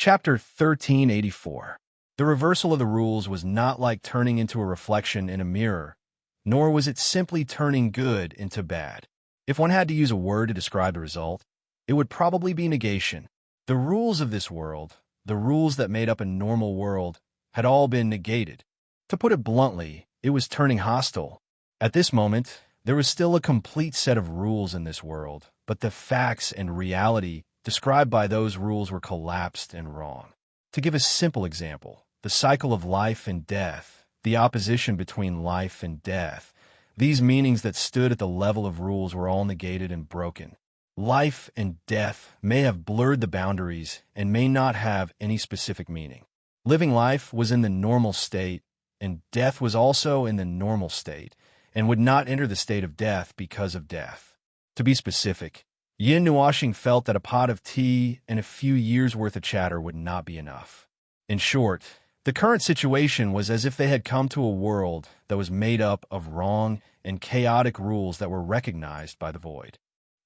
Chapter 1384. The reversal of the rules was not like turning into a reflection in a mirror, nor was it simply turning good into bad. If one had to use a word to describe the result, it would probably be negation. The rules of this world, the rules that made up a normal world, had all been negated. To put it bluntly, it was turning hostile. At this moment, there was still a complete set of rules in this world, but the facts and reality described by those rules were collapsed and wrong. To give a simple example, the cycle of life and death, the opposition between life and death, these meanings that stood at the level of rules were all negated and broken. Life and death may have blurred the boundaries and may not have any specific meaning. Living life was in the normal state, and death was also in the normal state, and would not enter the state of death because of death. To be specific, Yin Nuashing felt that a pot of tea and a few years' worth of chatter would not be enough. In short, the current situation was as if they had come to a world that was made up of wrong and chaotic rules that were recognized by the void.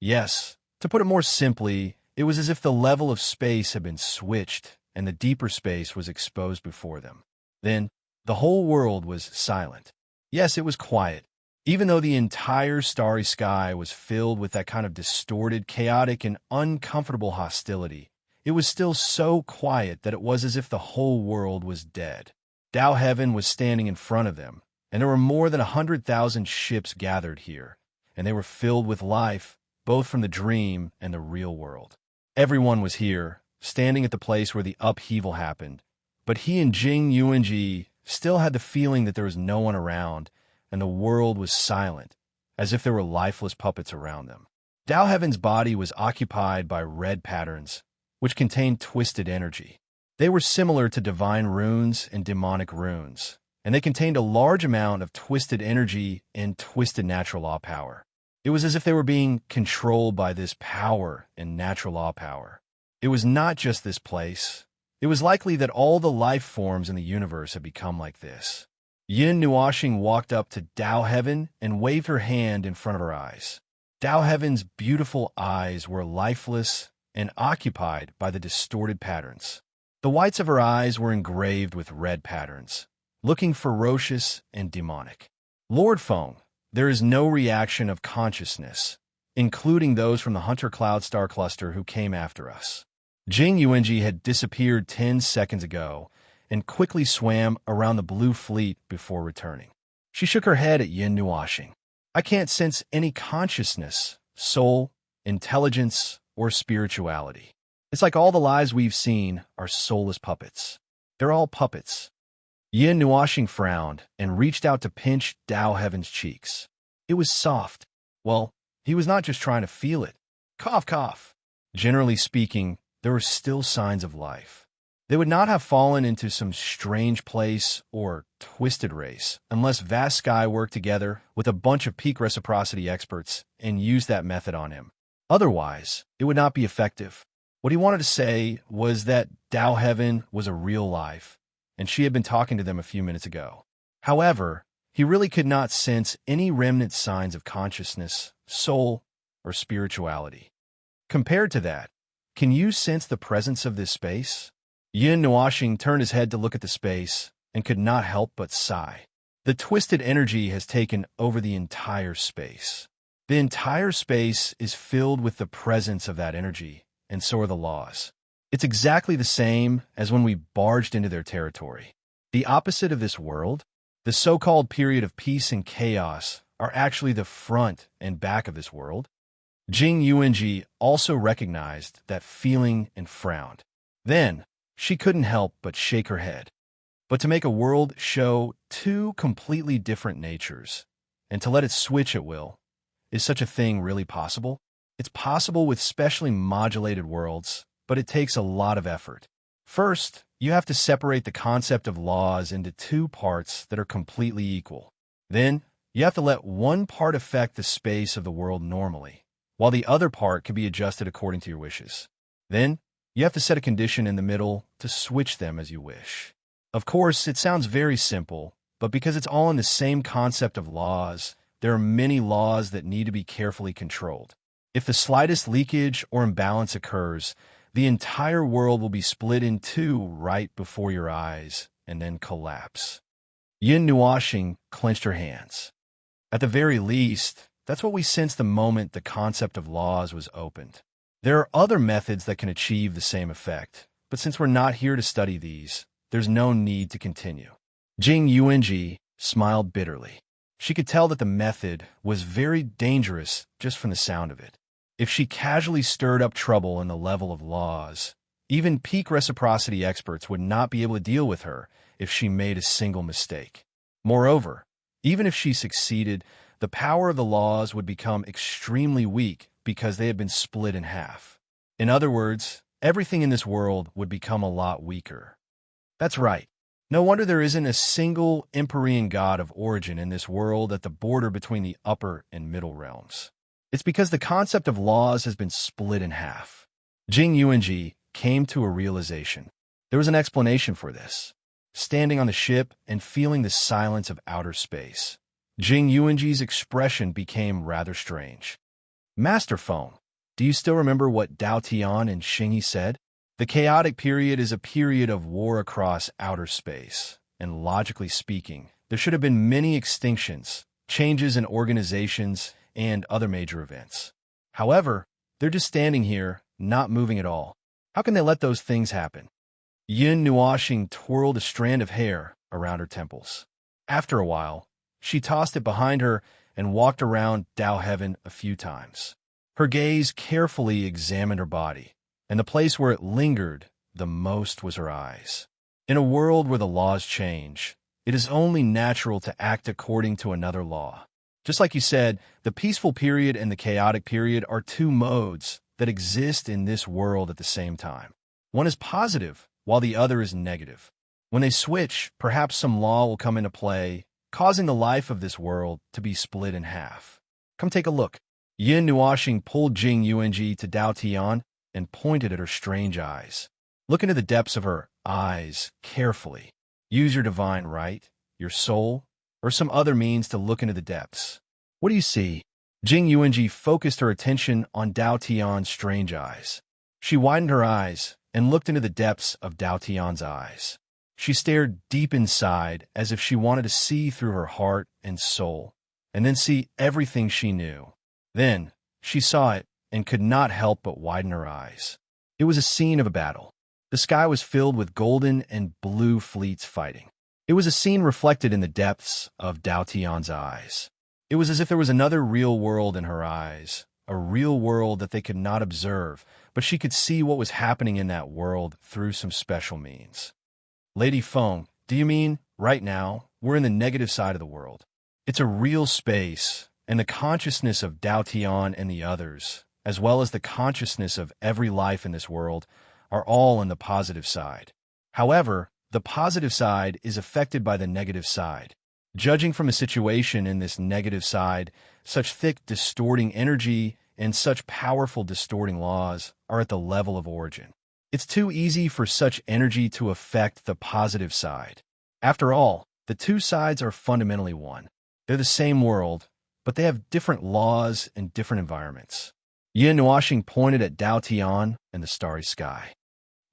Yes, to put it more simply, it was as if the level of space had been switched and the deeper space was exposed before them. Then, the whole world was silent. Yes, it was quiet. Even though the entire starry sky was filled with that kind of distorted, chaotic, and uncomfortable hostility, it was still so quiet that it was as if the whole world was dead. Tao Heaven was standing in front of them, and there were more than 100,000 ships gathered here, and they were filled with life, both from the dream and the real world. Everyone was here, standing at the place where the upheaval happened, but he and Jing Yuanji still had the feeling that there was no one around, and the world was silent, as if there were lifeless puppets around them. Tao Heaven's body was occupied by red patterns, which contained twisted energy. They were similar to divine runes and demonic runes, and they contained a large amount of twisted energy and twisted natural law power. It was as if they were being controlled by this power and natural law power. It was not just this place. It was likely that all the life forms in the universe had become like this. Yin Nuashing walked up to Tao Heaven and waved her hand in front of her eyes. Tao Heaven's beautiful eyes were lifeless and occupied by the distorted patterns. The whites of her eyes were engraved with red patterns, looking ferocious and demonic. Lord Feng, there is no reaction of consciousness, including those from the Hunter Cloud Star Cluster who came after us. Jing Yuanji had disappeared 10 seconds ago and quickly swam around the blue fleet before returning. She shook her head at Yin Nuashing. I can't sense any consciousness, soul, intelligence, or spirituality. It's like all the lives we've seen are soulless puppets. They're all puppets. Yin Nuashing frowned and reached out to pinch Tao Heaven's cheeks. It was soft. Well, he was not just trying to feel it. Cough, cough. Generally speaking, there were still signs of life. They would not have fallen into some strange place or twisted race unless Vast Sky worked together with a bunch of peak reciprocity experts and used that method on him. Otherwise, it would not be effective. What he wanted to say was that Tao Heaven was a real life, and she had been talking to them a few minutes ago. However, he really could not sense any remnant signs of consciousness, soul, or spirituality. Compared to that, can you sense the presence of this space? Yin Nuashing turned his head to look at the space and could not help but sigh. The twisted energy has taken over the entire space. The entire space is filled with the presence of that energy, and so are the laws. It's exactly the same as when we barged into their territory. The opposite of this world, the so-called period of peace and chaos, are actually the front and back of this world. Jing Yuanji also recognized that feeling and frowned. Then, she couldn't help but shake her head. But to make a world show two completely different natures, and to let it switch at will, is such a thing really possible? It's possible with specially modulated worlds, but it takes a lot of effort. First, you have to separate the concept of laws into two parts that are completely equal. Then, you have to let one part affect the space of the world normally, while the other part can be adjusted according to your wishes. Then, you have to set a condition in the middle to switch them as you wish. Of course, it sounds very simple, but because it's all in the same concept of laws, there are many laws that need to be carefully controlled. If the slightest leakage or imbalance occurs, The entire world will be split in two right before your eyes and then collapse. Yin Nuoxing clenched her hands. At the very least, that's what we sensed the moment the concept of laws was opened. There are other methods that can achieve the same effect, but since we're not here to study these, there's no need to continue. Jing Yuanji smiled bitterly. She could tell that the method was very dangerous just from the sound of it. If she casually stirred up trouble in the level of laws, even peak reciprocity experts would not be able to deal with her if she made a single mistake. Moreover, even if she succeeded, the power of the laws would become extremely weak because they had been split in half. In other words, everything in this world would become a lot weaker. That's right. No wonder there isn't a single Empyrean god of origin in this world at the border between the upper and middle realms. It's because the concept of laws has been split in half. Jing Yuanji came to a realization. There was an explanation for this. Standing on the ship and feeling the silence of outer space, Jing Yuanji's expression became rather strange. Master Phone, do you still remember what Dao Tian and Xingyi said? The chaotic period is a period of war across outer space, and logically speaking, there should have been many extinctions, changes in organizations, and other major events. However, they're just standing here, not moving at all. How can they let those things happen? Yin Nuoxing twirled a strand of hair around her temples. After a while, she tossed it behind her and walked around Dao Heaven a few times. Her gaze carefully examined her body, and the place where it lingered the most was her eyes. In a world where the laws change, it is only natural to act according to another law. Just like you said, the peaceful period and the chaotic period are two modes that exist in this world at the same time. One is positive, while the other is negative. When they switch, perhaps some law will come into play, causing the life of this world to be split in half. Come take a look. Yin Nuoxing pulled Jing Yuanji to Dao Tian and pointed at her strange eyes. Look into the depths of her eyes carefully. Use your divine right, your soul, or some other means to look into the depths. What do you see? Jing Yuanji focused her attention on Dao Tian's strange eyes. She widened her eyes and looked into the depths of Dao Tian's eyes. She stared deep inside as if she wanted to see through her heart and soul, and then see everything she knew. Then, she saw it and could not help but widen her eyes. It was a scene of a battle. The sky was filled with golden and blue fleets fighting. It was a scene reflected in the depths of Dao Tian's eyes. It was as if there was another real world in her eyes, a real world that they could not observe, but she could see what was happening in that world through some special means. Lady Feng, do you mean, right now, we're in the negative side of the world? It's a real space, and the consciousness of Dao Tian and the others, as well as the consciousness of every life in this world, are all on the positive side. However, the positive side is affected by the negative side. Judging from a situation in this negative side, such thick, distorting energy and such powerful, distorting laws are at the level of origin. It's too easy for such energy to affect the positive side. After all, the two sides are fundamentally one. They're the same world, but they have different laws and different environments. Yin Nuoxing pointed at Dao Tian and the starry sky.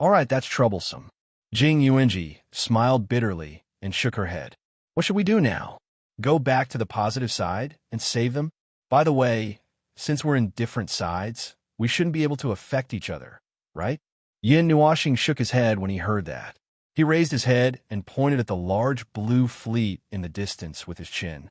All right, that's troublesome. Jing Yuanji smiled bitterly and shook her head. What should we do now? Go back to the positive side and save them? By the way, since we're in different sides, we shouldn't be able to affect each other, right? Yin Nuoxing shook his head when he heard that. He raised his head and pointed at the large blue fleet in the distance with his chin.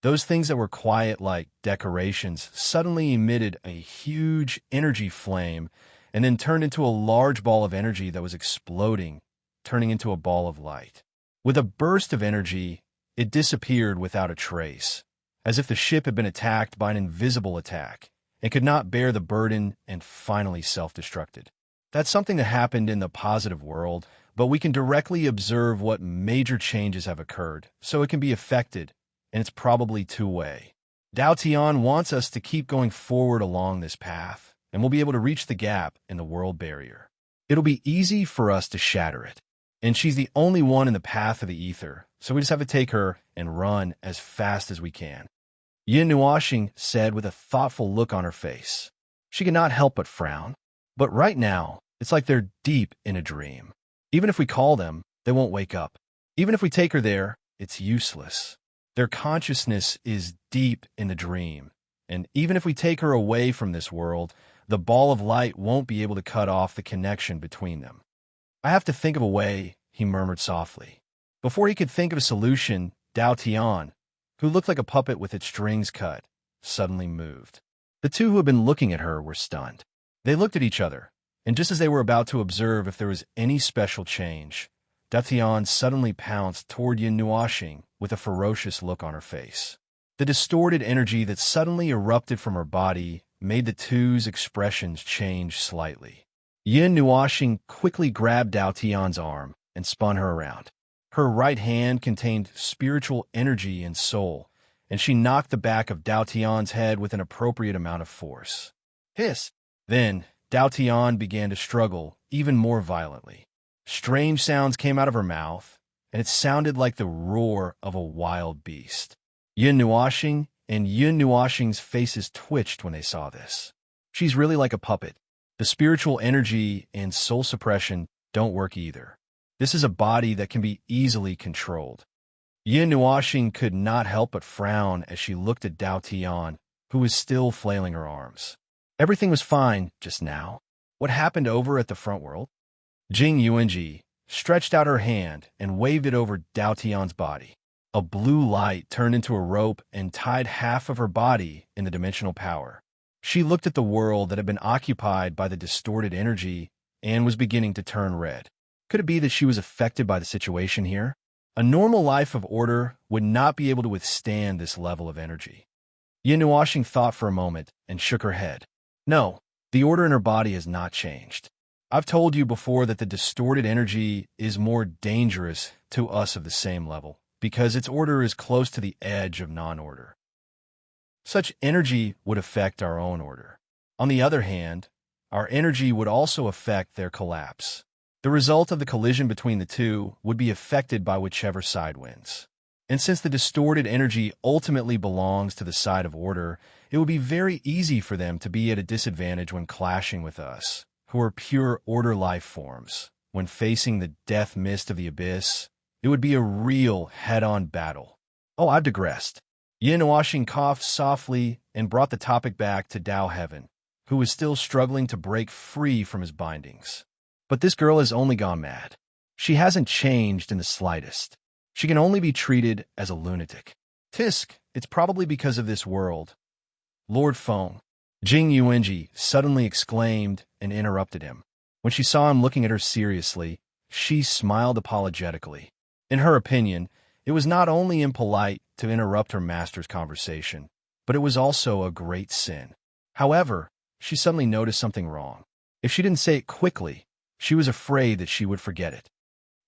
Those things that were quiet like decorations suddenly emitted a huge energy flame and then turned into a large ball of energy that was exploding, turning into a ball of light. With a burst of energy, it disappeared without a trace, as if the ship had been attacked by an invisible attack and could not bear the burden and finally self-destructed. That's something that happened in the positive world, but we can directly observe what major changes have occurred, so it can be affected, and it's probably two-way. Dao Tian wants us to keep going forward along this path, and we'll be able to reach the gap in the world barrier. It'll be easy for us to shatter it, and she's the only one in the path of the ether, so we just have to take her and run as fast as we can. Yin Nuoxing said with a thoughtful look on her face. She could not help but frown. But right now, It's like they're deep in a dream. Even if we call them, they won't wake up. Even if we take her there, it's useless. Their consciousness is deep in the dream. And even if we take her away from this world, the ball of light won't be able to cut off the connection between them. I have to think of a way, he murmured softly. Before he could think of a solution, Dao Tian, who looked like a puppet with its strings cut, suddenly moved. The two who had been looking at her were stunned. They looked at each other, and just as they were about to observe if there was any special change, Dao Tian suddenly pounced toward Yin Nuoxing with a ferocious look on her face. The distorted energy that suddenly erupted from her body made the two's expressions change slightly. Yin Nuoxing quickly grabbed Dao Tian's arm and spun her around. Her right hand contained spiritual energy and soul, and she knocked the back of Dao Tian's head with an appropriate amount of force. Hiss! Then, Dao Tian began to struggle even more violently. Strange sounds came out of her mouth, and it sounded like the roar of a wild beast. Yin Nuoxing and Yin Nuoxing's faces twitched when they saw this. She's really like a puppet. The spiritual energy and soul suppression don't work either. This is a body that can be easily controlled. Yin Nuoxing could not help but frown as she looked at Dao Tian, who was still flailing her arms. Everything was fine just now. What happened over at the front world? Jing Yuanji stretched out her hand and waved it over Dao Tian's body. A blue light turned into a rope and tied half of her body in the dimensional power. She looked at the world that had been occupied by the distorted energy and was beginning to turn red. Could it be that she was affected by the situation here? A normal life of order would not be able to withstand this level of energy. Yin Nuoxing thought for a moment and shook her head. No, the order in her body has not changed. I've told you before that the distorted energy is more dangerous to us of the same level, because its order is close to the edge of non-order. Such energy would affect our own order. On the other hand, our energy would also affect their collapse. The result of the collision between the two would be affected by whichever side wins. And since the distorted energy ultimately belongs to the side of order, it would be very easy for them to be at a disadvantage when clashing with us, who are pure order life forms. When facing the death mist of the abyss, it would be a real head-on battle. Oh, I've digressed. Yin Nuoxing coughed softly and brought the topic back to Dao Heaven, who was still struggling to break free from his bindings. But this girl has only gone mad. She hasn't changed in the slightest. She can only be treated as a lunatic. Tisk, it's probably because of this world. Lord Feng, Jing Yuanji suddenly exclaimed and interrupted him. When she saw him looking at her seriously, she smiled apologetically. In her opinion, it was not only impolite to interrupt her master's conversation, but it was also a great sin. However, she suddenly noticed something wrong. If she didn't say it quickly, she was afraid that she would forget it.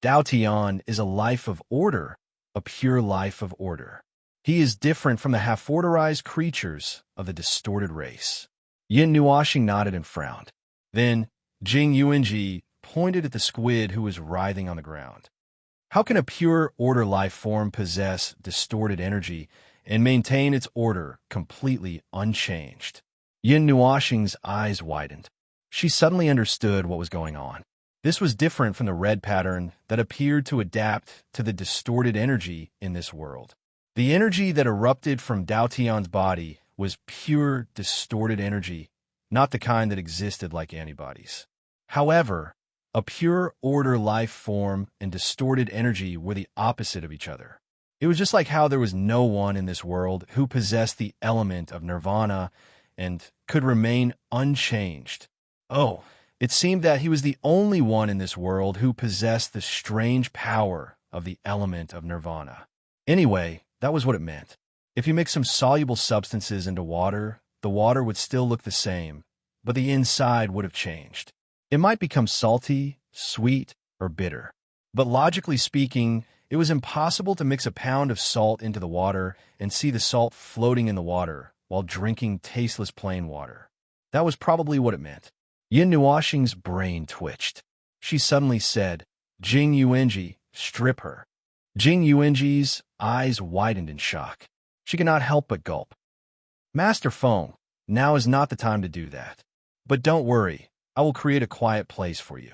Dao Tian is a life of order, a pure life of order. He is different from the half-orderized creatures of the distorted race. Yin Nuoxing nodded and frowned. Then, Jing Yuanji pointed at the squid who was writhing on the ground. How can a pure order life form possess distorted energy and maintain its order completely unchanged? Yin Nuoxing's eyes widened. She suddenly understood what was going on. This was different from the red pattern that appeared to adapt to the distorted energy in this world. The energy that erupted from Dao Tian's body was pure, distorted energy, not the kind that existed like antibodies. However, a pure order life form and distorted energy were the opposite of each other. It was just like how there was no one in this world who possessed the element of nirvana and could remain unchanged. Oh, it seemed that he was the only one in this world who possessed the strange power of the element of nirvana. Anyway, that was what it meant. If you mix some soluble substances into water, the water would still look the same, but the inside would have changed. It might become salty, sweet, or bitter. But logically speaking, it was impossible to mix a pound of salt into the water and see the salt floating in the water while drinking tasteless plain water. That was probably what it meant. Yin Nuoxing's brain twitched. She suddenly said, Jing Yuanji, strip her. Jing Yuanji's eyes widened in shock. She could not help but gulp. Master Feng, now is not the time to do that. But don't worry, I will create a quiet place for you.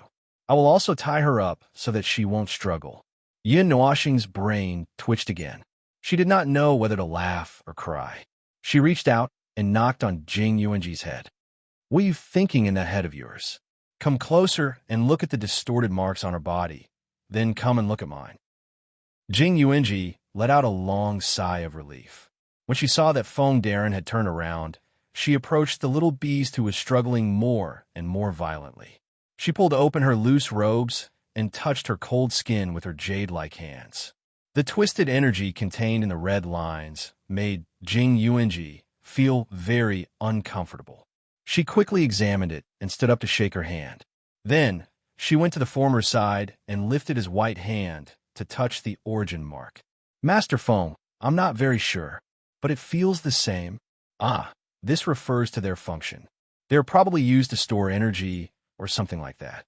I will also tie her up so that she won't struggle. Yin Nuoxing's brain twitched again. She did not know whether to laugh or cry. She reached out and knocked on Jing Yuanji's head. What are you thinking in that head of yours? Come closer and look at the distorted marks on her body. Then come and look at mine. Jing Yuanji let out a long sigh of relief. When she saw that Feng Darren had turned around, she approached the little beast who was struggling more and more violently. She pulled open her loose robes and touched her cold skin with her jade-like hands. The twisted energy contained in the red lines made Jing Yuanji feel very uncomfortable. She quickly examined it and stood up to shake her hand. Then, she went to the former's side and lifted his white hand to touch the origin mark. Master Feng, I'm not very sure, but it feels the same. Ah, this refers to their function. They are probably used to store energy or something like that.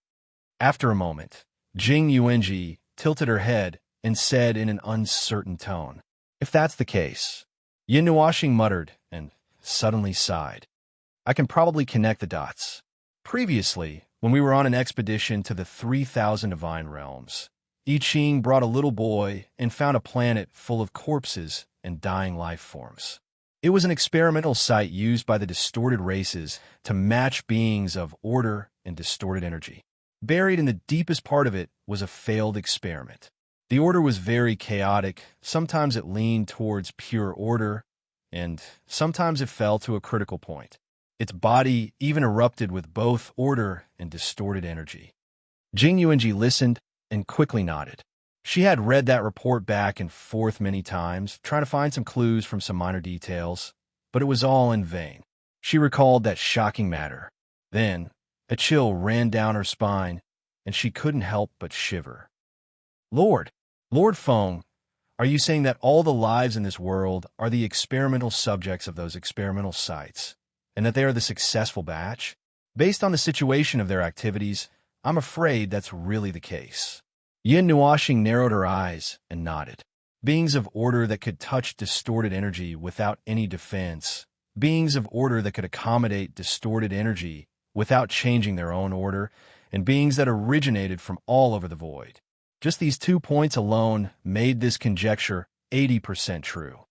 After a moment, Jing Yuanji tilted her head and said in an uncertain tone, If that's the case. Yin Nuoxing muttered and suddenly sighed. I can probably connect the dots. Previously, when we were on an expedition to the 3,000 divine realms, I Ching brought a little boy and found a planet full of corpses and dying life forms. It was an experimental site used by the distorted races to match beings of order and distorted energy. Buried in the deepest part of it was a failed experiment. The order was very chaotic. Sometimes it leaned towards pure order, and sometimes it fell to a critical point. Its body even erupted with both order and distorted energy. Jing Yuanji listened and quickly nodded. She had read that report back and forth many times, trying to find some clues from some minor details, but it was all in vain. She recalled that shocking matter. Then, a chill ran down her spine, and she couldn't help but shiver. Lord Feng, are you saying that all the lives in this world are the experimental subjects of those experimental sites, and that they are the successful batch? Based on the situation of their activities, I'm afraid that's really the case. Yin Nuoxing narrowed her eyes and nodded. Beings of order that could touch distorted energy without any defense. Beings of order that could accommodate distorted energy without changing their own order, and beings that originated from all over the void. Just these 2 points alone made this conjecture 80% true.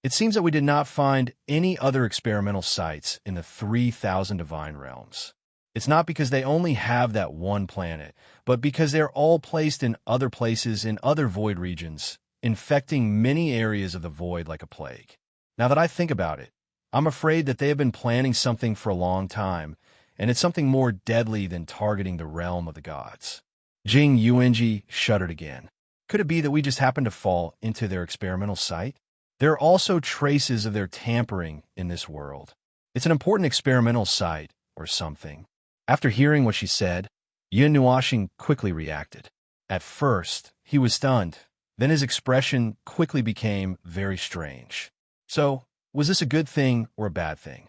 It seems that we did not find any other experimental sites in the 3,000 divine realms. It's not because they only have that one planet, but because they're all placed in other places in other void regions, infecting many areas of the void like a plague. Now that I think about it, I'm afraid that they have been planning something for a long time, and it's something more deadly than targeting the realm of the gods. Jing Yuanji shuddered again. Could it be that we just happened to fall into their experimental site? There are also traces of their tampering in this world. It's an important experimental site, or something. After hearing what she said, Yin Nuoxing quickly reacted. At first, he was stunned. Then his expression quickly became very strange. So, was this a good thing or a bad thing?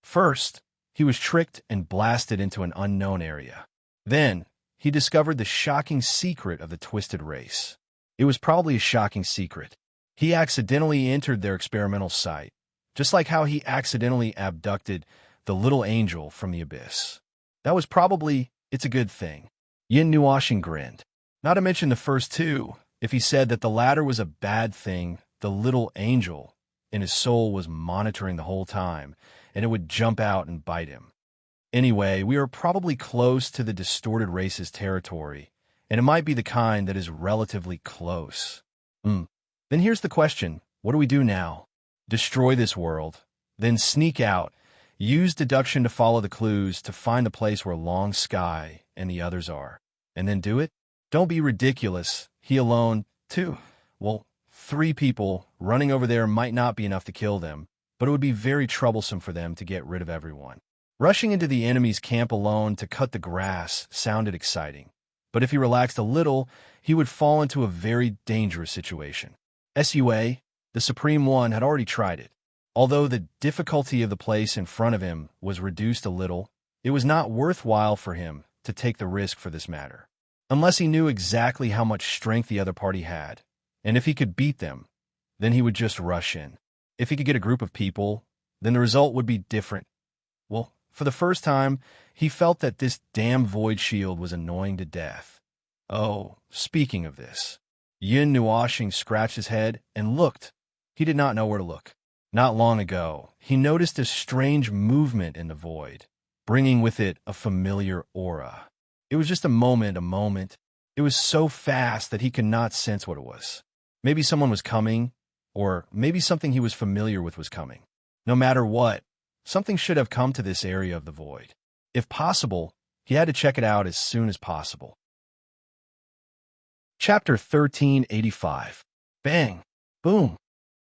First, he was tricked and blasted into an unknown area. Then, he discovered the shocking secret of the twisted race. It was probably a shocking secret. He accidentally entered their experimental site, just like how he accidentally abducted the little angel from the abyss. That was probably, it's a good thing. Yin Nuoxing grinned. Not to mention the first two, if he said that the latter was a bad thing, the little angel in his soul was monitoring the whole time, and it would jump out and bite him. Anyway, we are probably close to the distorted race's territory, and it might be the kind that is relatively close. Then here's the question, what do we do now? Destroy this world, then sneak out, use deduction to follow the clues to find the place where Long Sky and the others are, and then do it? Don't be ridiculous, he alone, too. Well, 3 people running over there might not be enough to kill them, but it would be very troublesome for them to get rid of everyone. Rushing into the enemy's camp alone to cut the grass sounded exciting, but if he relaxed a little, he would fall into a very dangerous situation. Sua, the Supreme One, had already tried it. Although the difficulty of the place in front of him was reduced a little, it was not worthwhile for him to take the risk for this matter, unless he knew exactly how much strength the other party had, and if he could beat them, then he would just rush in. If he could get a group of people, then the result would be different. Well, For the first time, he felt that this damn void shield was annoying to death. Oh, speaking of this. Yin Nuoxing scratched his head and looked. He did not know where to look. Not long ago, he noticed a strange movement in the void, bringing with it a familiar aura. It was just a moment. It was so fast that he could not sense what it was. Maybe someone was coming, or maybe something he was familiar with was coming. No matter what, something should have come to this area of the void. If possible, he had to check it out as soon as possible. Chapter 1385. Bang! Boom!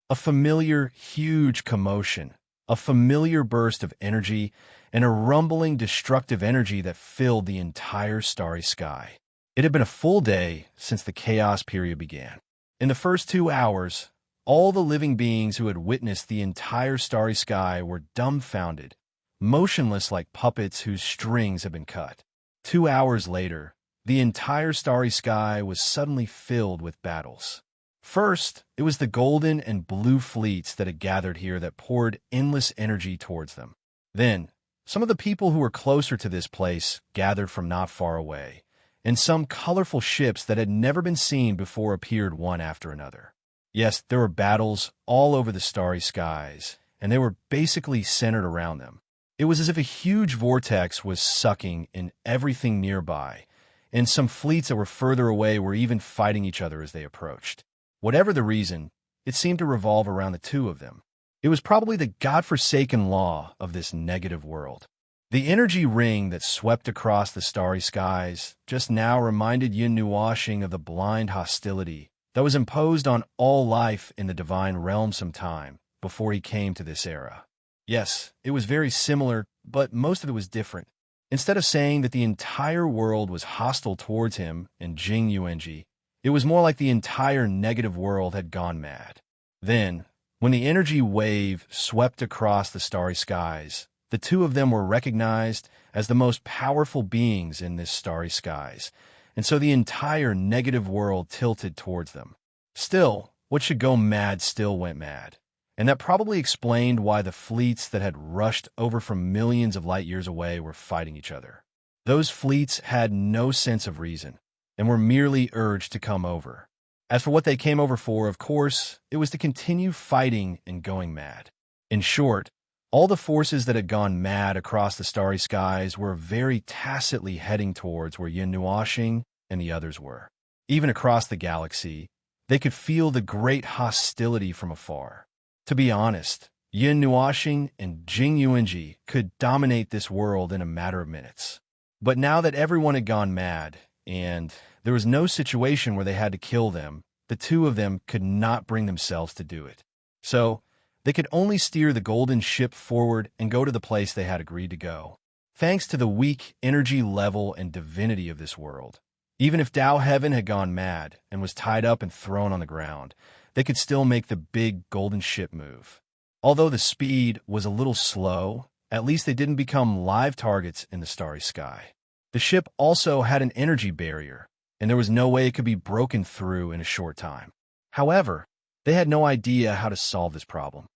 A familiar, huge commotion, a familiar burst of energy, and a rumbling, destructive energy that filled the entire starry sky. It had been a full day since the chaos period began. In the first 2 hours, all the living beings who had witnessed the entire starry sky were dumbfounded, motionless like puppets whose strings had been cut. 2 hours later, the entire starry sky was suddenly filled with battles. First, it was the golden and blue fleets that had gathered here that poured endless energy towards them. Then, some of the people who were closer to this place gathered from not far away, and some colorful ships that had never been seen before appeared one after another. Yes, there were battles all over the starry skies, and they were basically centered around them. It was as if a huge vortex was sucking in everything nearby, and some fleets that were further away were even fighting each other as they approached. Whatever the reason, it seemed to revolve around the two of them. It was probably the godforsaken law of this negative world. The energy ring that swept across the starry skies just now reminded Yin Nuoxing of the blind hostility that was imposed on all life in the divine realm sometime before he came to this era. Yes, it was very similar, but most of it was different. Instead of saying that the entire world was hostile towards him and Jing Yuanji, it was more like the entire negative world had gone mad. Then, when the energy wave swept across the starry skies, the two of them were recognized as the most powerful beings in this starry skies, and so the entire negative world tilted towards them. Still, what should go mad still went mad, and that probably explained why the fleets that had rushed over from millions of light years away were fighting each other. Those fleets had no sense of reason, and were merely urged to come over. As for what they came over for, of course, it was to continue fighting and going mad. In short, all the forces that had gone mad across the starry skies were very tacitly heading towards where Yin Nuoxing and the others were. Even across the galaxy, they could feel the great hostility from afar. To be honest, Yin Nuoxing and Jing Yuanji could dominate this world in a matter of minutes. But now that everyone had gone mad, and there was no situation where they had to kill them, the two of them could not bring themselves to do it. So, they could only steer the golden ship forward and go to the place they had agreed to go. Thanks to the weak energy level and divinity of this world, even if Tao Heaven had gone mad and was tied up and thrown on the ground, they could still make the big golden ship move. Although the speed was a little slow, at least they didn't become live targets in the starry sky. The ship also had an energy barrier, and there was no way it could be broken through in a short time. However, they had no idea how to solve this problem.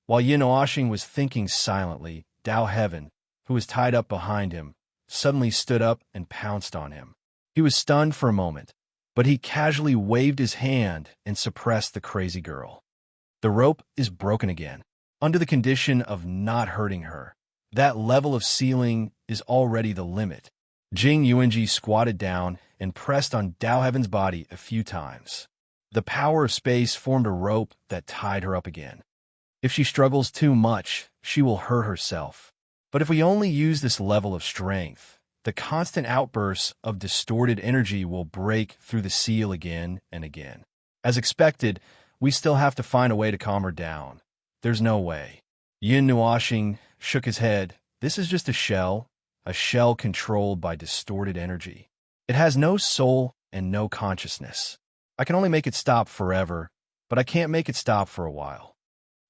While Yin Nuoxing was thinking silently, Tao Heaven, who was tied up behind him, suddenly stood up and pounced on him. He was stunned for a moment, but he casually waved his hand and suppressed the crazy girl. The rope is broken again, under the condition of not hurting her. That level of ceiling is already the limit. Jing Yuanji squatted down and pressed on Tao Heaven's body a few times. The power of space formed a rope that tied her up again. If she struggles too much, she will hurt herself. But if we only use this level of strength, the constant outbursts of distorted energy will break through the seal again and again. As expected, we still have to find a way to calm her down. There's no way. Yin Nuoxing shook his head. This is just a shell controlled by distorted energy. It has no soul and no consciousness. I can only make it stop forever, but I can't make it stop for a while.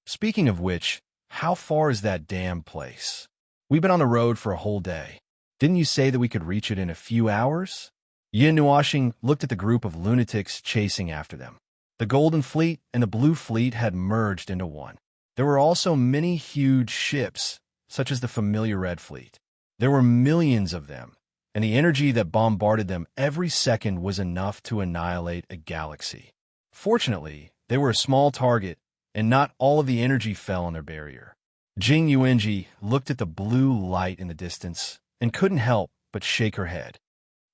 Speaking of which, how far is that damn place? We've been on the road for a whole day. Didn't you say that we could reach it in a few hours? Yin Nuoxing looked at the group of lunatics chasing after them. The Golden Fleet and the Blue Fleet had merged into one. There were also many huge ships, such as the familiar Red Fleet. There were millions of them, and the energy that bombarded them every second was enough to annihilate a galaxy. Fortunately, they were a small target, and not all of the energy fell on their barrier. Jing Yuanji looked at the blue light in the distance and couldn't help but shake her head.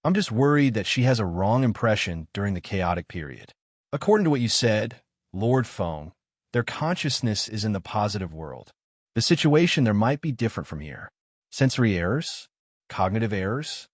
I'm just worried that she has a wrong impression during the chaotic period. According to what you said, Lord Feng, their consciousness is in the positive world. The situation there might be different from here. Sensory errors? Cognitive errors?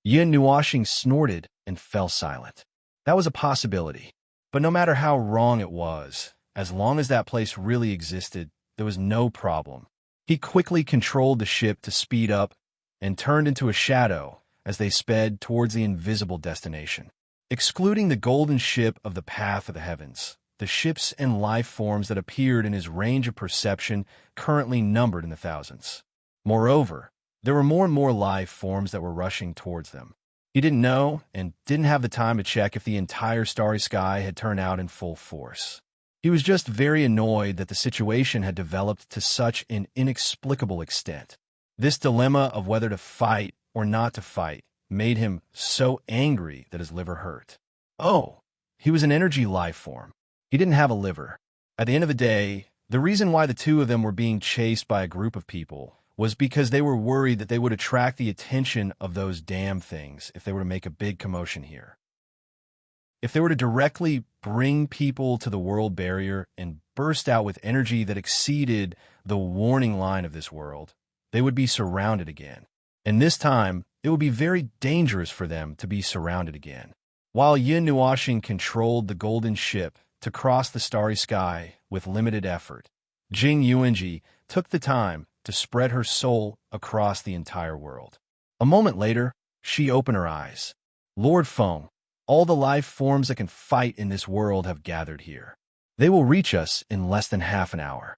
Yin Nuoxing snorted and fell silent. That was a possibility. But no matter how wrong it was, as long as that place really existed, there was no problem. He quickly controlled the ship to speed up and turned into a shadow as they sped towards the invisible destination. Excluding the golden ship of the path of the heavens, the ships and life forms that appeared in his range of perception currently numbered in the thousands. Moreover, there were more and more life forms that were rushing towards them. He didn't know and didn't have the time to check if the entire starry sky had turned out in full force. He was just very annoyed that the situation had developed to such an inexplicable extent. This dilemma of whether to fight or not to fight made him so angry that his liver hurt. Oh, he was an energy life form. He didn't have a liver. At the end of the day, the reason why the two of them were being chased by a group of people was because they were worried that they would attract the attention of those damn things if they were to make a big commotion here. If they were to directly bring people to the world barrier and burst out with energy that exceeded the warning line of this world, they would be surrounded again. And this time, it would be very dangerous for them to be surrounded again. While Yin Nuoxing controlled the golden ship to cross the starry sky with limited effort, Jing Yuanji took the time to spread her soul across the entire world. A moment later, she opened her eyes. Lord Feng, all the life forms that can fight in this world have gathered here. They will reach us in less than half an hour.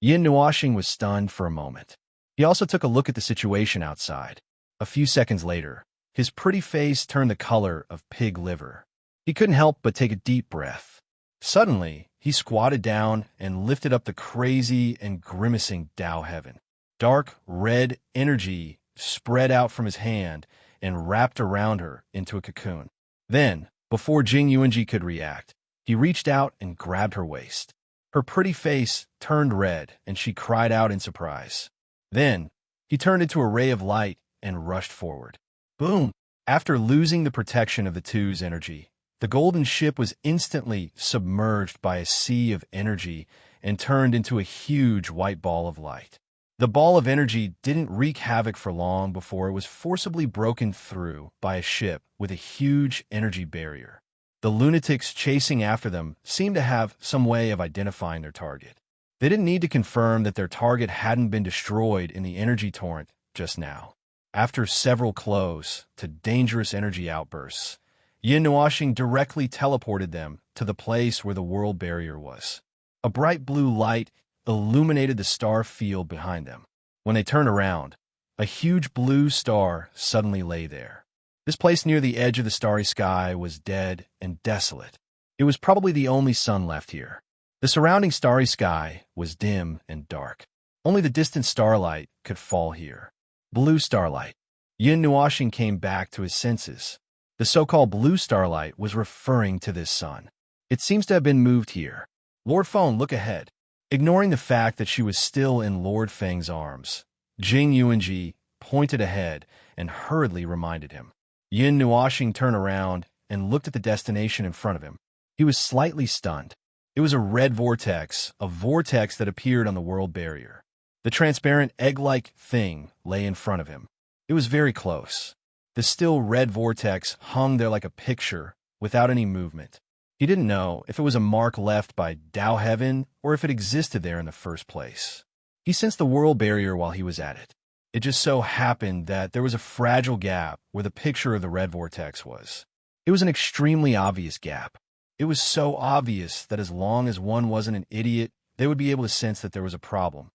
Yin Nuoxing was stunned for a moment. He also took a look at the situation outside. A few seconds later, his pretty face turned the color of pig liver. He couldn't help but take a deep breath. Suddenly, he squatted down and lifted up the crazy and grimacing Tao Heaven. Dark red energy spread out from his hand and wrapped around her into a cocoon. Then, before Jing Yuanji could react, he reached out and grabbed her waist. Her pretty face turned red and she cried out in surprise. Then, he turned into a ray of light and rushed forward. Boom! After losing the protection of the two's energy, the golden ship was instantly submerged by a sea of energy and turned into a huge white ball of light. The ball of energy didn't wreak havoc for long before it was forcibly broken through by a ship with a huge energy barrier. The lunatics chasing after them seemed to have some way of identifying their target. They didn't need to confirm that their target hadn't been destroyed in the energy torrent just now. After several close to dangerous energy outbursts, Yin Nuoxing directly teleported them to the place where the world barrier was. A bright blue light illuminated the star field behind them. When they turned around, a huge blue star suddenly lay there. This place near the edge of the starry sky was dead and desolate. It was probably the only sun left here. The surrounding starry sky was dim and dark. Only the distant starlight could fall here. Blue starlight. Yin Nuoxing came back to his senses. The so-called blue starlight was referring to this sun. It seems to have been moved here. Lord Feng, look ahead. Ignoring the fact that she was still in Lord Feng's arms, Jing Yuanji pointed ahead and hurriedly reminded him. Yin Nuoxing turned around and looked at the destination in front of him. He was slightly stunned. It was a red vortex, a vortex that appeared on the world barrier. The transparent egg-like thing lay in front of him. It was very close. The still red vortex hung there like a picture, without any movement. He didn't know if it was a mark left by Tao Heaven or if it existed there in the first place. He sensed the world barrier while he was at it. It just so happened that there was a fragile gap where the picture of the red vortex was. It was an extremely obvious gap. It was so obvious that as long as one wasn't an idiot, they would be able to sense that there was a problem.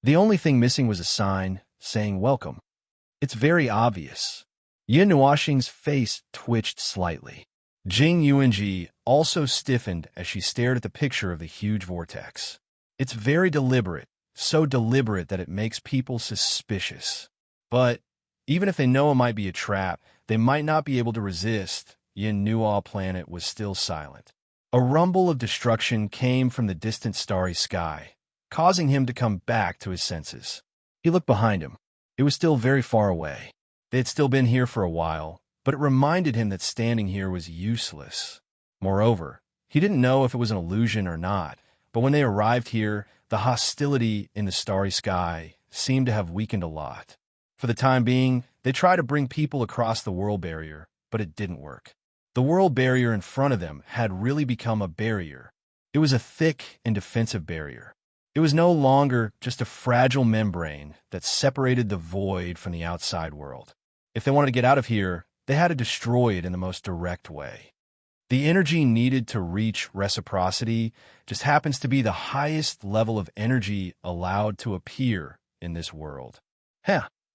The only thing missing was a sign saying welcome. It's very obvious. Yin Nuoxing's face twitched slightly. Jing Yuanji also stiffened as she stared at the picture of the huge vortex. It's very deliberate, so deliberate that it makes people suspicious. But even if they know it might be a trap, they might not be able to resist. Yin Nuo planet was still silent. A rumble of destruction came from the distant starry sky, causing him to come back to his senses. He looked behind him. It was still very far away. They had still been here for a while, but it reminded him that standing here was useless. Moreover, he didn't know if it was an illusion or not, but when they arrived here, the hostility in the starry sky seemed to have weakened a lot. For the time being, they tried to bring people across the world barrier, but it didn't work. The world barrier in front of them had really become a barrier. It was a thick and defensive barrier. It was no longer just a fragile membrane that separated the void from the outside world. If they wanted to get out of here, they had to destroy it in the most direct way. The energy needed to reach reciprocity just happens to be the highest level of energy allowed to appear in this world.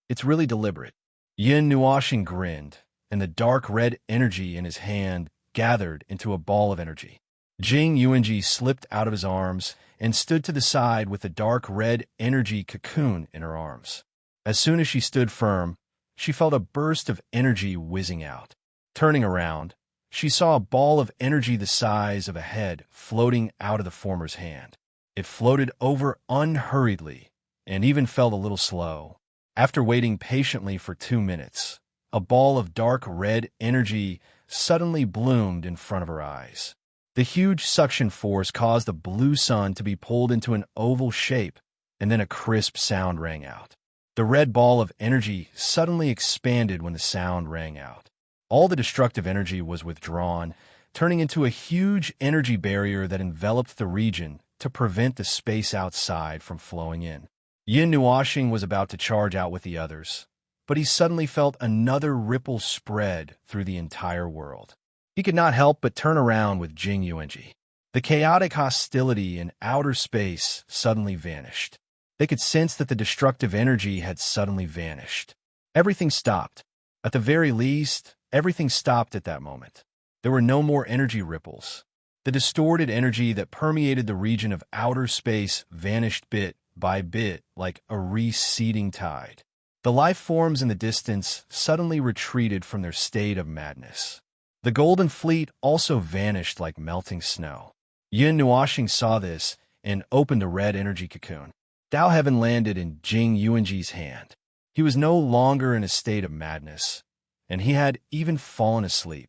It's really deliberate. Yin Nuoxing grinned, and the dark red energy in his hand gathered into a ball of energy. Jing Yuanji slipped out of his arms and stood to the side with the dark red energy cocoon in her arms. As soon as she stood firm, she felt a burst of energy whizzing out. Turning around, she saw a ball of energy the size of a head floating out of the former's hand. It floated over unhurriedly and even felt a little slow. After waiting patiently for 2 minutes, a ball of dark red energy suddenly bloomed in front of her eyes. The huge suction force caused the blue sun to be pulled into an oval shape, and then a crisp sound rang out. The red ball of energy suddenly expanded when the sound rang out. All the destructive energy was withdrawn, turning into a huge energy barrier that enveloped the region to prevent the space outside from flowing in. Yin Nuoxing was about to charge out with the others, but he suddenly felt another ripple spread through the entire world. He could not help but turn around with Jing Yuanji. The chaotic hostility in outer space suddenly vanished. They could sense that the destructive energy had suddenly vanished. Everything stopped. At the very least, everything stopped at that moment. There were no more energy ripples. The distorted energy that permeated the region of outer space vanished bit by bit like a receding tide. The life forms in the distance suddenly retreated from their state of madness. The golden fleet also vanished like melting snow. Yin Nuoxing saw this and opened the red energy cocoon. Dao Heaven landed in Jing Yuanji's hand. He was no longer in a state of madness, and he had even fallen asleep.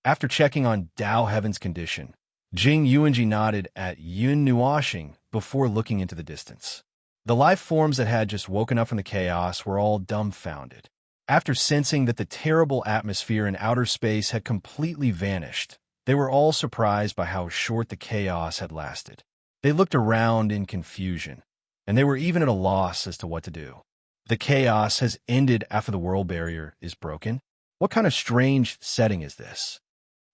After checking on Dao Heaven's condition, Jing Yuanji nodded at Yin Nuoxing before looking into the distance. The life forms that had just woken up from the chaos were all dumbfounded. After sensing that the terrible atmosphere in outer space had completely vanished, they were all surprised by how short the chaos had lasted. They looked around in confusion, and they were even at a loss as to what to do. The chaos has ended after the world barrier is broken? What kind of strange setting is this?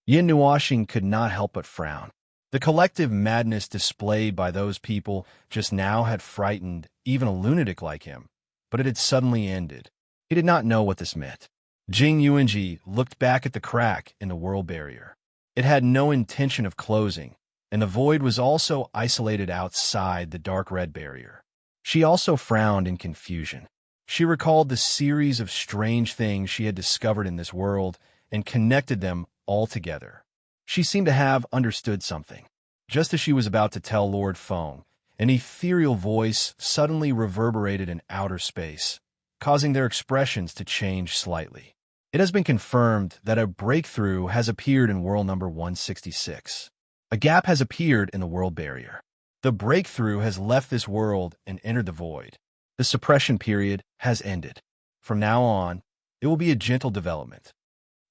Yin Nuoxing could not help but frown. The collective madness displayed by those people just now had frightened even a lunatic like him, but it had suddenly ended. He did not know what this meant. Jing Yuanji looked back at the crack in the world barrier. It had no intention of closing, and the void was also isolated outside the dark red barrier. She also frowned in confusion. She recalled the series of strange things she had discovered in this world and connected them all together. She seemed to have understood something. Just as she was about to tell Lord Feng, an ethereal voice suddenly reverberated in outer space, causing their expressions to change slightly. It has been confirmed that a breakthrough has appeared in world number 166. A gap has appeared in the world barrier. The breakthrough has left this world and entered the void. The suppression period has ended. From now on, it will be a gentle development.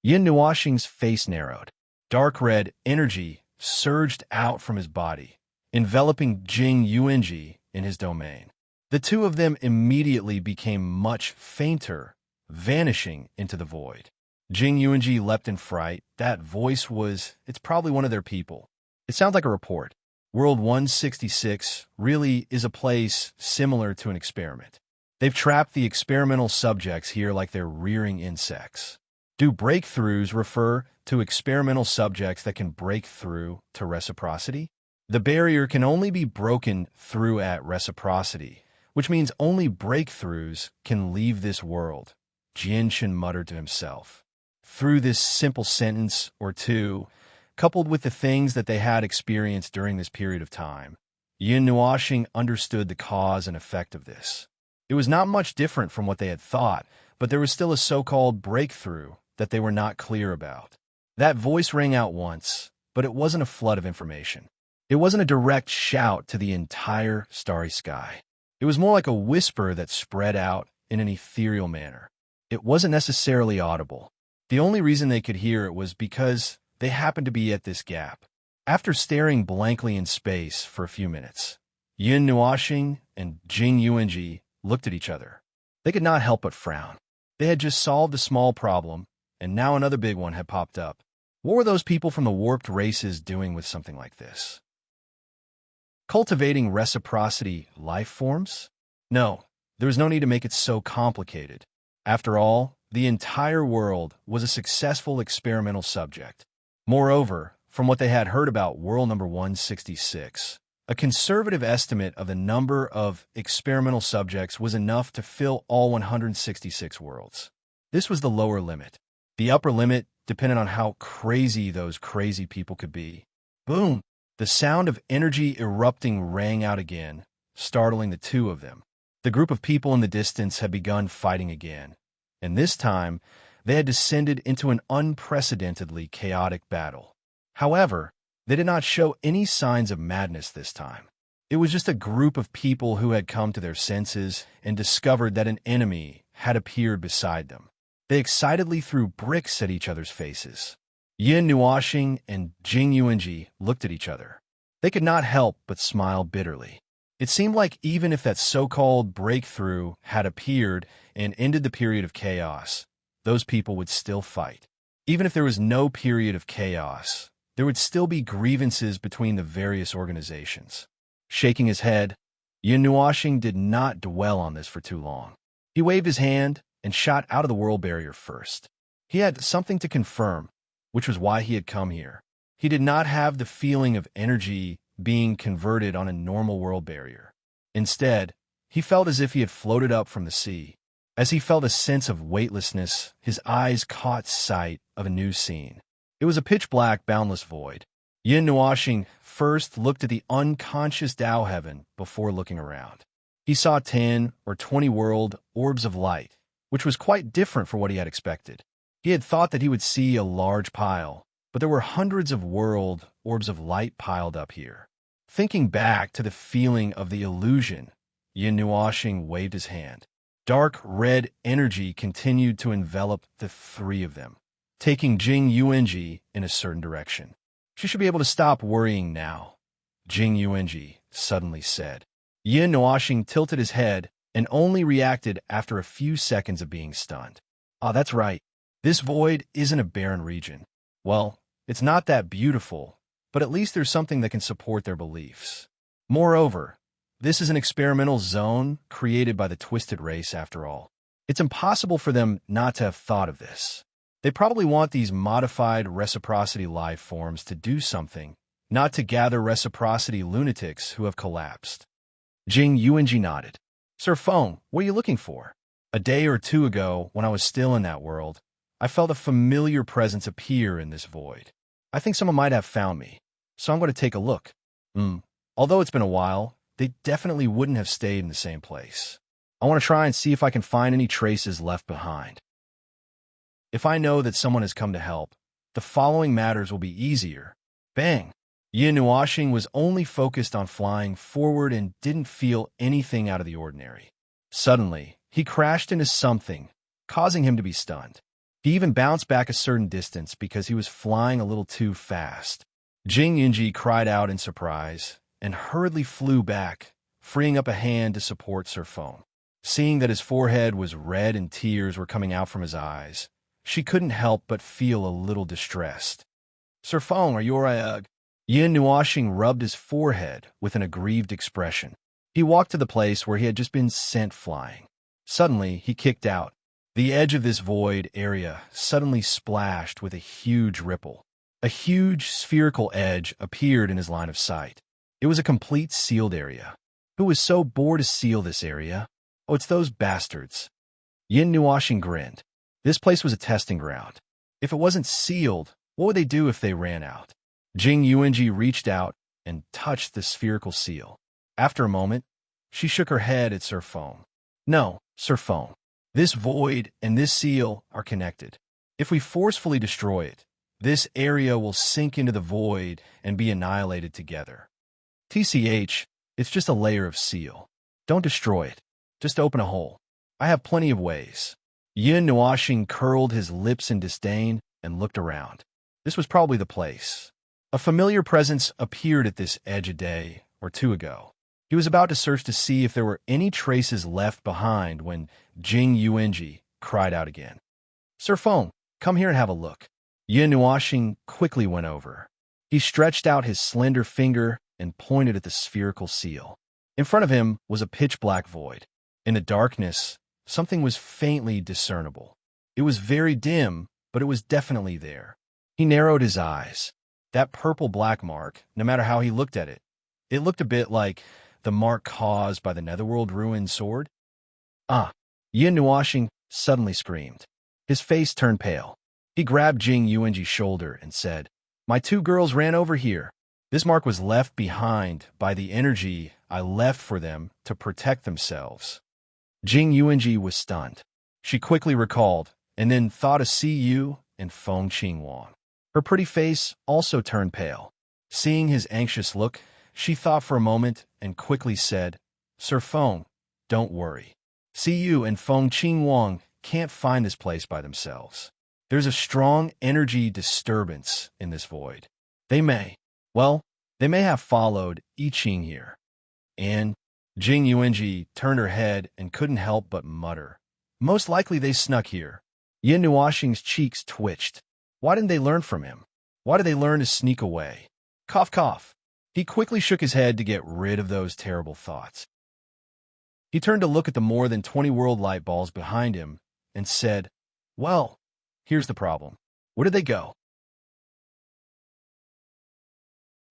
Yin Nuoxing's face narrowed. Dark red energy surged out from his body, enveloping Jing Yuanji in his domain. The two of them immediately became much fainter, vanishing into the void. Jing Yuanji leapt in fright. That voice it's probably one of their people. It sounds like a report. World 166 really is a place similar to an experiment. They've trapped the experimental subjects here like they're rearing insects. Do breakthroughs refer to experimental subjects that can break through to reciprocity? The barrier can only be broken through at reciprocity, which means only breakthroughs can leave this world, Jinshin muttered to himself. Through this simple sentence or two, coupled with the things that they had experienced during this period of time, Yin Nuoxing understood the cause and effect of this. It was not much different from what they had thought, but there was still a so-called breakthrough that they were not clear about. That voice rang out once, but it wasn't a flood of information. It wasn't a direct shout to the entire starry sky. It was more like a whisper that spread out in an ethereal manner. It wasn't necessarily audible. The only reason they could hear it was because they happened to be at this gap. After staring blankly in space for a few minutes, Yin Nuoxing and Jing Yuanji looked at each other. They could not help but frown. They had just solved a small problem, and now another big one had popped up. What were those people from the warped races doing with something like this? Cultivating reciprocity life forms? No, there was no need to make it so complicated. After all, the entire world was a successful experimental subject. Moreover, from what they had heard about world number 166, a conservative estimate of the number of experimental subjects was enough to fill all 166 worlds. This was the lower limit. The upper limit depended on how crazy those crazy people could be. Boom! The sound of energy erupting rang out again, startling the two of them. The group of people in the distance had begun fighting again, and this time they had descended into an unprecedentedly chaotic battle. However, they did not show any signs of madness this time. It was just a group of people who had come to their senses and discovered that an enemy had appeared beside them. They excitedly threw bricks at each other's faces. Yin Nuoxing and Jing Yuanji looked at each other. They could not help but smile bitterly. It seemed like even if that so-called breakthrough had appeared and ended the period of chaos, those people would still fight. Even if there was no period of chaos, there would still be grievances between the various organizations. Shaking his head, Yin Nuoxing did not dwell on this for too long. He waved his hand and shot out of the world barrier first. He had something to confirm, which was why he had come here. He did not have the feeling of energy being converted on a normal world barrier. Instead, he felt as if he had floated up from the sea. As he felt a sense of weightlessness, his eyes caught sight of a new scene. It was a pitch-black, boundless void. Yin Nuoxing first looked at the unconscious Tao heaven before looking around. He saw 10 or 20 world orbs of light, which was quite different from what he had expected. He had thought that he would see a large pile, but there were hundreds of world orbs of light piled up here. Thinking back to the feeling of the illusion, Yin Nuoxing waved his hand. Dark red energy continued to envelop the three of them, taking Jing Yuanji in a certain direction. She should be able to stop worrying now, Jing Yuanji suddenly said. Yin Nuoxing tilted his head and only reacted after a few seconds of being stunned. Ah, that's right. This void isn't a barren region. Well, it's not that beautiful, but at least there's something that can support their beliefs. Moreover, this is an experimental zone created by the twisted race after all. It's impossible for them not to have thought of this. They probably want these modified reciprocity life forms to do something, not to gather reciprocity lunatics who have collapsed. Jing Yuanji nodded. Sir Feng, what are you looking for? A day or two ago, when I was still in that world, I felt a familiar presence appear in this void. I think someone might have found me, so I'm going to take a look. Although it's been a while, they definitely wouldn't have stayed in the same place. I want to try and see if I can find any traces left behind. If I know that someone has come to help, the following matters will be easier. Bang! Yin Nuoxing was only focused on flying forward and didn't feel anything out of the ordinary. Suddenly, he crashed into something, causing him to be stunned. He even bounced back a certain distance because he was flying a little too fast. Jing Yuanji cried out in surprise and hurriedly flew back, freeing up a hand to support Sir Feng. Seeing that his forehead was red and tears were coming out from his eyes, she couldn't help but feel a little distressed. Sir Feng, are you all right? Yin Nuoxing rubbed his forehead with an aggrieved expression. He walked to the place where he had just been sent flying. Suddenly, he kicked out. The edge of this void area suddenly splashed with a huge ripple. A huge spherical edge appeared in his line of sight. It was a complete sealed area. Who was so bored to seal this area? Oh, it's those bastards. Yin Nuoxing grinned. This place was a testing ground. If it wasn't sealed, what would they do if they ran out? Jing Yuanji reached out and touched the spherical seal. After a moment, she shook her head at Sir Feng. No, Sir Feng. This void and this seal are connected. If we forcefully destroy it, this area will sink into the void and be annihilated together. TCH, it's just a layer of seal. Don't destroy it. Just open a hole. I have plenty of ways. Yin Nuoxing curled his lips in disdain and looked around. This was probably the place. A familiar presence appeared at this edge a day or two ago. He was about to search to see if there were any traces left behind when Jing Yuanji cried out again. Sir Feng, come here and have a look. Yin Nuoxing quickly went over. He stretched out his slender finger and pointed at the spherical seal. In front of him was a pitch-black void. In the darkness, something was faintly discernible. It was very dim, but it was definitely there. He narrowed his eyes. That purple-black mark, no matter how he looked at it, it looked a bit like the mark caused by the Netherworld ruined sword. Ah! Yin Nuoxing suddenly screamed. His face turned pale. He grabbed Jing Yuanji's shoulder and said, My two girls ran over here. This mark was left behind by the energy I left for them to protect themselves. Jing Yuanji was stunned. She quickly recalled, and then thought of Siyu and Feng Qingwang. Her pretty face also turned pale. Seeing his anxious look, she thought for a moment and quickly said, Sir Feng, don't worry. Siyu and Feng Qingwang can't find this place by themselves. There's a strong energy disturbance in this void. They may have followed I Ching here. And Jing Yuanji turned her head and couldn't help but mutter. Most likely they snuck here. Yin Nuoxing's cheeks twitched. Why didn't they learn from him? Why did they learn to sneak away? Cough, cough. He quickly shook his head to get rid of those terrible thoughts. He turned to look at the more than 20 world light balls behind him and said, Well, here's the problem. Where did they go?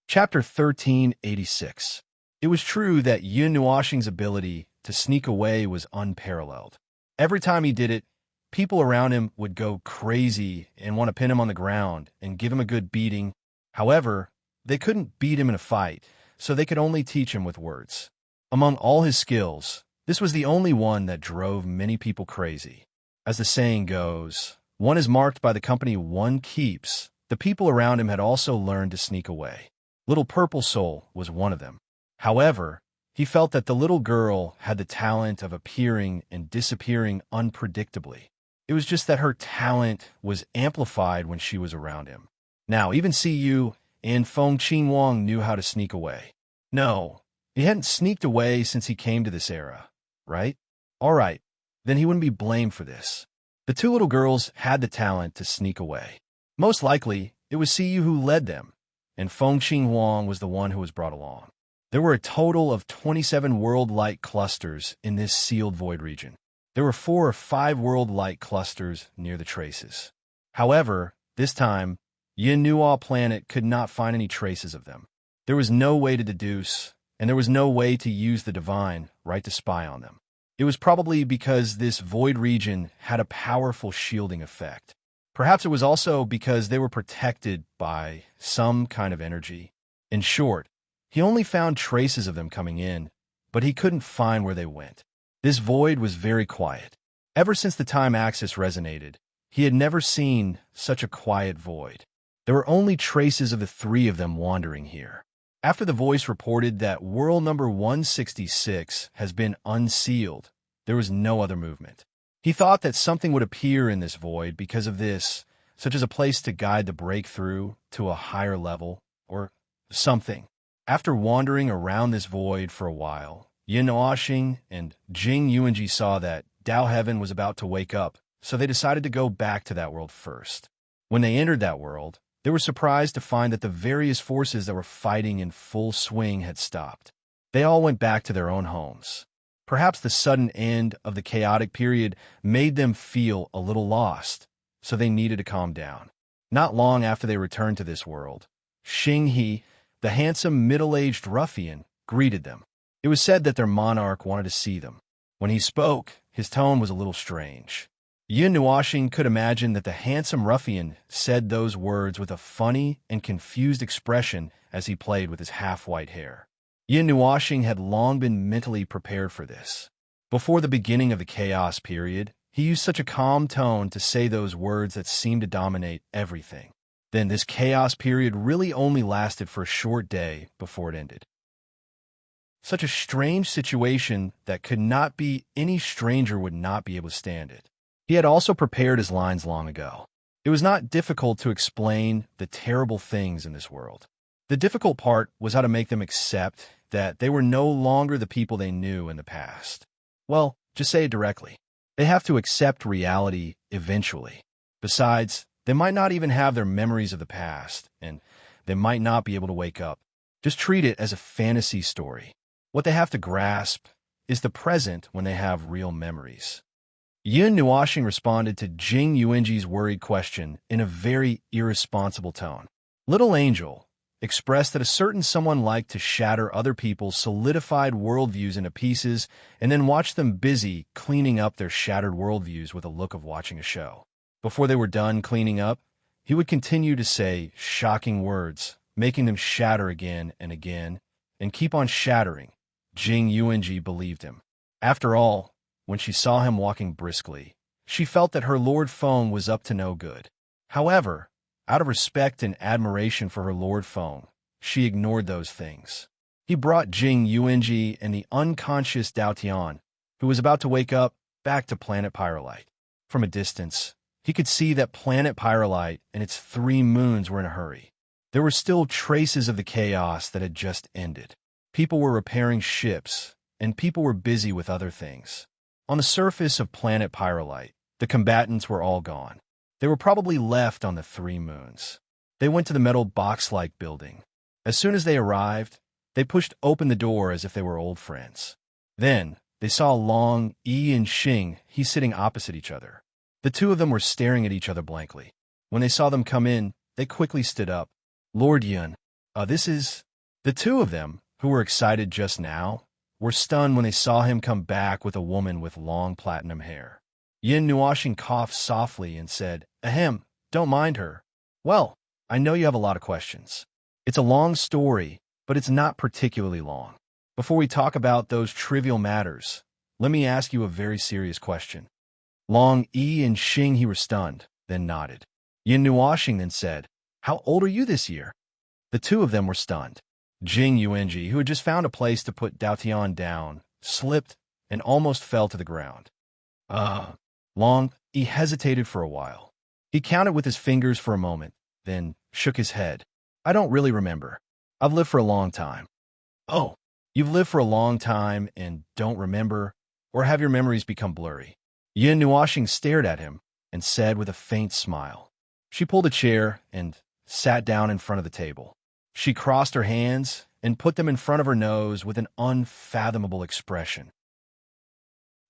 Chapter 1386. It was true that Yin Nuoxing's ability to sneak away was unparalleled. Every time he did it, people around him would go crazy and want to pin him on the ground and give him a good beating. However, they couldn't beat him in a fight, so they could only teach him with words. Among all his skills, this was the only one that drove many people crazy. As the saying goes, one is marked by the company one keeps. The people around him had also learned to sneak away. Little Purple Soul was one of them. However, he felt that the little girl had the talent of appearing and disappearing unpredictably. It was just that her talent was amplified when she was around him. Now, even Siyu and Feng Qingwang knew how to sneak away. No, he hadn't sneaked away since he came to this era, right? All right, then he wouldn't be blamed for this. The two little girls had the talent to sneak away. Most likely, it was Siyu who led them, and Feng Qingwang was the one who was brought along. There were a total of 27 world light clusters in this sealed void region. There were 4 or 5 world light clusters near the traces. However, this time, Yin Nuo planet could not find any traces of them. There was no way to deduce, and there was no way to use the divine right to spy on them. It was probably because this void region had a powerful shielding effect. Perhaps it was also because they were protected by some kind of energy. In short, he only found traces of them coming in, but he couldn't find where they went. This void was very quiet. Ever since the time Axis resonated, he had never seen such a quiet void. There were only traces of the 3 of them wandering here. After the voice reported that world number 166 has been unsealed, there was no other movement. He thought that something would appear in this void because of this, such as a place to guide the breakthrough to a higher level, or something. After wandering around this void for a while, Yin Nuoxing and Jing Yuanji saw that Dao Heaven was about to wake up, so they decided to go back to that world first. When they entered that world, they were surprised to find that the various forces that were fighting in full swing had stopped. They all went back to their own homes. Perhaps the sudden end of the chaotic period made them feel a little lost, so they needed to calm down. Not long after they returned to this world, Xing He The handsome, middle-aged ruffian greeted them. It was said that their monarch wanted to see them. When he spoke, his tone was a little strange. Yin Nuoxing could imagine that the handsome ruffian said those words with a funny and confused expression as he played with his half-white hair. Yin Nuoxing had long been mentally prepared for this. Before the beginning of the chaos period, he used such a calm tone to say those words that seemed to dominate everything. Then this chaos period really only lasted for a short day before it ended. Such a strange situation that could not be any stranger would not be able to stand it. He had also prepared his lines long ago. It was not difficult to explain the terrible things in this world. The difficult part was how to make them accept that they were no longer the people they knew in the past. Well, just say it directly. They have to accept reality eventually. Besides, they might not even have their memories of the past, and they might not be able to wake up. Just treat it as a fantasy story. What they have to grasp is the present when they have real memories. Yin Nuoxing responded to Jing Yuanji's worried question in a very irresponsible tone. Little Angel expressed that a certain someone liked to shatter other people's solidified worldviews into pieces and then watch them busy cleaning up their shattered worldviews with a look of watching a show. Before they were done cleaning up, he would continue to say shocking words, making them shatter again and keep on shattering. Jing Yuanji believed him. After all, when she saw him walking briskly, she felt that her Lord Feng was up to no good. However, out of respect and admiration for her Lord Feng, she ignored those things. He brought Jing Yuanji and the unconscious Dao Tian, who was about to wake up, back to planet Pyrolite. From a distance, he could see that planet Pyrolite and its 3 moons were in a hurry. There were still traces of the chaos that had just ended. People were repairing ships, and people were busy with other things. On the surface of planet Pyrolite, the combatants were all gone. They were probably left on the 3 moons. They went to the metal box-like building. As soon as they arrived, they pushed open the door as if they were old friends. Then, they saw Long, Yi, and Xing, sitting opposite each other. The two of them were staring at each other blankly. When they saw them come in, they quickly stood up. Lord Yun, this is... The two of them, who were excited just now, were stunned when they saw him come back with a woman with long platinum hair. Yin Nuoxing coughed softly and said, Ahem, don't mind her. Well, I know you have a lot of questions. It's a long story, but it's not particularly long. Before we talk about those trivial matters, let me ask you a very serious question. Long Yi and Xing were stunned, then nodded. Yin Nuoxing then said, How old are you this year? The two of them were stunned. Jing Yuanji, who had just found a place to put Dao Tian down, slipped and almost fell to the ground. Long Yi hesitated for a while. He counted with his fingers for a moment, then shook his head. I don't really remember. I've lived for a long time. Oh, you've lived for a long time and don't remember, or have your memories become blurry? Yin Nuoxing stared at him and said with a faint smile. She pulled a chair and sat down in front of the table. She crossed her hands and put them in front of her nose with an unfathomable expression.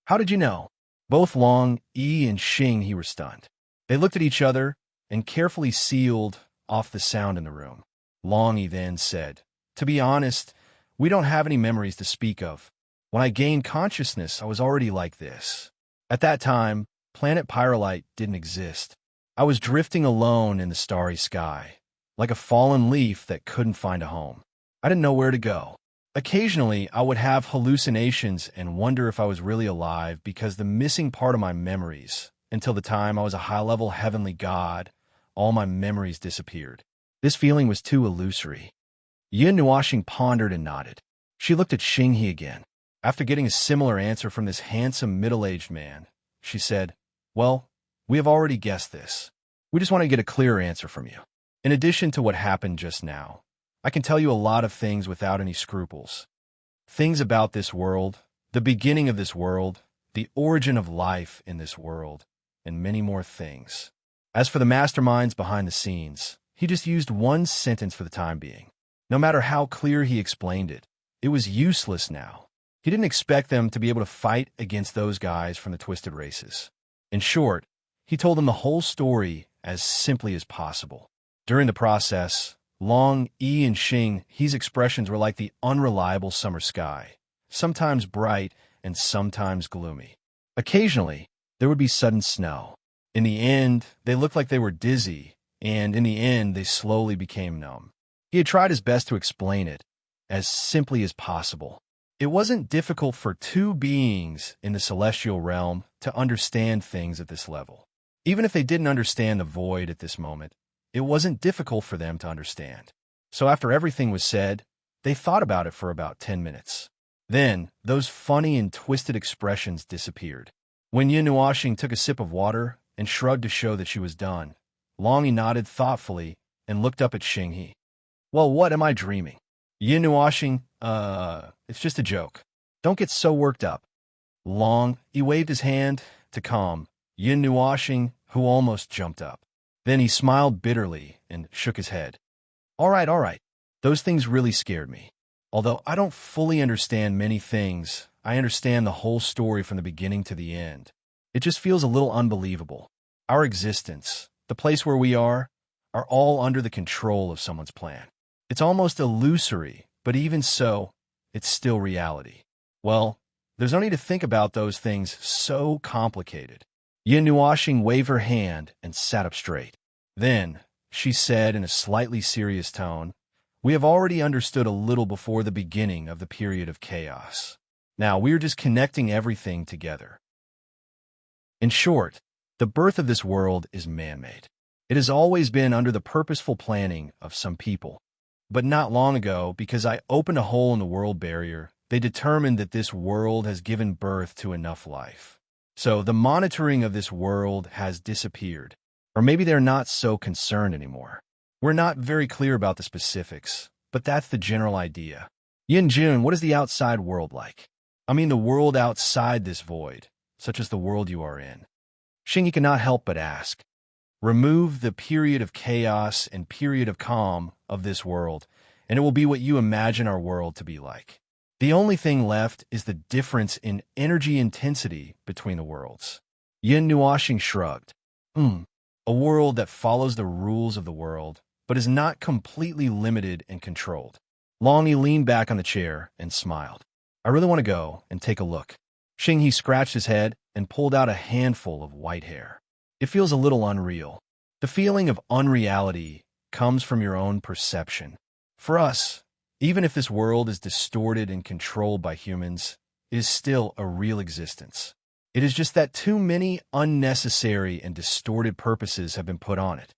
How did you know? Both Long Yi and Xing were stunned. They looked at each other and carefully sealed off the sound in the room. Long Yi then said, To be honest, we don't have any memories to speak of. When I gained consciousness, I was already like this. At that time, planet Pyrolite didn't exist. I was drifting alone in the starry sky, like a fallen leaf that couldn't find a home. I didn't know where to go. Occasionally, I would have hallucinations and wonder if I was really alive because the missing part of my memories, until the time I was a high-level heavenly god, all my memories disappeared. This feeling was too illusory. Yin Nuoxing pondered and nodded. She looked at Xing again. After getting a similar answer from this handsome middle-aged man, she said, Well, we have already guessed this. We just want to get a clearer answer from you. In addition to what happened just now, I can tell you a lot of things without any scruples. Things about this world, the beginning of this world, the origin of life in this world, and many more things. As for the masterminds behind the scenes, he just used one sentence for the time being. No matter how clear he explained it, it was useless now. He didn't expect them to be able to fight against those guys from the Twisted Races. In short, he told them the whole story as simply as possible. During the process, Long, Yi, and Xing, He's expressions were like the unreliable summer sky, sometimes bright and sometimes gloomy. Occasionally, there would be sudden snow. In the end, they looked like they were dizzy, and in the end, they slowly became numb. He had tried his best to explain it as simply as possible. It wasn't difficult for two beings in the celestial realm to understand things at this level. Even if they didn't understand the void at this moment, it wasn't difficult for them to understand. So after everything was said, they thought about it for about 10 minutes. Then, those funny and twisted expressions disappeared. When Yin Nuoxing took a sip of water and shrugged to show that she was done, Longy nodded thoughtfully and looked up at Xinghe. Well, what am I dreaming? Yin Nuoxing, it's just a joke. Don't get so worked up. He waved his hand to calm Yin Nuoxing, who almost jumped up. Then he smiled bitterly and shook his head. All right. Those things really scared me. Although I don't fully understand many things, I understand the whole story from the beginning to the end. It just feels a little unbelievable. Our existence, the place where we are all under the control of someone's plan. It's almost illusory, but even so, it's still reality. Well, there's no need to think about those things so complicated. Yin Nuoxing waved her hand and sat up straight. Then, she said in a slightly serious tone, we have already understood a little before the beginning of the period of chaos. Now, we are just connecting everything together. In short, the birth of this world is man-made. It has always been under the purposeful planning of some people. But not long ago, because I opened a hole in the world barrier, they determined that this world has given birth to enough life. So the monitoring of this world has disappeared. Or maybe they're not so concerned anymore. We're not very clear about the specifics, but that's the general idea. Yin Jun, what is the outside world like? I mean the world outside this void, such as the world you are in. Xingyi cannot help but ask. Remove the period of chaos and period of calm of this world, and it will be what you imagine our world to be like. The only thing left is the difference in energy intensity between the worlds. Yin Nuoxing shrugged. A world that follows the rules of the world, but is not completely limited and controlled. Longy leaned back on the chair and smiled. I really want to go and take a look. Xinghe scratched his head and pulled out a handful of white hair. It feels a little unreal. The feeling of unreality comes from your own perception. For us, even if this world is distorted and controlled by humans, it is still a real existence. It is just that too many unnecessary and distorted purposes have been put on it.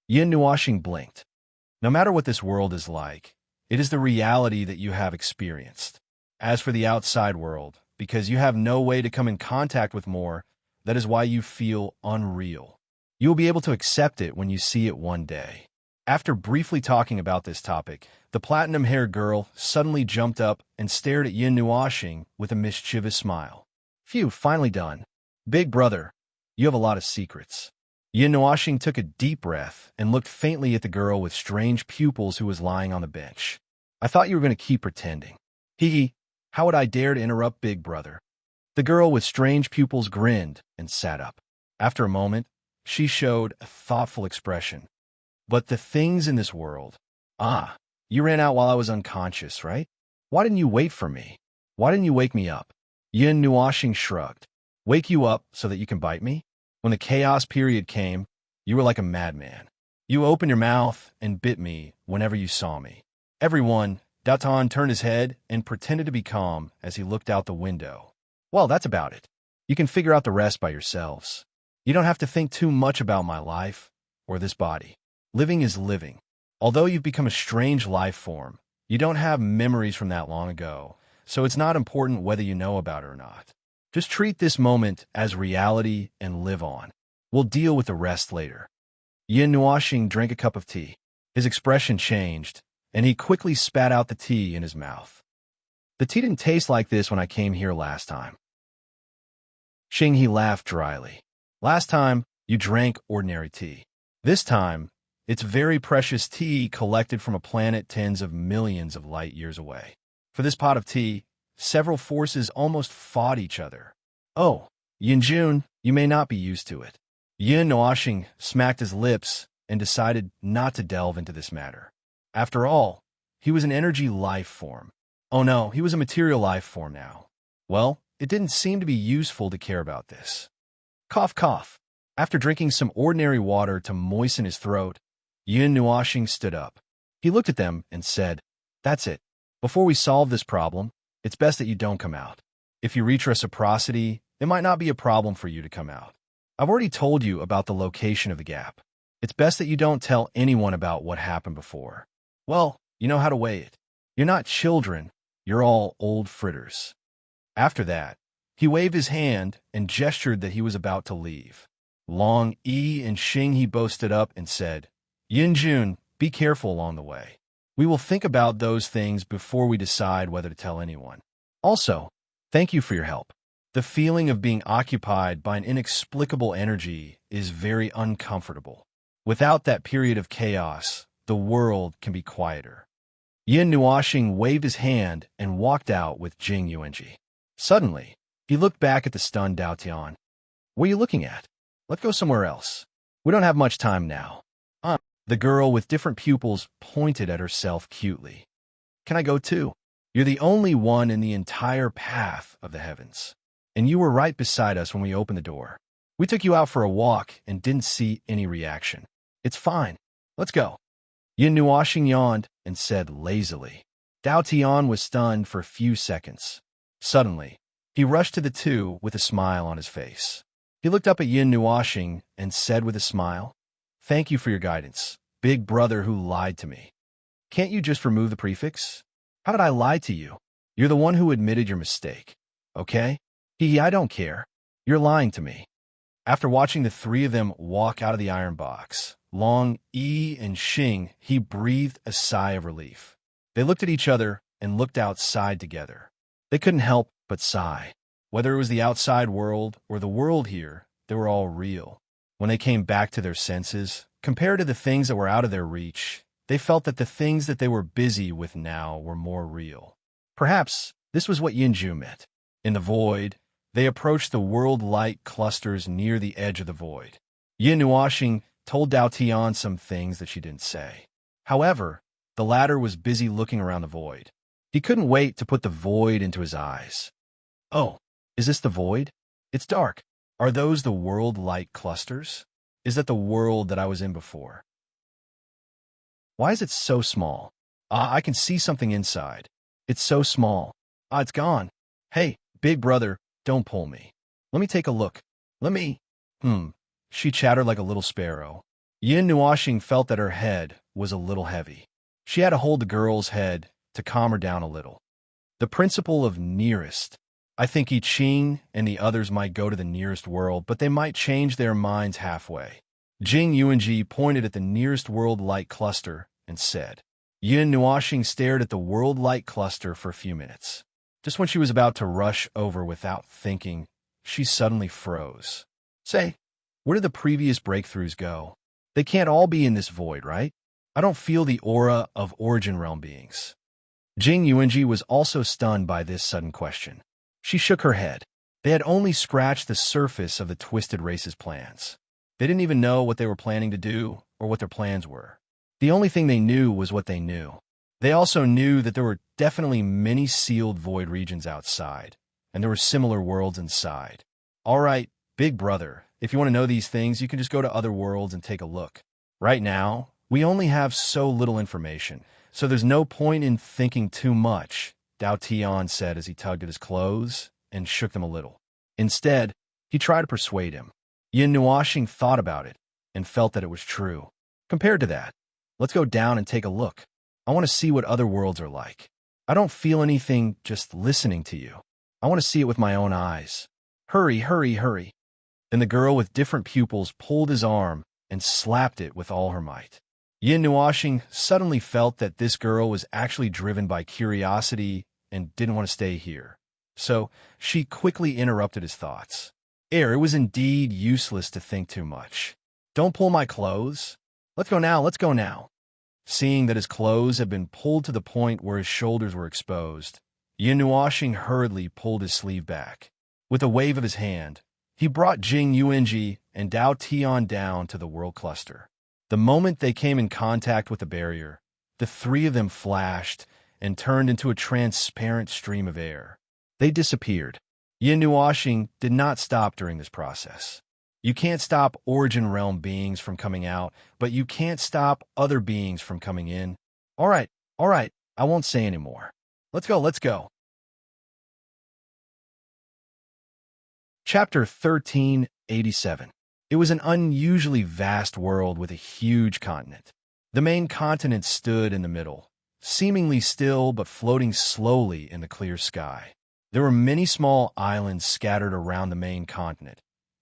Yin Nuoxing blinked. No matter what this world is like, it is the reality that you have experienced. As for the outside world, because you have no way to come in contact with more, that is why you feel unreal. You will be able to accept it when you see it one day. After briefly talking about this topic, the platinum-haired girl suddenly jumped up and stared at Yin Nuoxing with a mischievous smile. Phew, finally done. Big brother, you have a lot of secrets. Yin Nuoxing took a deep breath and looked faintly at the girl with strange pupils who was lying on the bench. I thought you were going to keep pretending. Hee, how would I dare to interrupt big brother? The girl with strange pupils grinned and sat up. After a moment, she showed a thoughtful expression. But the things in this world... you ran out while I was unconscious, right? Why didn't you wait for me? Why didn't you wake me up? Yin Nuoxing shrugged. Wake you up so that you can bite me? When the chaos period came, you were like a madman. You opened your mouth and bit me whenever you saw me. Everyone, Datan turned his head and pretended to be calm as he looked out the window. Well, that's about it. You can figure out the rest by yourselves. You don't have to think too much about my life or this body. Living is living. Although you've become a strange life form, you don't have memories from that long ago, so it's not important whether you know about it or not. Just treat this moment as reality and live on. We'll deal with the rest later. Yin Nuoxing drank a cup of tea. His expression changed, and he quickly spat out the tea in his mouth. The tea didn't taste like this when I came here last time. Xinghe laughed dryly. Last time, you drank ordinary tea. This time, it's very precious tea collected from a planet tens of millions of light years away. For this pot of tea, several forces almost fought each other. Oh, Yin Jun, you may not be used to it. Yin Nuoxing smacked his lips and decided not to delve into this matter. After all, he was an energy life form. Oh no, he was a material life form now. Well, it didn't seem to be useful to care about this. Cough, cough. After drinking some ordinary water to moisten his throat, Yin Nuoxing stood up. He looked at them and said, "That's it. Before we solve this problem, it's best that you don't come out. If you reach reciprocity, it might not be a problem for you to come out. I've already told you about the location of the gap. It's best that you don't tell anyone about what happened before. Well, you know how to weigh it. You're not children, you're all old fritters." After that, he waved his hand and gestured that he was about to leave. Long Yi and Xing he boasted up and said, "Yin Jun, be careful along the way. We will think about those things before we decide whether to tell anyone. Also, thank you for your help. The feeling of being occupied by an inexplicable energy is very uncomfortable. Without that period of chaos, the world can be quieter." Yin Nuoxing waved his hand and walked out with Jing Yuanji. Suddenly, he looked back at the stunned Dao Tian. "What are you looking at? Let's go somewhere else. We don't have much time now." The girl with different pupils pointed at herself cutely. "Can I go too? You're the only one in the entire path of the heavens. And you were right beside us when we opened the door. We took you out for a walk and didn't see any reaction. It's fine. Let's go." Yin Nuoxing yawned and said lazily. Dao Tian was stunned for a few seconds. Suddenly, he rushed to the two with a smile on his face. He looked up at Yin Nuoxing and said with a smile, "Thank you for your guidance, big brother who lied to me. Can't you just remove the prefix? How did I lie to you? You're the one who admitted your mistake. Okay? I don't care. You're lying to me." After watching the three of them walk out of the iron box, Long Yi and Xing, he breathed a sigh of relief. They looked at each other and looked outside together. They couldn't help but sigh. Whether it was the outside world or the world here, they were all real. When they came back to their senses, compared to the things that were out of their reach, they felt that the things that they were busy with now were more real. Perhaps this was what Yinju meant. In the void, they approached the world-light clusters near the edge of the void. Yin Nuoxing told Dao Tian some things that she didn't say. However, the latter was busy looking around the void. He couldn't wait to put the void into his eyes. "Oh, is this the void? It's dark. Are those the world-light clusters? Is that the world that I was in before? Why is it so small? I can see something inside. It's so small. It's gone. Hey, big brother, don't pull me. Let me take a look. Let me..." She chattered like a little sparrow. Yin Nuoxing felt that her head was a little heavy. She had to hold the girl's head to calm her down a little. The principle of nearest. I think I Ching and the others might go to the nearest world, but they might change their minds halfway. Jing Yuanji pointed at the nearest world-light cluster and said. Yin Nuoxing stared at the world-light cluster for a few minutes. Just when she was about to rush over without thinking, she suddenly froze. "Say, where did the previous breakthroughs go? They can't all be in this void, right? I don't feel the aura of origin realm beings." Jing Yuanji was also stunned by this sudden question. She shook her head. They had only scratched the surface of the Twisted Race's plans. They didn't even know what they were planning to do or what their plans were. The only thing they knew was what they knew. They also knew that there were definitely many sealed void regions outside, and there were similar worlds inside. All right, big brother, if you want to know these things, you can just go to other worlds and take a look. Right now, we only have so little information, so there's no point in thinking too much, Dao Tian said as he tugged at his clothes and shook them a little. Instead, he tried to persuade him. Yin Nuoxing thought about it and felt that it was true. Compared to that, let's go down and take a look. I want to see what other worlds are like. I don't feel anything just listening to you. I want to see it with my own eyes. Hurry, hurry, hurry. Then the girl with different pupils pulled his arm and slapped it with all her might. Yin Nuoxing suddenly felt that this girl was actually driven by curiosity and didn't want to stay here. So she quickly interrupted his thoughts. It was indeed useless to think too much. Don't pull my clothes. Let's go now, let's go now. Seeing that his clothes had been pulled to the point where his shoulders were exposed, Yin Nuoxing hurriedly pulled his sleeve back. With a wave of his hand, he brought Jing Yuanji and Dao Tian down to the world cluster. The moment they came in contact with the barrier, The three of them flashed and turned into a transparent stream of air. They disappeared. Yin Nuashing did not stop during this process. You can't stop origin realm beings from coming out, but you can't stop other beings from coming in. All right, I won't say anymore. Let's go. Chapter 1387. It was an unusually vast world with a huge continent. The main continent stood in the middle, seemingly still but floating slowly in the clear sky. There were many small islands scattered around the main continent,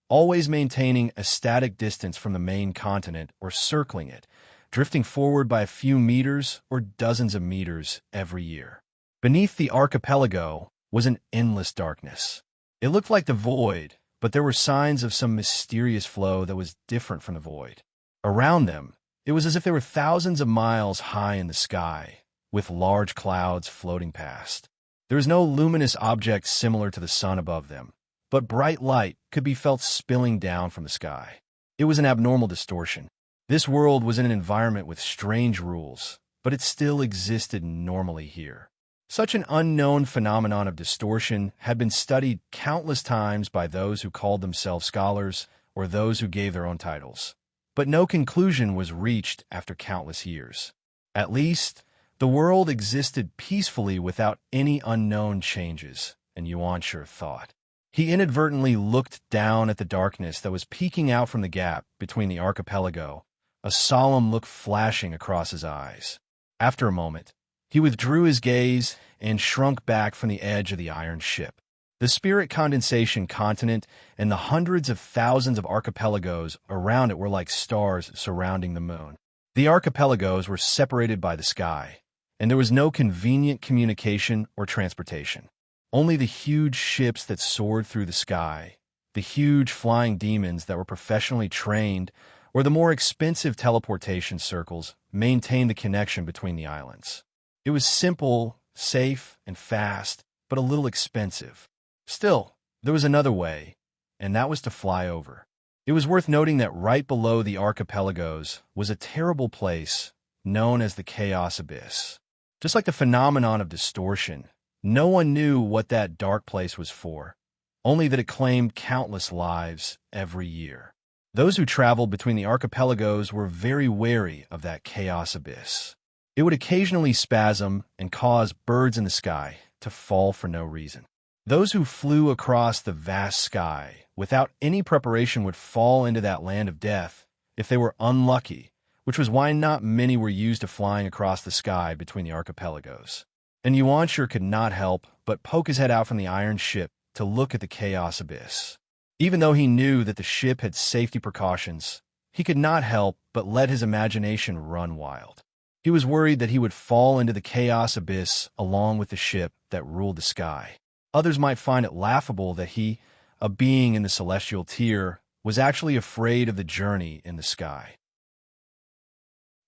always maintaining a static distance from the main continent or circling it, drifting forward by a few meters or dozens of meters every year. Beneath the archipelago was an endless darkness. It looked like the void, but there were signs of some mysterious flow that was different from the void. Around them, it was as if they were thousands of miles high in the sky, with large clouds floating past. There was no luminous object similar to the sun above them, but bright light could be felt spilling down from the sky. It was an abnormal distortion. This world was in an environment with strange rules, but it still existed normally here. Such an unknown phenomenon of distortion had been studied countless times by those who called themselves scholars or those who gave their own titles. But no conclusion was reached after countless years. At least, the world existed peacefully without any unknown changes, and Yuanshi thought. He inadvertently looked down at the darkness that was peeking out from the gap between the archipelago, a solemn look flashing across his eyes. After a moment, he withdrew his gaze and shrunk back from the edge of the iron ship. The spirit condensation continent and the hundreds of thousands of archipelagos around it were like stars surrounding the moon. The archipelagos were separated by the sky, and there was no convenient communication or transportation. Only the huge ships that soared through the sky, the huge flying demons that were professionally trained, or the more expensive teleportation circles maintained the connection between the islands. It was simple, safe, and fast, but a little expensive. Still, there was another way, and that was to fly over. It was worth noting that right below the archipelagos was a terrible place known as the Chaos Abyss. Just like the phenomenon of distortion, no one knew what that dark place was for, only that it claimed countless lives every year. Those who traveled between the archipelagos were very wary of that Chaos Abyss. It would occasionally spasm and cause birds in the sky to fall for no reason. Those who flew across the vast sky without any preparation would fall into that land of death if they were unlucky, which was why not many were used to flying across the sky between the archipelagos. And Yuanshi could not help but poke his head out from the iron ship to look at the Chaos Abyss. Even though he knew that the ship had safety precautions, he could not help but let his imagination run wild. He was worried that he would fall into the Chaos Abyss along with the ship that ruled the sky. Others might find it laughable that he, a being in the celestial tier, was actually afraid of the journey in the sky.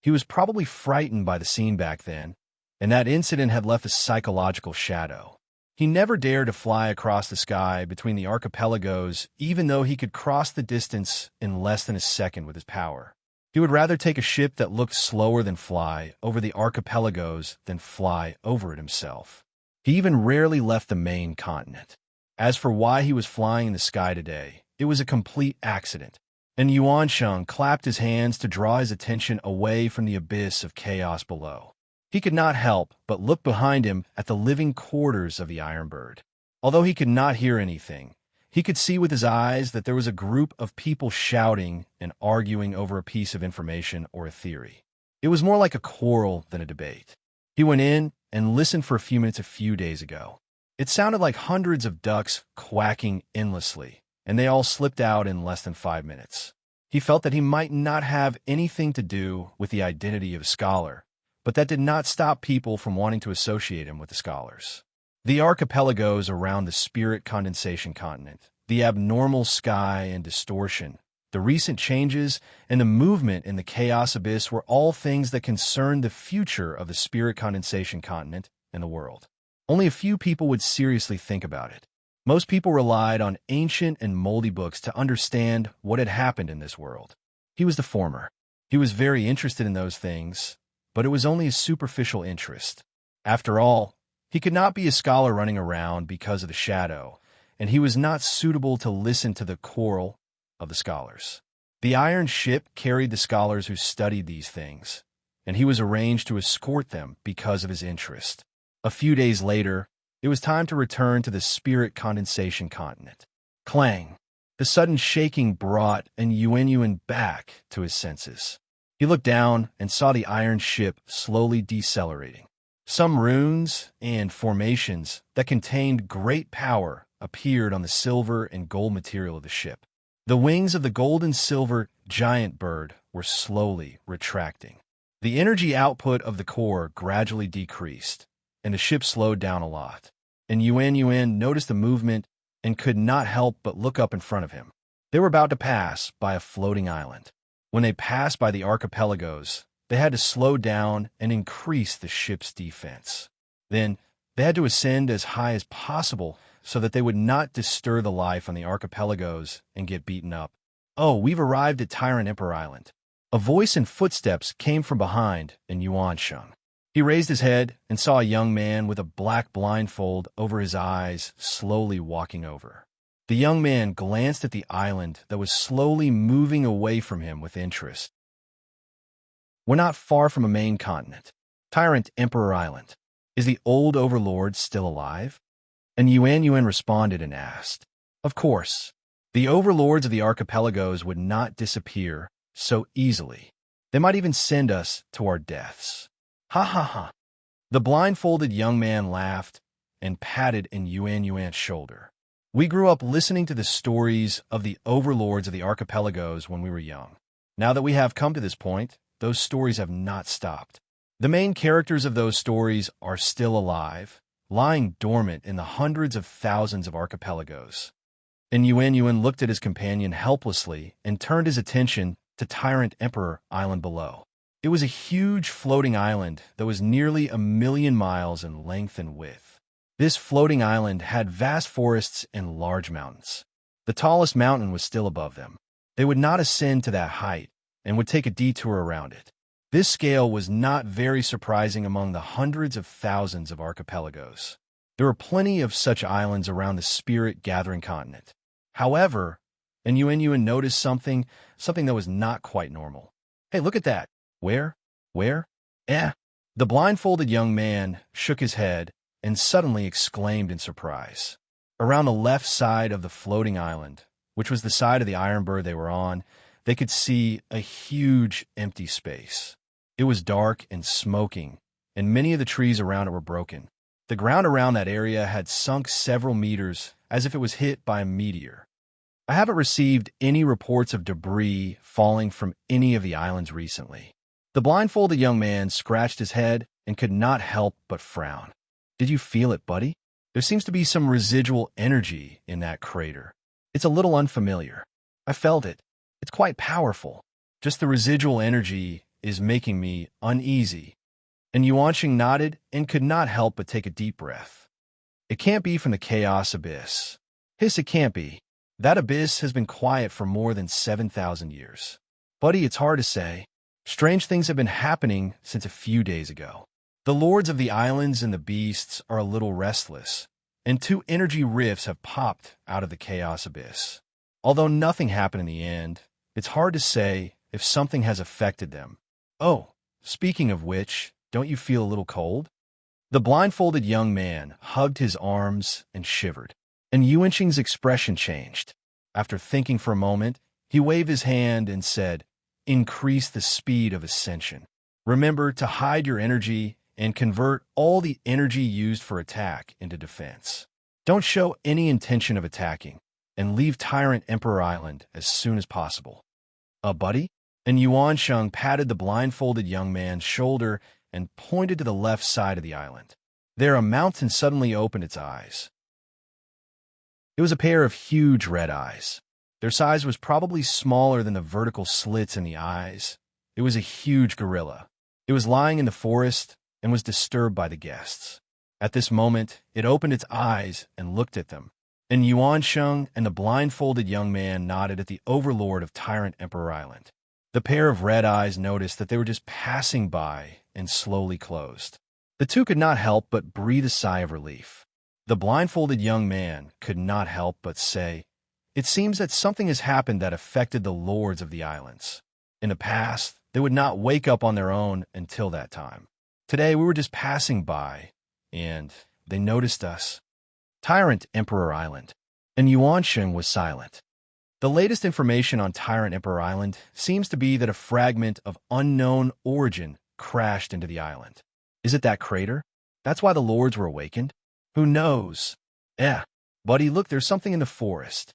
He was probably frightened by the scene back then, and that incident had left a psychological shadow. He never dared to fly across the sky between the archipelagos, even though he could cross the distance in less than a second with his power. He would rather take a ship that looked slower than fly over the archipelagos than fly over it himself. He even rarely left the main continent. As for why he was flying in the sky today, it was a complete accident, and Yuanshi clapped his hands to draw his attention away from the abyss of chaos below. He could not help but look behind him at the living quarters of the Iron Bird. Although he could not hear anything, he could see with his eyes that there was a group of people shouting and arguing over a piece of information or a theory. It was more like a quarrel than a debate. He went in and listened for a few minutes a few days ago. It sounded like hundreds of ducks quacking endlessly, and they all slipped out in less than 5 minutes. He felt that he might not have anything to do with the identity of a scholar, but that did not stop people from wanting to associate him with the scholars. The archipelagos around the spirit condensation continent, the abnormal sky and distortion, the recent changes, and the movement in the chaos abyss were all things that concerned the future of the spirit condensation continent and the world. Only a few people would seriously think about it. Most people relied on ancient and moldy books to understand what had happened in this world. He was the former. He was very interested in those things, but it was only a superficial interest. After all, he could not be a scholar running around because of the shadow, and he was not suitable to listen to the quarrel of the scholars. The iron ship carried the scholars who studied these things, and he was arranged to escort them because of his interest. A few days later, it was time to return to the spirit condensation continent. Clang! The sudden shaking brought an Yuan back to his senses. He looked down and saw the iron ship slowly decelerating. Some runes and formations that contained great power appeared on the silver and gold material of the ship. The wings of the gold and silver giant bird were slowly retracting. The energy output of the core gradually decreased, and the ship slowed down a lot. And Yuan noticed the movement and could not help but look up in front of him. They were about to pass by a floating island. When they passed by the archipelagos, they had to slow down and increase the ship's defense. Then, they had to ascend as high as possible so that they would not disturb the life on the archipelagos and get beaten up. "Oh, we've arrived at Tyrant Emperor Island." A voice and footsteps came from behind in Yuansheng. He raised his head and saw a young man with a black blindfold over his eyes slowly walking over. The young man glanced at the island that was slowly moving away from him with interest. "We're not far from a main continent, Tyrant Emperor Island. Is the old overlord still alive?" And Yuan responded and asked. "Of course. The overlords of the archipelagos would not disappear so easily. They might even send us to our deaths." "Ha ha ha." The blindfolded young man laughed and patted in Yuan's shoulder. "We grew up listening to the stories of the overlords of the archipelagos when we were young. Now that we have come to this point, those stories have not stopped. The main characters of those stories are still alive, lying dormant in the hundreds of thousands of archipelagos." And Yuan looked at his companion helplessly and turned his attention to Tyrant Emperor Island below. It was a huge floating island that was nearly 1,000,000 miles in length and width. This floating island had vast forests and large mountains. The tallest mountain was still above them. They would not ascend to that height and would take a detour around it. This scale was not very surprising among the hundreds of thousands of archipelagos. There were plenty of such islands around the spirit-gathering continent. However, and Yuan noticed something that was not quite normal. "Hey, look at that." Where? Eh." The blindfolded young man shook his head and suddenly exclaimed in surprise. Around the left side of the floating island, which was the side of the iron bird they were on, they could see a huge empty space. It was dark and smoking, and many of the trees around it were broken. The ground around that area had sunk several meters as if it was hit by a meteor. "I haven't received any reports of debris falling from any of the islands recently." The blindfolded young man scratched his head and could not help but frown. "Did you feel it, buddy? There seems to be some residual energy in that crater. It's a little unfamiliar." "I felt it. It's quite powerful. Just the residual energy is making me uneasy." And Yuansheng nodded and could not help but take a deep breath. "It can't be from the chaos abyss. Hiss, it can't be. That abyss has been quiet for more than 7,000 years. Buddy, it's hard to say. Strange things have been happening since a few days ago. The lords of the islands and the beasts are a little restless, and 2 energy rifts have popped out of the chaos abyss. Although nothing happened in the end, it's hard to say if something has affected them. Oh, speaking of which, don't you feel a little cold?" The blindfolded young man hugged his arms and shivered, and Yuansheng's expression changed. After thinking for a moment, he waved his hand and said, "Increase the speed of ascension. Remember to hide your energy and convert all the energy used for attack into defense. Don't show any intention of attacking, and leave Tyrant Emperor Island as soon as possible." Buddy?" And Yuansheng patted the blindfolded young man's shoulder and pointed to the left side of the island. There a mountain suddenly opened its eyes. It was a pair of huge red eyes. Their size was probably smaller than the vertical slits in the eyes. It was a huge gorilla. It was lying in the forest and was disturbed by the guests. At this moment, it opened its eyes and looked at them. And Yuansheng and the blindfolded young man nodded at the overlord of Tyrant Emperor Island. The pair of red eyes noticed that they were just passing by and slowly closed. The two could not help but breathe a sigh of relief. The blindfolded young man could not help but say, "It seems that something has happened that affected the lords of the islands. In the past, they would not wake up on their own until that time. Today, we were just passing by, and they noticed us." Tyrant Emperor Island. And Yuansheng was silent. The latest information on Tyrant Emperor Island seems to be that a fragment of unknown origin crashed into the island. Is it that crater? That's why the lords were awakened? Who knows? Buddy, look, there's something in the forest.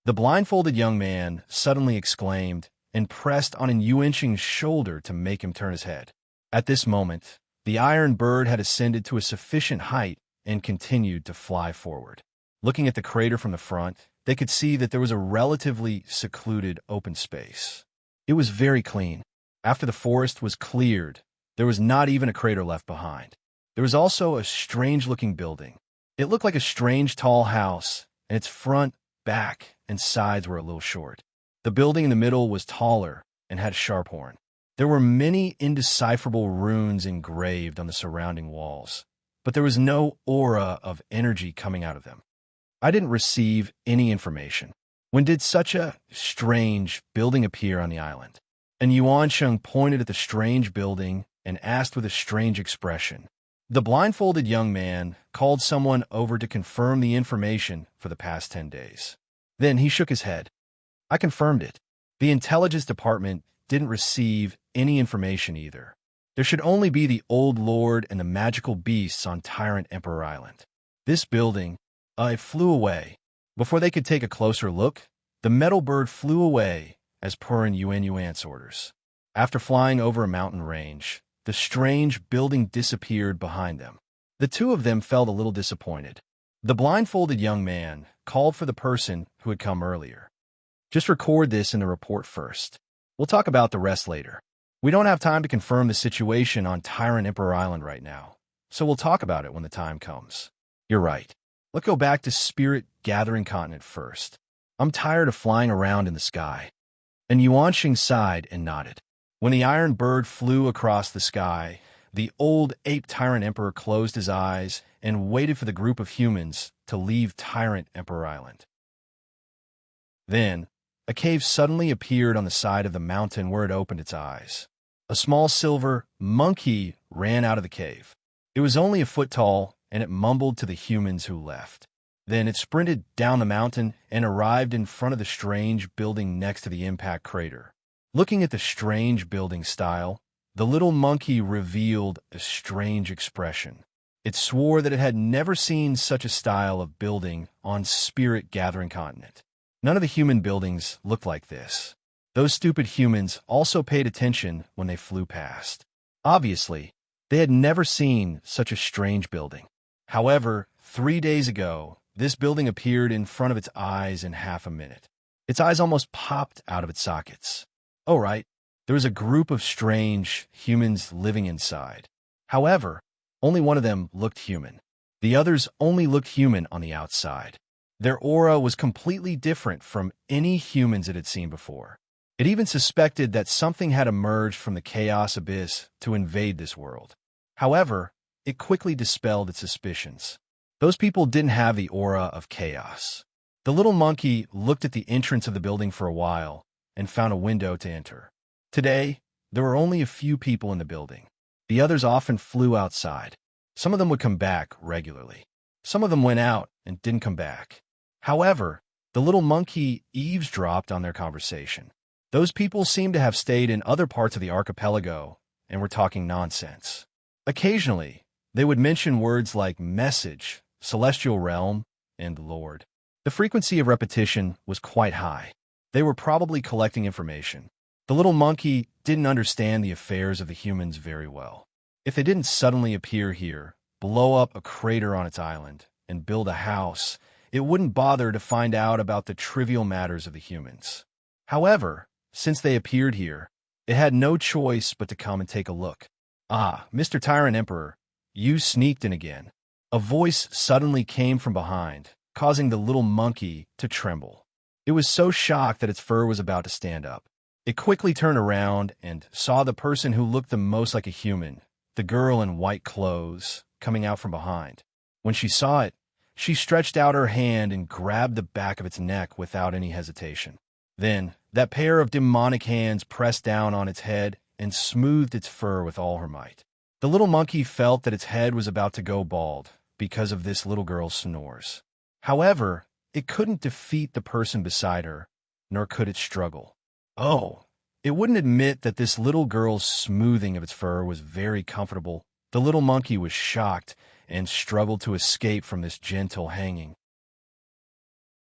The blindfolded young man suddenly exclaimed and pressed on Yuansheng's shoulder to make him turn his head. At this moment, the iron bird had ascended to a sufficient height and continued to fly forward. Looking at the crater from the front, they could see that there was a relatively secluded open space. It was very clean. After the forest was cleared, there was not even a crater left behind. There was also a strange-looking building. It looked like a strange tall house, and its front, back, and sides were a little short. The building in the middle was taller and had a sharp horn. There were many indecipherable runes engraved on the surrounding walls, but there was no aura of energy coming out of them. I didn't receive any information. When did such a strange building appear on the island? And Yuansheng pointed at the strange building and asked with a strange expression. The blindfolded young man called someone over to confirm the information for the past 10 days. Then he shook his head. I confirmed it. The intelligence department didn't receive any information either. There should only be the old lord and the magical beasts on Tyrant Emperor Island. This building, it flew away. Before they could take a closer look, the metal bird flew away as per in Yuan's orders. After flying over a mountain range, the strange building disappeared behind them. The two of them felt a little disappointed. The blindfolded young man called for the person who had come earlier. Just record this in the report first. We'll talk about the rest later. We don't have time to confirm the situation on Tyrant Emperor Island right now, so we'll talk about it when the time comes. You're right. Let's go back to Spirit Gathering Continent first. I'm tired of flying around in the sky. And Yuansheng sighed and nodded. When the iron bird flew across the sky, the old ape Tyrant Emperor closed his eyes and waited for the group of humans to leave Tyrant Emperor Island. Then, a cave suddenly appeared on the side of the mountain where it opened its eyes. A small silver monkey ran out of the cave. It was only a foot tall, and it mumbled to the humans who left. Then it sprinted down the mountain and arrived in front of the strange building next to the impact crater. Looking at the strange building style, the little monkey revealed a strange expression. It swore that it had never seen such a style of building on Spirit Gathering Continent. None of the human buildings looked like this. Those stupid humans also paid attention when they flew past. Obviously, they had never seen such a strange building. However, 3 days ago, this building appeared in front of its eyes in half a minute. Its eyes almost popped out of its sockets. Oh, right, there was a group of strange humans living inside. However, only one of them looked human. The others only looked human on the outside. Their aura was completely different from any humans it had seen before. It even suspected that something had emerged from the chaos abyss to invade this world. However, it quickly dispelled its suspicions. Those people didn't have the aura of chaos. The little monkey looked at the entrance of the building for a while and found a window to enter. Today, there were only a few people in the building. The others often flew outside. Some of them would come back regularly. Some of them went out and didn't come back. However, the little monkey eavesdropped on their conversation. Those people seemed to have stayed in other parts of the archipelago and were talking nonsense. Occasionally, they would mention words like message, celestial realm, and Lord. The frequency of repetition was quite high. They were probably collecting information. The little monkey didn't understand the affairs of the humans very well. If they didn't suddenly appear here, blow up a crater on its island, and build a house, it wouldn't bother to find out about the trivial matters of the humans. However, since they appeared here, it had no choice but to come and take a look. Ah, Mr. Tyrant Emperor, you sneaked in again. A voice suddenly came from behind, causing the little monkey to tremble. It was so shocked that its fur was about to stand up. It quickly turned around and saw the person who looked the most like a human, the girl in white clothes, coming out from behind. When she saw it, she stretched out her hand and grabbed the back of its neck without any hesitation. Then, that pair of demonic hands pressed down on its head and smoothed its fur with all her might. The little monkey felt that its head was about to go bald because of this little girl's snores. However, it couldn't defeat the person beside her, nor could it struggle. Oh, it wouldn't admit that this little girl's smoothing of its fur was very comfortable. The little monkey was shocked and struggled to escape from this gentle hanging.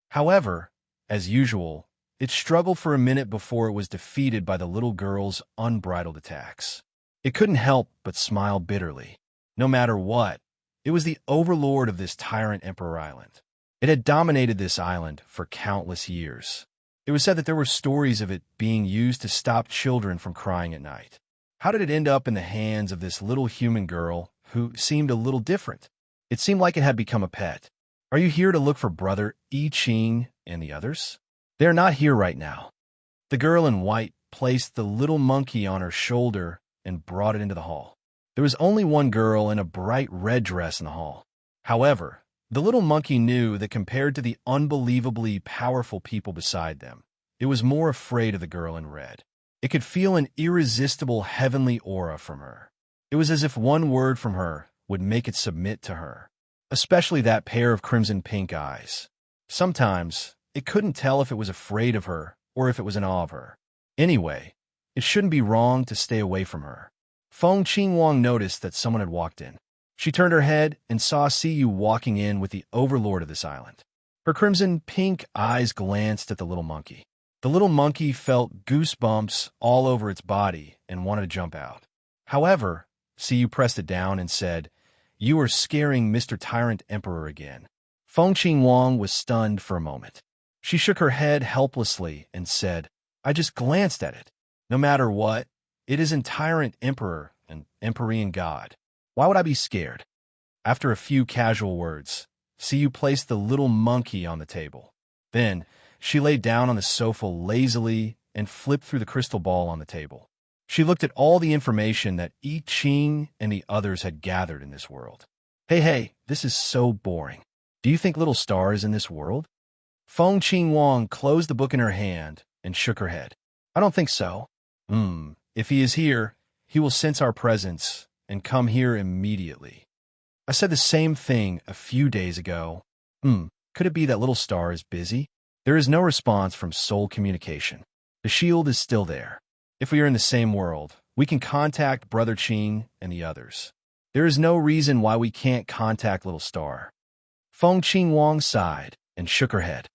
However, as usual, it struggled for a minute before it was defeated by the little girl's unbridled attacks. It couldn't help but smile bitterly. No matter what, it was the overlord of this tyrant Emperor Island. It had dominated this island for countless years. It was said that there were stories of it being used to stop children from crying at night. How did it end up in the hands of this little human girl who seemed a little different? It seemed like it had become a pet. Are you here to look for Brother I Ching and the others? They are not here right now. The girl in white placed the little monkey on her shoulder and brought it into the hall. There was only one girl in a bright red dress in the hall. However, the little monkey knew that compared to the unbelievably powerful people beside them, it was more afraid of the girl in red. It could feel an irresistible heavenly aura from her. It was as if one word from her would make it submit to her, especially that pair of crimson-pink eyes. Sometimes, it couldn't tell if it was afraid of her or if it was in awe of her. Anyway, it shouldn't be wrong to stay away from her. Feng Qingwang noticed that someone had walked in. She turned her head and saw Siyu walking in with the overlord of this island. Her crimson-pink eyes glanced at the little monkey. The little monkey felt goosebumps all over its body and wanted to jump out. However, Siyu pressed it down and said, "You are scaring Mr. Tyrant Emperor again." Feng Qingwang was stunned for a moment. She shook her head helplessly and said, "I just glanced at it. No matter what, it isn't Tyrant Emperor and Empyrean God. Why would I be scared?" After a few casual words, Siyu placed the little monkey on the table. Then, she lay down on the sofa lazily and flipped through the crystal ball on the table. She looked at all the information that I Ching and the others had gathered in this world. Hey, this is so boring. Do you think Little Star is in this world?" Feng Qingwang closed the book in her hand and shook her head. "I don't think so. If he is here, he will sense our presence and come here immediately. I said the same thing a few days ago. Could it be that Little Star is busy?" There is no response from soul communication. The shield is still there. If we are in the same world, we can contact Brother Qing and the others. There is no reason why we can't contact Little Star. Feng Qingwang sighed and shook her head.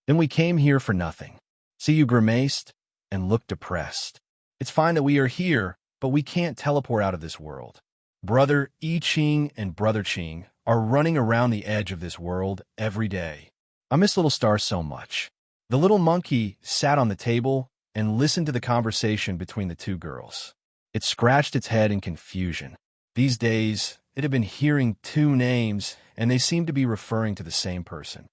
"Then we came here for nothing." Siyu grimaced and looked depressed. "It's fine that we are here, but we can't teleport out of this world. Brother I Ching and Brother Qing are running around the edge of this world every day. I miss Little Star so much." The little monkey sat on the table and listened to the conversation between the two girls. It scratched its head in confusion. These days, it had been hearing two names, and they seemed to be referring to the same person.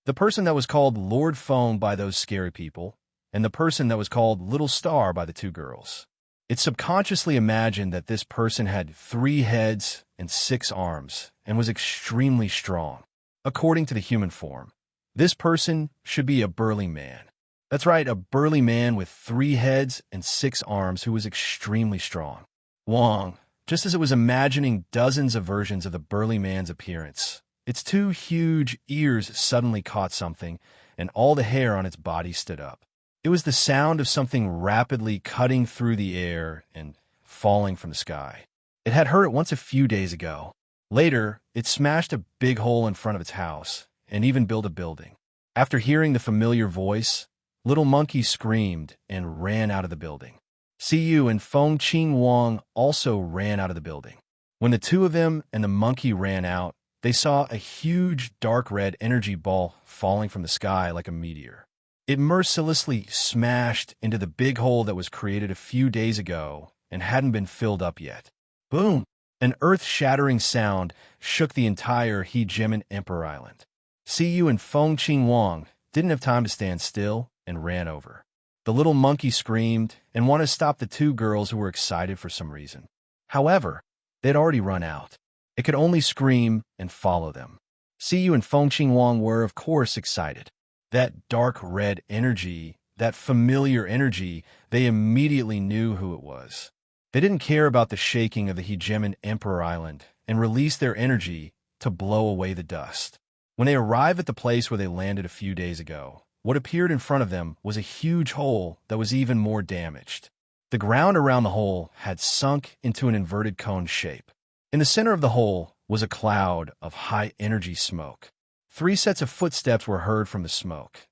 The person that was called Lord Feng by those scary people, and the person that was called Little Star by the two girls. It subconsciously imagined that this person had 3 heads and 6 arms and was extremely strong. According to the human form, this person should be a burly man. That's right, a burly man with 3 heads and 6 arms who was extremely strong. Wang, just as it was imagining dozens of versions of the burly man's appearance, its 2 huge ears suddenly caught something, and all the hair on its body stood up. It was the sound of something rapidly cutting through the air and falling from the sky. It had heard it once a few days ago. Later, it smashed a big hole in front of its house and even built a building. After hearing the familiar voice, Little Monkey screamed and ran out of the building. Siyu and Feng Qingwang also ran out of the building. When the 2 of them and the monkey ran out, they saw a huge dark red energy ball falling from the sky like a meteor. It mercilessly smashed into the big hole that was created a few days ago and hadn't been filled up yet. Boom! An earth-shattering sound shook the entire Hegemin Emperor Island. Siyu and Feng Qingwang didn't have time to stand still and ran over. The little monkey screamed and wanted to stop the two girls who were excited for some reason. However, they'd already run out. It could only scream and follow them. Siyu and Feng Qingwang were, of course, excited. That dark red energy, that familiar energy, they immediately knew who it was. They didn't care about the shaking of the hegemon Emperor Island and released their energy to blow away the dust. When they arrived at the place where they landed a few days ago, what appeared in front of them was a huge hole that was even more damaged. The ground around the hole had sunk into an inverted cone shape. In the center of the hole was a cloud of high-energy smoke. 3 sets of footsteps were heard from the smoke.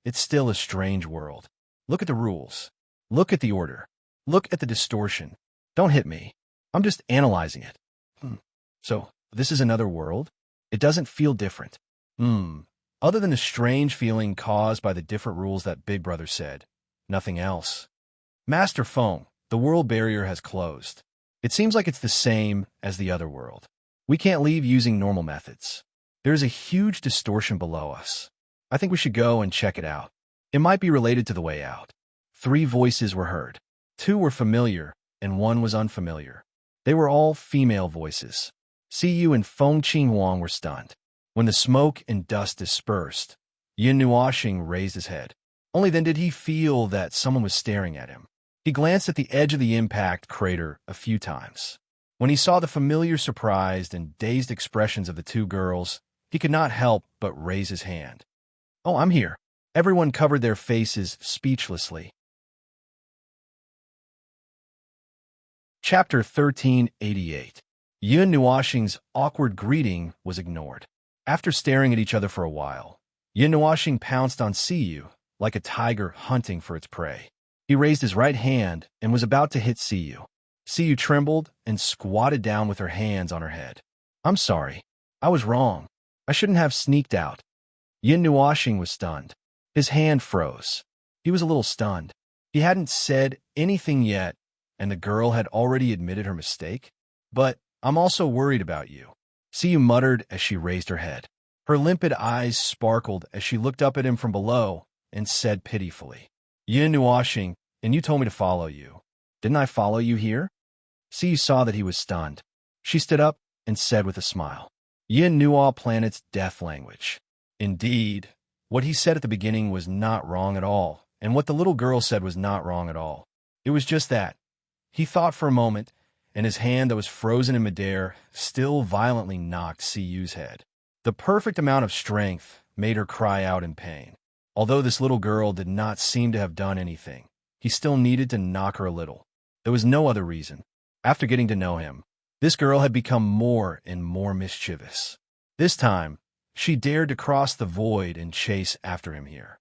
It's still a strange world. Look at the rules. Look at the order. Look at the distortion. Don't hit me. I'm just analyzing it. So, this is another world? It doesn't feel different. Other than the strange feeling caused by the different rules that Big Brother said, nothing else. Master Feng, the world barrier has closed. It seems like it's the same as the other world. We can't leave using normal methods. There is a huge distortion below us. I think we should go and check it out. It might be related to the way out. 3 voices were heard. 2 were familiar, and 1 was unfamiliar. They were all female voices. Siyu and Feng Qingwang were stunned. When the smoke and dust dispersed, Yin Nuoxing raised his head. Only then did he feel that someone was staring at him. He glanced at the edge of the impact crater a few times. When he saw the familiar surprised and dazed expressions of the 2 girls, he could not help but raise his hand. "Oh, I'm here." Everyone covered their faces speechlessly. Chapter 1388. Yin Nuoxing's awkward greeting was ignored. After staring at each other for a while, Yin Nuoxing pounced on Siyu like a tiger hunting for its prey. He raised his right hand and was about to hit Siyu. Siyu trembled and squatted down with her hands on her head. "I'm sorry. I was wrong. I shouldn't have sneaked out." Yin Nuoxing was stunned. His hand froze. He was a little stunned. He hadn't said anything yet, and the girl had already admitted her mistake. "But I'm also worried about you," Siyu muttered as she raised her head. Her limpid eyes sparkled as she looked up at him from below and said pitifully, "Yin Nuoxing, and you told me to follow you. Didn't I follow you here?" Siyu saw that he was stunned. She stood up and said with a smile, "Yin Nuo Planet's death language." Indeed, what he said at the beginning was not wrong at all, and what the little girl said was not wrong at all. It was just that. He thought for a moment, and his hand that was frozen in midair still violently knocked Siyu's head. The perfect amount of strength made her cry out in pain. Although this little girl did not seem to have done anything, he still needed to knock her a little. There was no other reason. After getting to know him, this girl had become more and more mischievous. This time, she dared to cross the void and chase after him here.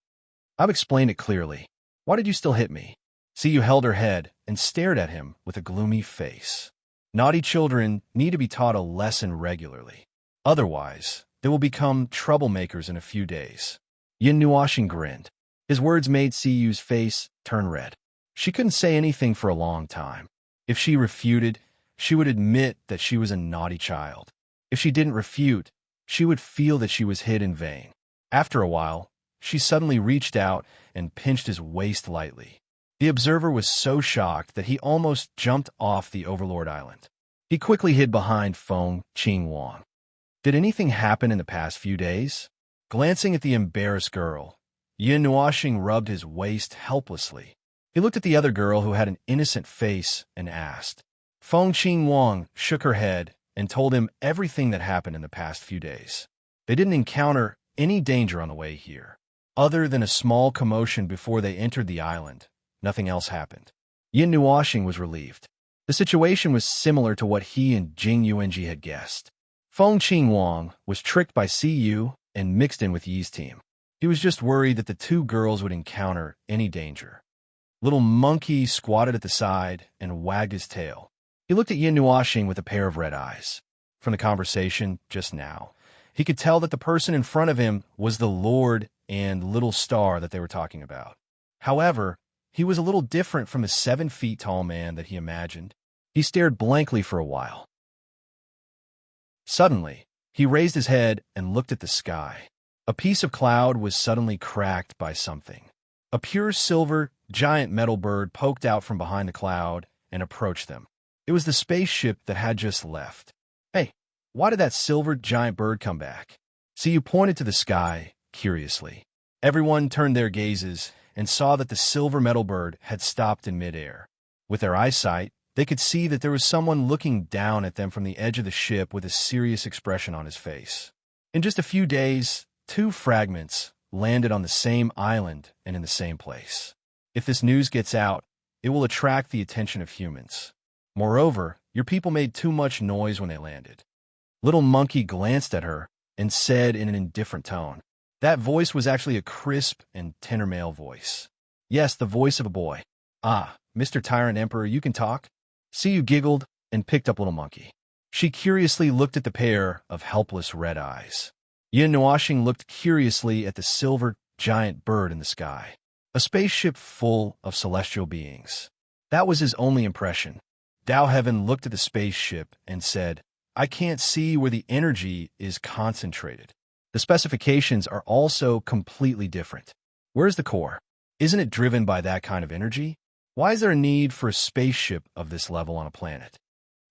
"I've explained it clearly. Why did you still hit me?" Siyu held her head and stared at him with a gloomy face. Naughty children need to be taught a lesson regularly. Otherwise, they will become troublemakers in a few days. Yin Nuoxing grinned. His words made Siyu's face turn red. She couldn't say anything for a long time. If she refuted, she would admit that she was a naughty child. If she didn't refute, she would feel that she was hit in vain. After a while, she suddenly reached out and pinched his waist lightly. The observer was so shocked that he almost jumped off the Overlord Island. He quickly hid behind Feng Qingwang. Did anything happen in the past few days? Glancing at the embarrassed girl, Yin Nuoxing rubbed his waist helplessly. He looked at the other girl who had an innocent face and asked. Feng Qingwang shook her head and told him everything that happened in the past few days. They didn't encounter any danger on the way here. Other than a small commotion before they entered the island, nothing else happened. Yin Nuoxing was relieved. The situation was similar to what he and Jing Yuanji had guessed. Feng Qingwang was tricked by Siyu and mixed in with Yi's team. He was just worried that the 2 girls would encounter any danger. Little Monkey squatted at the side and wagged his tail. He looked at Yin Nuoxing with a pair of red eyes. From the conversation just now, he could tell that the person in front of him was the Lord and little star that they were talking about. However, he was a little different from the 7 feet tall man that he imagined. He stared blankly for a while. Suddenly, he raised his head and looked at the sky. A piece of cloud was suddenly cracked by something. A pure silver, giant metal bird poked out from behind the cloud and approached them. It was the spaceship that had just left. Hey, why did that silver giant bird come back? Siyu pointed to the sky, curiously. Everyone turned their gazes and saw that the silver metal bird had stopped in midair. With their eyesight, they could see that there was someone looking down at them from the edge of the ship with a serious expression on his face. In just a few days, 2 fragments landed on the same island and in the same place. If this news gets out, it will attract the attention of humans. Moreover, your people made too much noise when they landed. Little Monkey glanced at her and said in an indifferent tone. That voice was actually a crisp and tenor male voice. Yes, the voice of a boy. Ah, Mr. Tyrant Emperor, you can talk? Siyu giggled and picked up Little Monkey. She curiously looked at the pair of helpless red eyes. Yin Nuashing looked curiously at the silver giant bird in the sky. A spaceship full of celestial beings. That was his only impression. Dao Heaven looked at the spaceship and said, I can't see where the energy is concentrated. The specifications are also completely different. Where's the core? Isn't it driven by that kind of energy? Why is there a need for a spaceship of this level on a planet?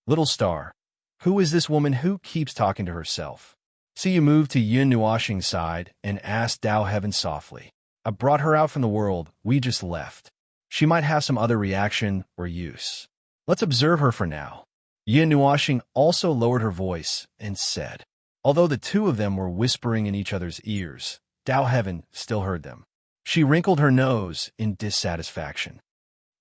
Little Star, who is this woman who keeps talking to herself? Siyu moved to Yin Nuashing's side and asked Dao Heaven softly. I brought her out from the world we just left. She might have some other reaction or use. Let's observe her for now. Yin Nuashing also lowered her voice and said, although the 2 of them were whispering in each other's ears, Dao Heaven still heard them. She wrinkled her nose in dissatisfaction.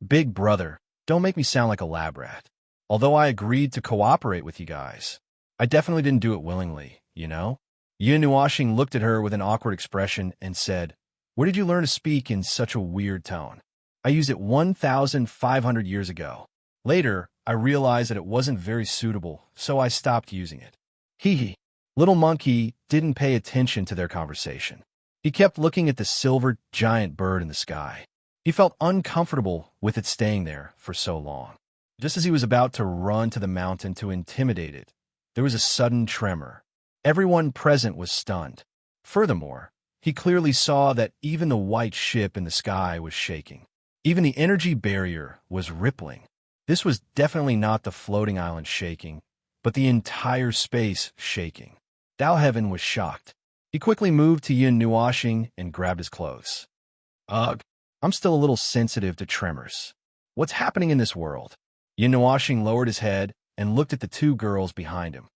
Big brother, don't make me sound like a lab rat. Although I agreed to cooperate with you guys, I definitely didn't do it willingly, you know? Yin Nuashing looked at her with an awkward expression and said, where did you learn to speak in such a weird tone? I used it 1,500 years ago. Later, I realized that it wasn't very suitable, so I stopped using it. Hee hee. Little Monkey didn't pay attention to their conversation. He kept looking at the silver giant bird in the sky. He felt uncomfortable with it staying there for so long. Just as he was about to run to the mountain to intimidate it, there was a sudden tremor. Everyone present was stunned. Furthermore, he clearly saw that even the white ship in the sky was shaking. Even the energy barrier was rippling. This was definitely not the floating island shaking, but the entire space shaking. Dao Heaven was shocked. He quickly moved to Yin Nuashing and grabbed his clothes. Ugh, I'm still a little sensitive to tremors. What's happening in this world? Yin Nuashing lowered his head and looked at the 2 girls behind him.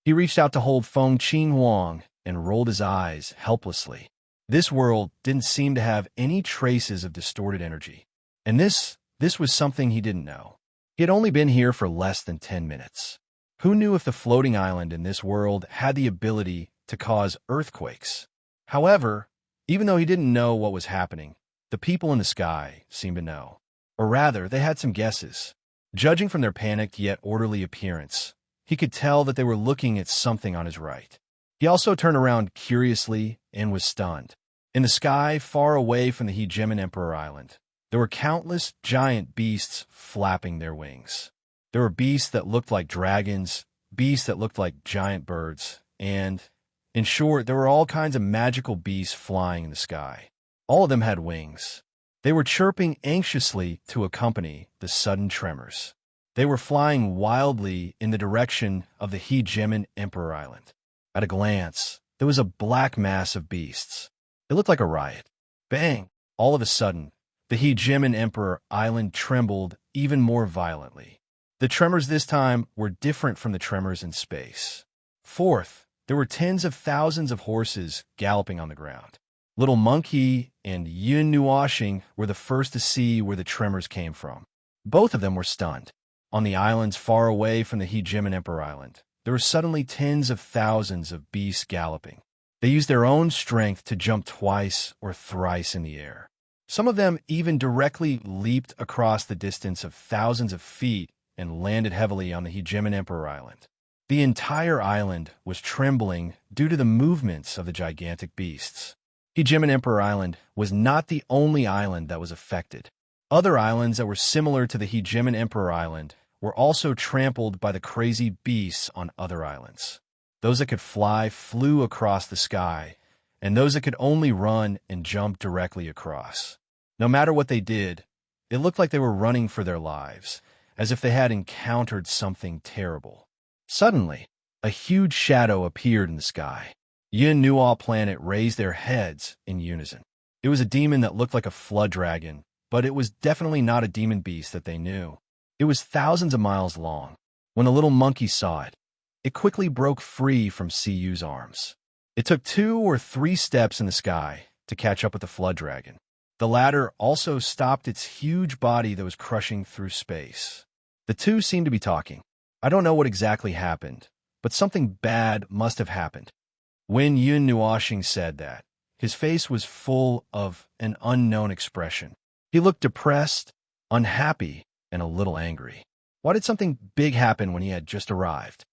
He reached out to hold Feng Qing Huang and rolled his eyes helplessly. This world didn't seem to have any traces of distorted energy. And this was something he didn't know. He had only been here for less than 10 minutes. Who knew if the floating island in this world had the ability to cause earthquakes? However, even though he didn't know what was happening, the people in the sky seemed to know. Or rather, they had some guesses. Judging from their panicked yet orderly appearance, he could tell that they were looking at something on his right. He also turned around curiously and was stunned. In the sky, far away from the Hegemon Emperor Island, there were countless giant beasts flapping their wings. There were beasts that looked like dragons, beasts that looked like giant birds, and, in short, there were all kinds of magical beasts flying in the sky. All of them had wings. They were chirping anxiously to accompany the sudden tremors. They were flying wildly in the direction of the Hegemon Emperor Island. At a glance, there was a black mass of beasts. It looked like a riot. Bang! All of a sudden, the Hegemon Emperor Island trembled even more violently. The tremors this time were different from the tremors in space. Fourth, there were tens of thousands of horses galloping on the ground. Little Monkey and Yin Nuashing were the first to see where the tremors came from. Both of them were stunned. On the islands far away from the Hegemon Emperor Island, there were suddenly tens of thousands of beasts galloping. They used their own strength to jump twice or thrice in the air. Some of them even directly leaped across the distance of thousands of feet and landed heavily on the Hegemon Emperor Island. The entire island was trembling due to the movements of the gigantic beasts. Hegemon Emperor Island was not the only island that was affected. Other islands that were similar to the Hegemon Emperor Island were also trampled by the crazy beasts on other islands. Those that could fly flew across the sky, and those that could only run and jump directly across. No matter what they did, it looked like they were running for their lives, as if they had encountered something terrible. Suddenly, a huge shadow appeared in the sky. Yin Nuo planet raised their heads in unison. It was a demon that looked like a flood dragon, but it was definitely not a demon beast that they knew. It was thousands of miles long. When the little monkey saw it, it quickly broke free from Cuyu's arms. It took 2 or 3 steps in the sky to catch up with the flood dragon. The latter also stopped its huge body that was crushing through space. The two seemed to be talking. I don't know what exactly happened, but something bad must have happened. When Yun Nuoxing said that, his face was full of an unknown expression. He looked depressed, unhappy, and a little angry. Why did something big happen when he had just arrived?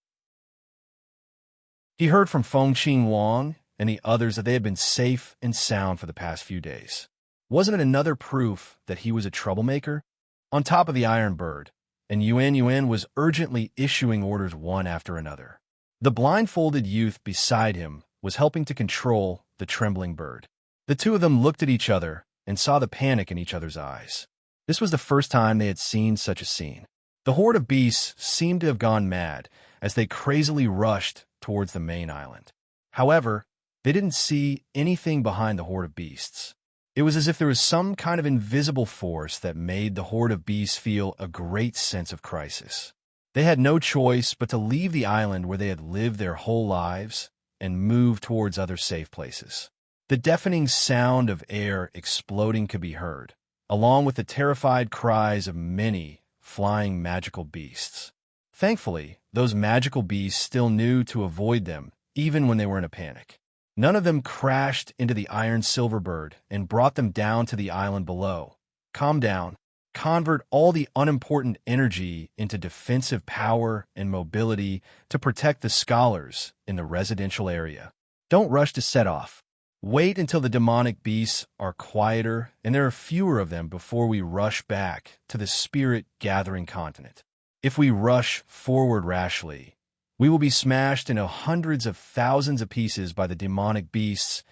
He heard from Feng Qing Wang and the others that they had been safe and sound for the past few days. Wasn't it another proof that he was a troublemaker? On top of the Iron Bird, and Yuan was urgently issuing orders one after another. The blindfolded youth beside him was helping to control the trembling bird. The two of them looked at each other and saw the panic in each other's eyes. This was the first time they had seen such a scene. The horde of beasts seemed to have gone mad as they crazily rushed towards the main island. However, they didn't see anything behind the horde of beasts. It was as if there was some kind of invisible force that made the horde of beasts feel a great sense of crisis. They had no choice but to leave the island where they had lived their whole lives and move towards other safe places. The deafening sound of air exploding could be heard, along with the terrified cries of many flying magical beasts. Thankfully, those magical beasts still knew to avoid them, even when they were in a panic. None of them crashed into the iron silver bird and brought them down to the island below. Calm down. Convert all the unimportant energy into defensive power and mobility to protect the scholars in the residential area. Don't rush to set off. Wait until the demonic beasts are quieter and there are fewer of them before we rush back to the spirit-gathering continent. If we rush forward rashly, we will be smashed into hundreds of thousands of pieces by the demonic beasts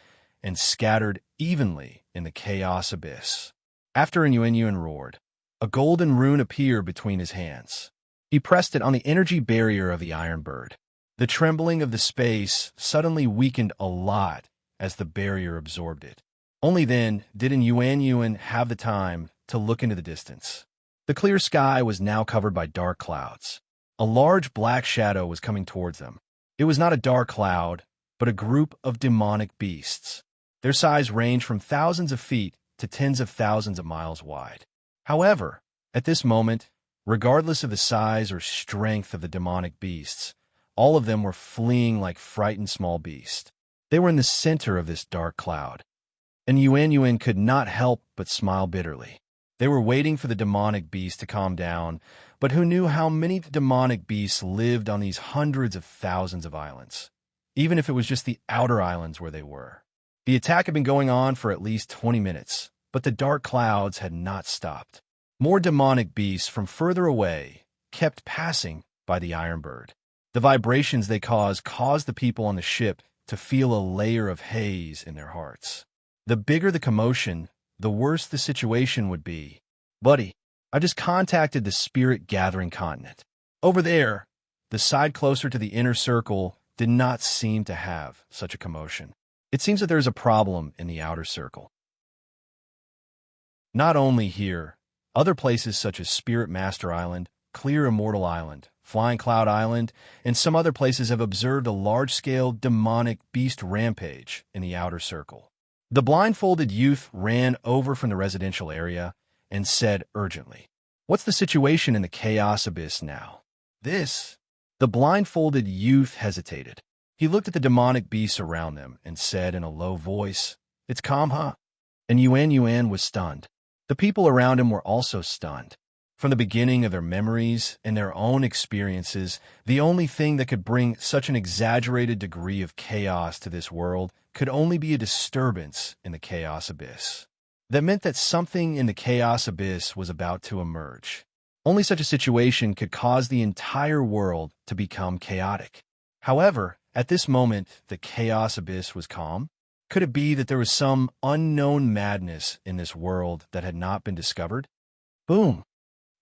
and scattered evenly in the chaos abyss. After Yuan roared, a golden rune appeared between his hands. He pressed it on the energy barrier of the Iron Bird. The trembling of the space suddenly weakened a lot as the barrier absorbed it. Only then did Yuan have the time to look into the distance. The clear sky was now covered by dark clouds. A large black shadow was coming towards them. It was not a dark cloud, but a group of demonic beasts. Their size ranged from thousands of feet to tens of thousands of miles wide. However, at this moment, regardless of the size or strength of the demonic beasts, all of them were fleeing like frightened small beasts. They were in the center of this dark cloud, and Yuan could not help but smile bitterly. They were waiting for the demonic beast to calm down, but who knew how many demonic beasts lived on these hundreds of thousands of islands, even if it was just the outer islands where they were. The attack had been going on for at least 20 minutes, but the dark clouds had not stopped. More demonic beasts from further away kept passing by the Iron Bird. The vibrations they caused the people on the ship to feel a layer of haze in their hearts. The bigger the commotion, the worse the situation would be. Buddy, I just contacted the spirit-gathering continent. Over there, the side closer to the inner circle did not seem to have such a commotion. It seems that there is a problem in the outer circle. Not only here, other places such as Spirit Master Island, Clear Immortal Island, Flying Cloud Island, and some other places have observed a large-scale demonic beast rampage in the outer circle. The blindfolded youth ran over from the residential area and said urgently, "What's the situation in the chaos abyss now?" The blindfolded youth hesitated. He looked at the demonic beasts around them and said in a low voice, "It's calm, huh?" And Yuan was stunned. The people around him were also stunned. From the beginning of their memories and their own experiences, the only thing that could bring such an exaggerated degree of chaos to this world could only be a disturbance in the chaos abyss. That meant that something in the chaos abyss was about to emerge. Only such a situation could cause the entire world to become chaotic. However, at this moment, the chaos abyss was calm. Could it be that there was some unknown madness in this world that had not been discovered? Boom!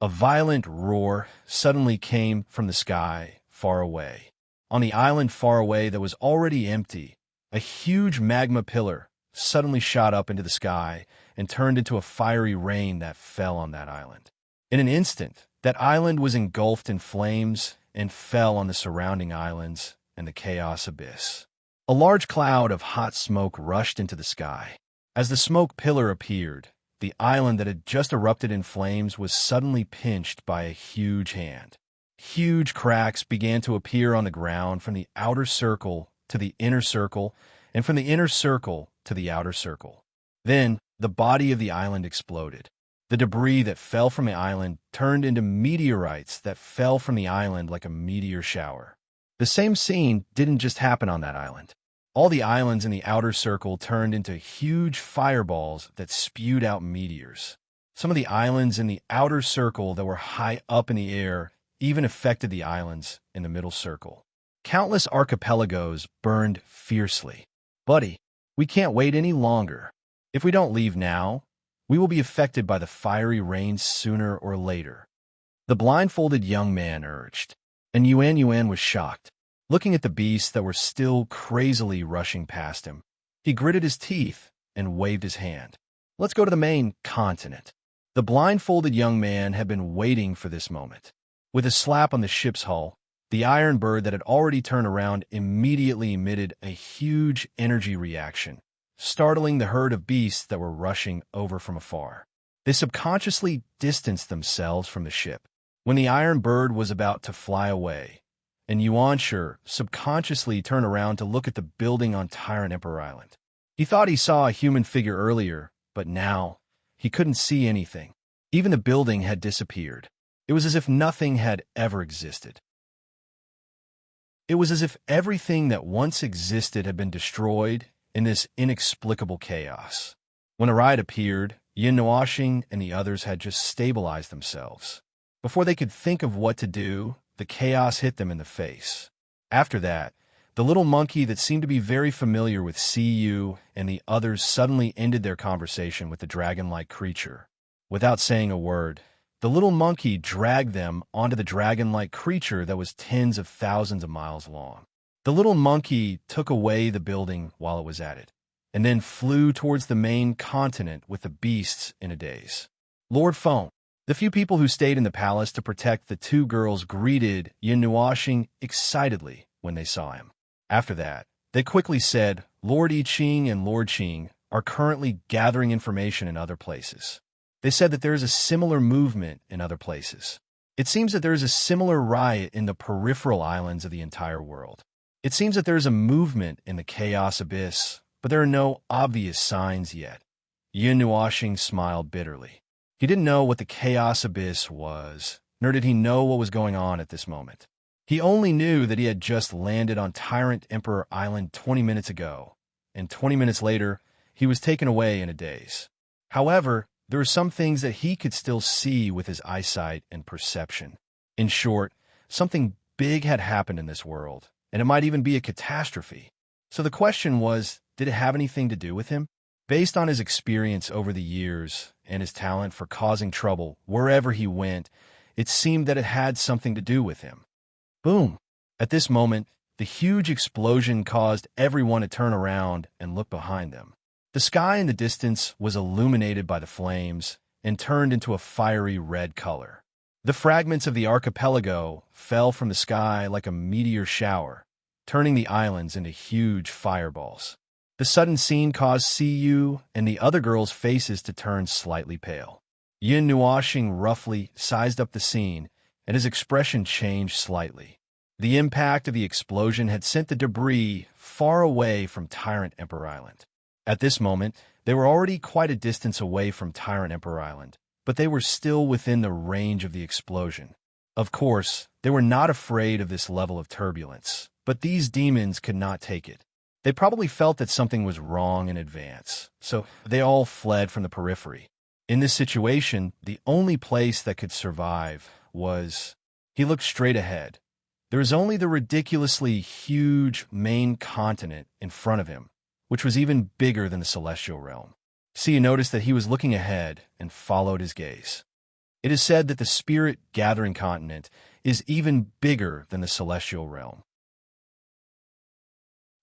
A violent roar suddenly came from the sky far away. On the island far away that was already empty, a huge magma pillar suddenly shot up into the sky and turned into a fiery rain that fell on that island. In an instant, that island was engulfed in flames and fell on the surrounding islands and the chaos abyss. A large cloud of hot smoke rushed into the sky. As the smoke pillar appeared, the island that had just erupted in flames was suddenly pinched by a huge hand. Huge cracks began to appear on the ground from the outer circle to the inner circle, and from the inner circle to the outer circle. Then, the body of the island exploded. The debris that fell from the island turned into meteorites that fell from the island like a meteor shower. The same scene didn't just happen on that island. All the islands in the outer circle turned into huge fireballs that spewed out meteors. Some of the islands in the outer circle that were high up in the air even affected the islands in the middle circle. Countless archipelagos burned fiercely. Buddy, we can't wait any longer. If we don't leave now, we will be affected by the fiery rain sooner or later. The blindfolded young man urged, and Yuan was shocked. Looking at the beasts that were still crazily rushing past him, he gritted his teeth and waved his hand. Let's go to the main continent. The blindfolded young man had been waiting for this moment. With a slap on the ship's hull, the iron bird that had already turned around immediately emitted a huge energy reaction, startling the herd of beasts that were rushing over from afar. They subconsciously distanced themselves from the ship. When the iron bird was about to fly away, and Yuan subconsciously turned around to look at the building on Tyrant Emperor Island. He thought he saw a human figure earlier, but now he couldn't see anything. Even the building had disappeared. It was as if nothing had ever existed. It was as if everything that once existed had been destroyed in this inexplicable chaos. When the ride appeared, Yin Nuoxing and the others had just stabilized themselves. Before they could think of what to do, the chaos hit them in the face. After that, the little monkey that seemed to be very familiar with CU and the others suddenly ended their conversation with the dragon-like creature. Without saying a word, the little monkey dragged them onto the dragon-like creature that was tens of thousands of miles long. The little monkey took away the building while it was at it, and then flew towards the main continent with the beasts in a daze. Lord Feng, the few people who stayed in the palace to protect the two girls greeted Yin Nuoxing excitedly when they saw him. After that, they quickly said, Lord I Ching and Lord Qing are currently gathering information in other places. They said that there is a similar movement in other places. It seems that there is a similar riot in the peripheral islands of the entire world. It seems that there is a movement in the chaos abyss, but there are no obvious signs yet. Yin Nuoxing smiled bitterly. He didn't know what the chaos abyss was, nor did he know what was going on at this moment. He only knew that he had just landed on Tyrant Emperor Island 20 minutes ago, and 20 minutes later, he was taken away in a daze. However, there were some things that he could still see with his eyesight and perception. In short, something big had happened in this world, and it might even be a catastrophe. So the question was, did it have anything to do with him? Based on his experience over the years and his talent for causing trouble wherever he went, it seemed that it had something to do with him. Boom! At this moment, the huge explosion caused everyone to turn around and look behind them. The sky in the distance was illuminated by the flames and turned into a fiery red color. The fragments of the archipelago fell from the sky like a meteor shower, turning the islands into huge fireballs. The sudden scene caused CU and the other girls' faces to turn slightly pale. Yin Nuoxing roughly sized up the scene, and his expression changed slightly. The impact of the explosion had sent the debris far away from Tyrant Emperor Island. At this moment, they were already quite a distance away from Tyrant Emperor Island, but they were still within the range of the explosion. Of course, they were not afraid of this level of turbulence, but these demons could not take it. They probably felt that something was wrong in advance, so they all fled from the periphery. In this situation, the only place that could survive was... He looked straight ahead. There was only the ridiculously huge main continent in front of him, which was even bigger than the celestial realm. Sia noticed that he was looking ahead and followed his gaze. It is said that the spirit-gathering continent is even bigger than the celestial realm.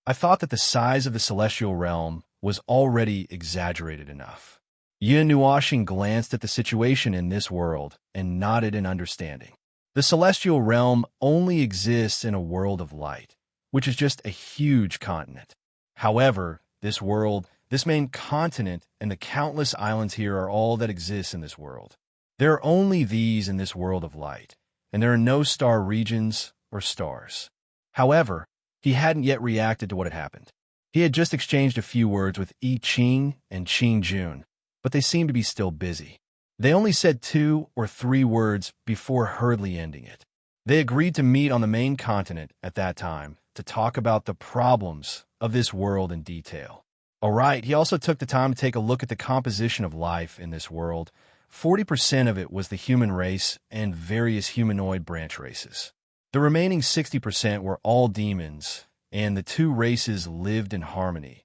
I thought that the size of the celestial realm was already exaggerated enough. Yin Nuoxing glanced at the situation in this world and nodded in understanding. The celestial realm only exists in a world of light, which is just a huge continent. However, this world, this main continent, and the countless islands here are all that exists in this world. There are only these in this world of light, and there are no star regions or stars. However, he hadn't yet reacted to what had happened. He had just exchanged a few words with Yi Qing and Qing Jun, but they seemed to be still busy. They only said 2 or 3 words before hurriedly ending it. They agreed to meet on the main continent at that time to talk about the problems of this world in detail. All right, he also took the time to take a look at the composition of life in this world. 40% of it was the human race and various humanoid branch races. The remaining 60% were all demons, and the 2 races lived in harmony.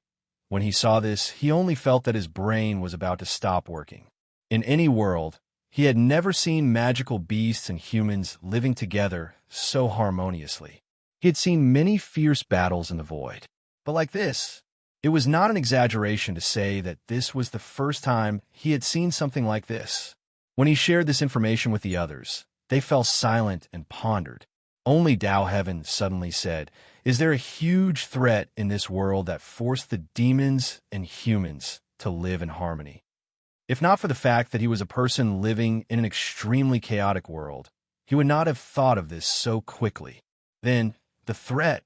When he saw this, he only felt that his brain was about to stop working. In any world, he had never seen magical beasts and humans living together so harmoniously. He had seen many fierce battles in the void. But like this, it was not an exaggeration to say that this was the first time he had seen something like this. When he shared this information with the others, they fell silent and pondered. Only Tao Heaven suddenly said, "Is there a huge threat in this world that forced the demons and humans to live in harmony?" If not for the fact that he was a person living in an extremely chaotic world, he would not have thought of this so quickly. Then, the threat,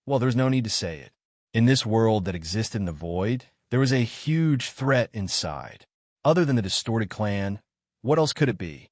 well, there's no need to say it. In this world that existed in the void, there was a huge threat inside. Other than the distorted clan, what else could it be?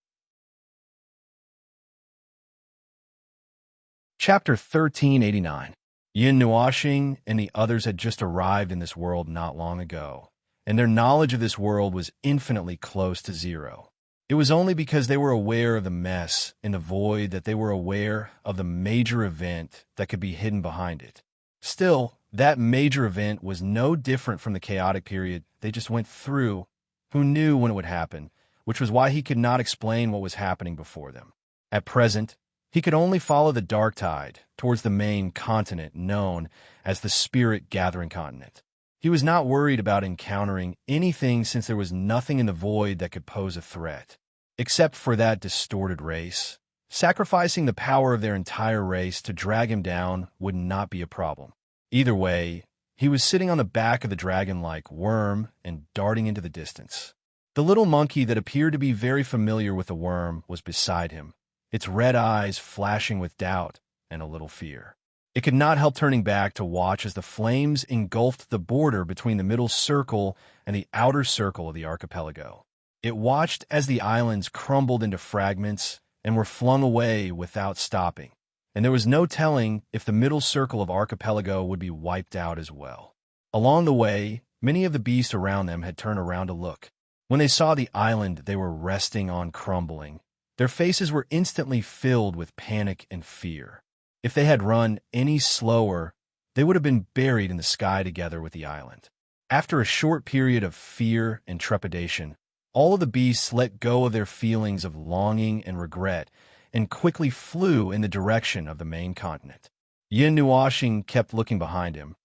Chapter 1389. Yin Nuoxing and the others had just arrived in this world not long ago, and their knowledge of this world was infinitely close to zero. It was only because they were aware of the mess in the void that they were aware of the major event that could be hidden behind it. Still, that major event was no different from the chaotic period they just went through. Who knew when it would happen, which was why he could not explain what was happening before them. At present, he could only follow the dark tide towards the main continent known as the spirit-gathering continent. He was not worried about encountering anything since there was nothing in the void that could pose a threat. Except for that distorted race, sacrificing the power of their entire race to drag him down would not be a problem. Either way, he was sitting on the back of the dragon-like worm and darting into the distance. The little monkey that appeared to be very familiar with the worm was beside him, its red eyes flashing with doubt and a little fear. It could not help turning back to watch as the flames engulfed the border between the middle circle and the outer circle of the archipelago. It watched as the islands crumbled into fragments and were flung away without stopping, and there was no telling if the middle circle of archipelago would be wiped out as well. Along the way, many of the beasts around them had turned around to look. When they saw the island they were resting on crumbling, their faces were instantly filled with panic and fear. If they had run any slower, they would have been buried in the sky together with the island. After a short period of fear and trepidation, all of the beasts let go of their feelings of longing and regret and quickly flew in the direction of the main continent. Yin Nuoxing kept looking behind him,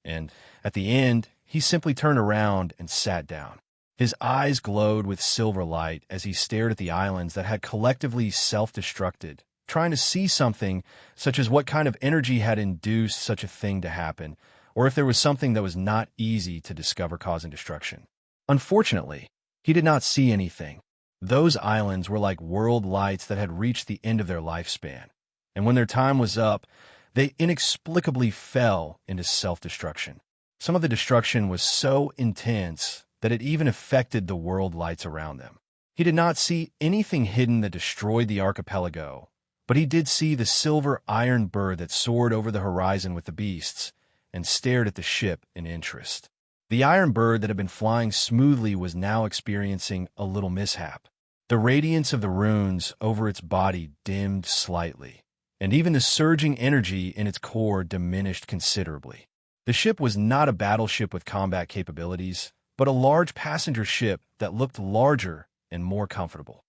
and at the end, he simply turned around and sat down. His eyes glowed with silver light as he stared at the islands that had collectively self-destructed, trying to see something such as what kind of energy had induced such a thing to happen, or if there was something that was not easy to discover causing destruction. Unfortunately, he did not see anything. Those islands were like world lights that had reached the end of their lifespan, and when their time was up, they inexplicably fell into self-destruction. Some of the destruction was so intense that it even affected the world lights around them. He did not see anything hidden that destroyed the archipelago, but he did see the silver iron bird that soared over the horizon with the beasts and stared at the ship in interest. The iron bird that had been flying smoothly was now experiencing a little mishap. The radiance of the runes over its body dimmed slightly, and even the surging energy in its core diminished considerably. The ship was not a battleship with combat capabilities, but a large passenger ship that looked larger and more comfortable.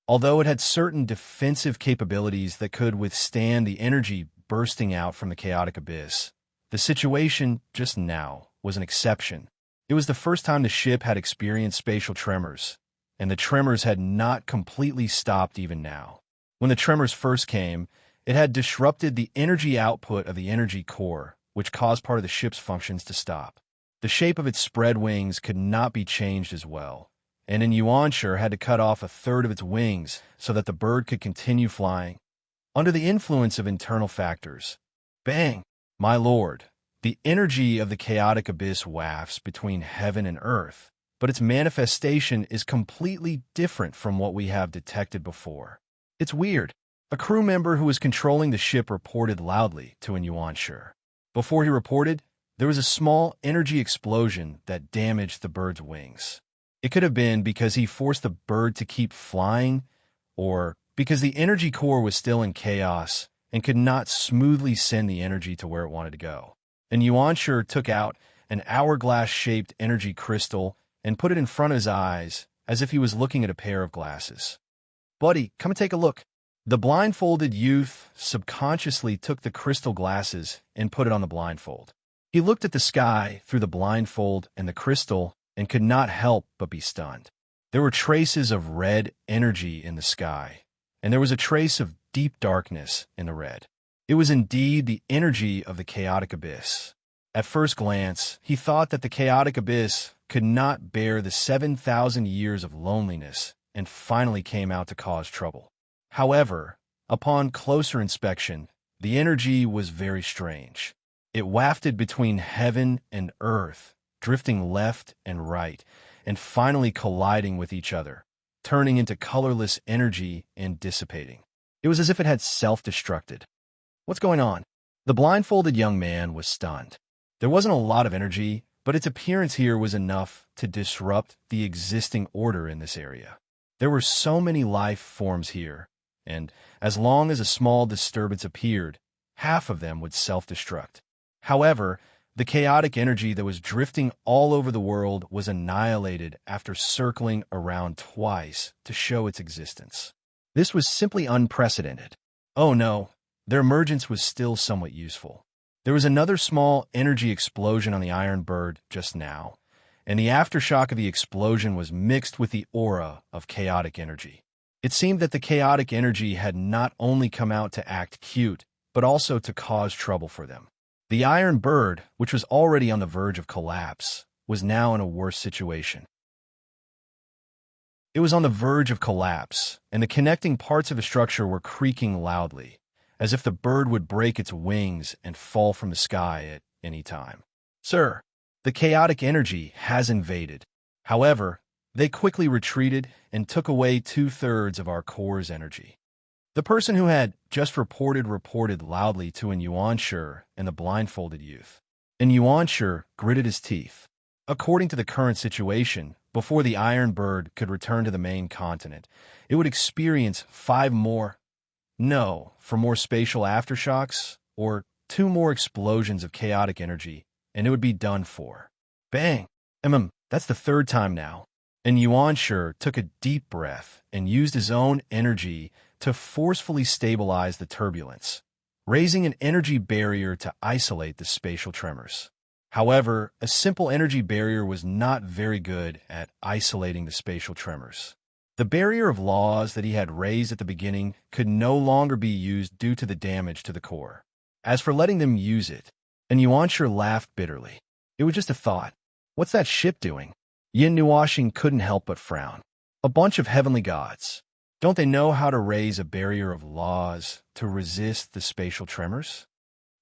Although it had certain defensive capabilities that could withstand the energy bursting out from the chaotic abyss, the situation just now was an exception. It was the first time the ship had experienced spatial tremors, and the tremors had not completely stopped even now. When the tremors first came, it had disrupted the energy output of the energy core, which caused part of the ship's functions to stop. The shape of its spread wings could not be changed as well, and Yuanshur had to cut off a third of its wings so that the bird could continue flying. Under the influence of internal factors, bang, my lord, the energy of the chaotic abyss wafts between heaven and earth, but its manifestation is completely different from what we have detected before. It's weird. A crew member who was controlling the ship reported loudly to Yuanshur. Before he reported, there was a small energy explosion that damaged the bird's wings. It could have been because he forced the bird to keep flying, or because the energy core was still in chaos and could not smoothly send the energy to where it wanted to go. And Yuanshur took out an hourglass-shaped energy crystal and put it in front of his eyes as if he was looking at a pair of glasses. "Buddy, come and take a look." The blindfolded youth subconsciously took the crystal glasses and put it on the blindfold. He looked at the sky through the blindfold and the crystal and could not help but be stunned. There were traces of red energy in the sky, and there was a trace of deep darkness in the red. It was indeed the energy of the chaotic abyss. At first glance, he thought that the chaotic abyss could not bear the 7,000 years of loneliness and finally came out to cause trouble. However, upon closer inspection, the energy was very strange. It wafted between heaven and earth, drifting left and right, and finally colliding with each other, turning into colorless energy and dissipating. It was as if it had self-destructed. "What's going on?" The blindfolded young man was stunned. There wasn't a lot of energy, but its appearance here was enough to disrupt the existing order in this area. There were so many life forms here, and as long as a small disturbance appeared, half of them would self-destruct. However, the chaotic energy that was drifting all over the world was annihilated after circling around twice to show its existence. This was simply unprecedented. Oh no, their emergence was still somewhat useful. There was another small energy explosion on the Iron Bird just now, and the aftershock of the explosion was mixed with the aura of chaotic energy. It seemed that the chaotic energy had not only come out to act cute, but also to cause trouble for them. The Iron Bird, which was already on the verge of collapse, was now in a worse situation. It was on the verge of collapse, and the connecting parts of the structure were creaking loudly, as if the bird would break its wings and fall from the sky at any time. "Sir, the chaotic energy has invaded. However, they quickly retreated and took away 2/3 of our core's energy." The person who had just reported loudly to Yuanshur and the blindfolded youth. Yuanshur gritted his teeth. According to the current situation, before the Iron Bird could return to the main continent, it would experience 5 more spatial aftershocks, or 2 more explosions of chaotic energy, and it would be done for. Bang! That's the 3rd time now. And Yuanshur took a deep breath and used his own energy to forcefully stabilize the turbulence, raising an energy barrier to isolate the spatial tremors. However, a simple energy barrier was not very good at isolating the spatial tremors. The barrier of laws that he had raised at the beginning could no longer be used due to the damage to the core. As for letting them use it, Yuanshur laughed bitterly. It was just a thought. What's that ship doing? Yin Nuashing couldn't help but frown. A bunch of heavenly gods. Don't they know how to raise a barrier of laws to resist the spatial tremors?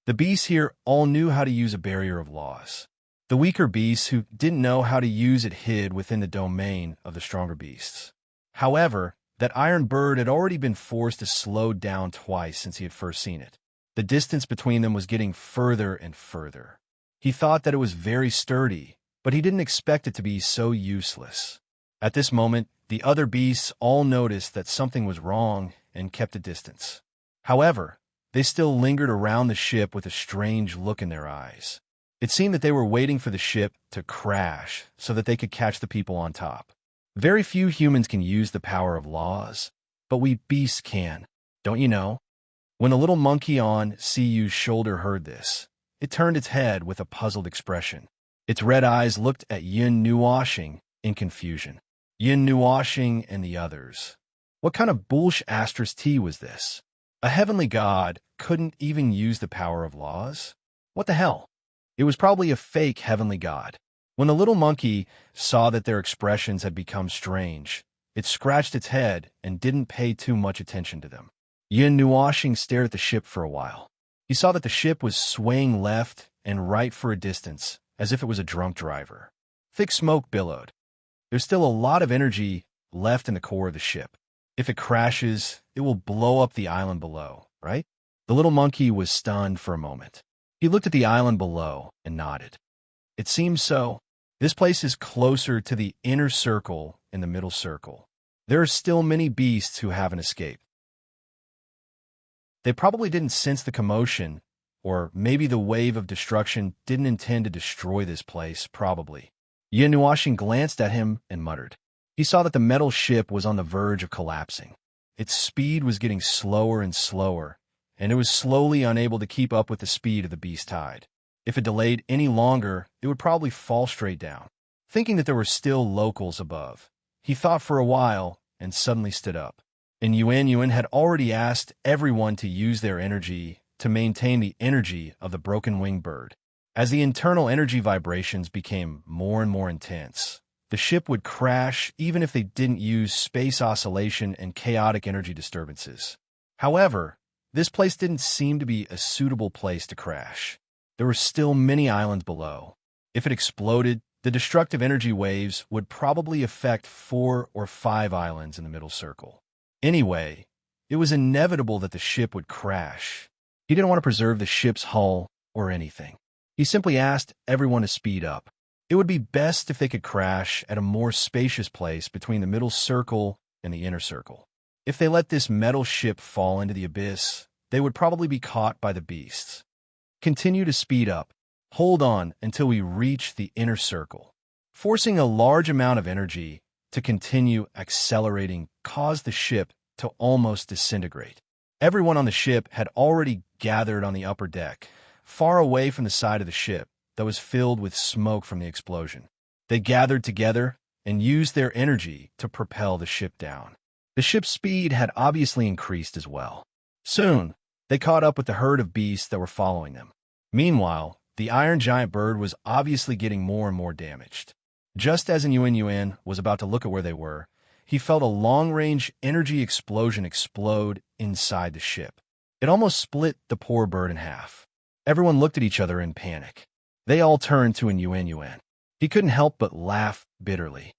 The beasts here all knew how to use a barrier of laws. The weaker beasts who didn't know how to use it hid within the domain of the stronger beasts. However, that Iron Bird had already been forced to slow down twice since he had first seen it. The distance between them was getting further and further. He thought that it was very sturdy, but he didn't expect it to be so useless. At this moment, the other beasts all noticed that something was wrong and kept a distance. However, They still lingered around the ship with a strange look in their eyes. It seemed that they were waiting for the ship to crash so that they could catch the people on top. Very few humans can use the power of laws, but we beasts can. Don't you know? When the little monkey on Cuy's shoulder heard this, it turned its head with a puzzled expression. Its red eyes looked at Yin Nuoshing in confusion. Yin Nuoshing and the others. What kind of bullsh tea was this? A heavenly god couldn't even use the power of laws? What the hell? It was probably a fake heavenly god. When the little monkey saw that their expressions had become strange, it scratched its head and didn't pay too much attention to them. Yin Nuoshing stared at the ship for a while. He saw that the ship was swaying left and right for a distance, as if it was a drunk driver. Thick smoke billowed. There's still a lot of energy left in the core of the ship. If it crashes, it will blow up the island below, right? The little monkey was stunned for a moment. He looked at the island below and nodded. It seems so. This place is closer to the inner circle and the middle circle. There are still many beasts who haven't escaped. They probably didn't sense the commotion, or maybe the wave of destruction didn't intend to destroy this place, probably. Yin Nuoshing glanced at him and muttered. He saw that the metal ship was on the verge of collapsing. Its speed was getting slower and slower, and it was slowly unable to keep up with the speed of the beast tide. If it delayed any longer, it would probably fall straight down. Thinking that there were still locals above, he thought for a while and suddenly stood up. And Yuan had already asked everyone to use their energy to maintain the energy of the broken-winged bird. As the internal energy vibrations became more and more intense, the ship would crash even if they didn't use space oscillation and chaotic energy disturbances. However, this place didn't seem to be a suitable place to crash. There were still many islands below. If it exploded, the destructive energy waves would probably affect 4 or 5 islands in the middle circle. Anyway, it was inevitable that the ship would crash. He didn't want to preserve the ship's hull or anything. He simply asked everyone to speed up. It would be best if they could crash at a more spacious place between the middle circle and the inner circle. If they let this metal ship fall into the abyss, they would probably be caught by the beasts. Continue to speed up. Hold on until we reach the inner circle. Forcing a large amount of energy to continue accelerating caused the ship to almost disintegrate. Everyone on the ship had already gathered on the upper deck, far away from the side of the ship that was filled with smoke from the explosion. They gathered together and used their energy to propel the ship down. The ship's speed had obviously increased as well. Soon, they caught up with the herd of beasts that were following them. Meanwhile, the iron giant bird was obviously getting more and more damaged. Just as Yuan was about to look at where they were, he felt a long-range energy explosion explode inside the ship. It almost split the poor bird in half. Everyone looked at each other in panic. They all turned to Yuan. He couldn't help but laugh bitterly.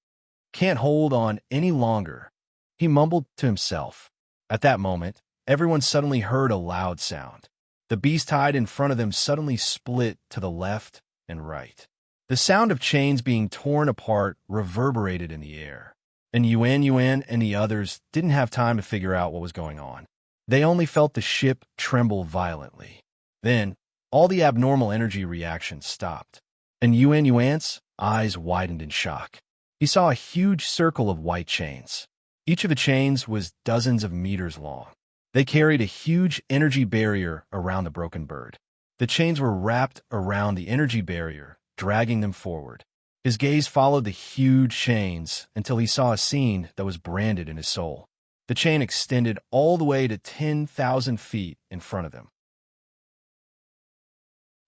Can't hold on any longer, he mumbled to himself. At that moment, everyone suddenly heard a loud sound. The beast hide in front of them suddenly split to the left and right. The sound of chains being torn apart reverberated in the air, and Yuan and the others didn't have time to figure out what was going on. They only felt the ship tremble violently. Then, all the abnormal energy reactions stopped, and Yuan's eyes widened in shock. He saw a huge circle of white chains. Each of the chains was dozens of meters long. They carried a huge energy barrier around the broken bird. The chains were wrapped around the energy barrier, dragging them forward. His gaze followed the huge chains until he saw a scene that was branded in his soul. The chain extended all the way to 10,000 feet in front of them.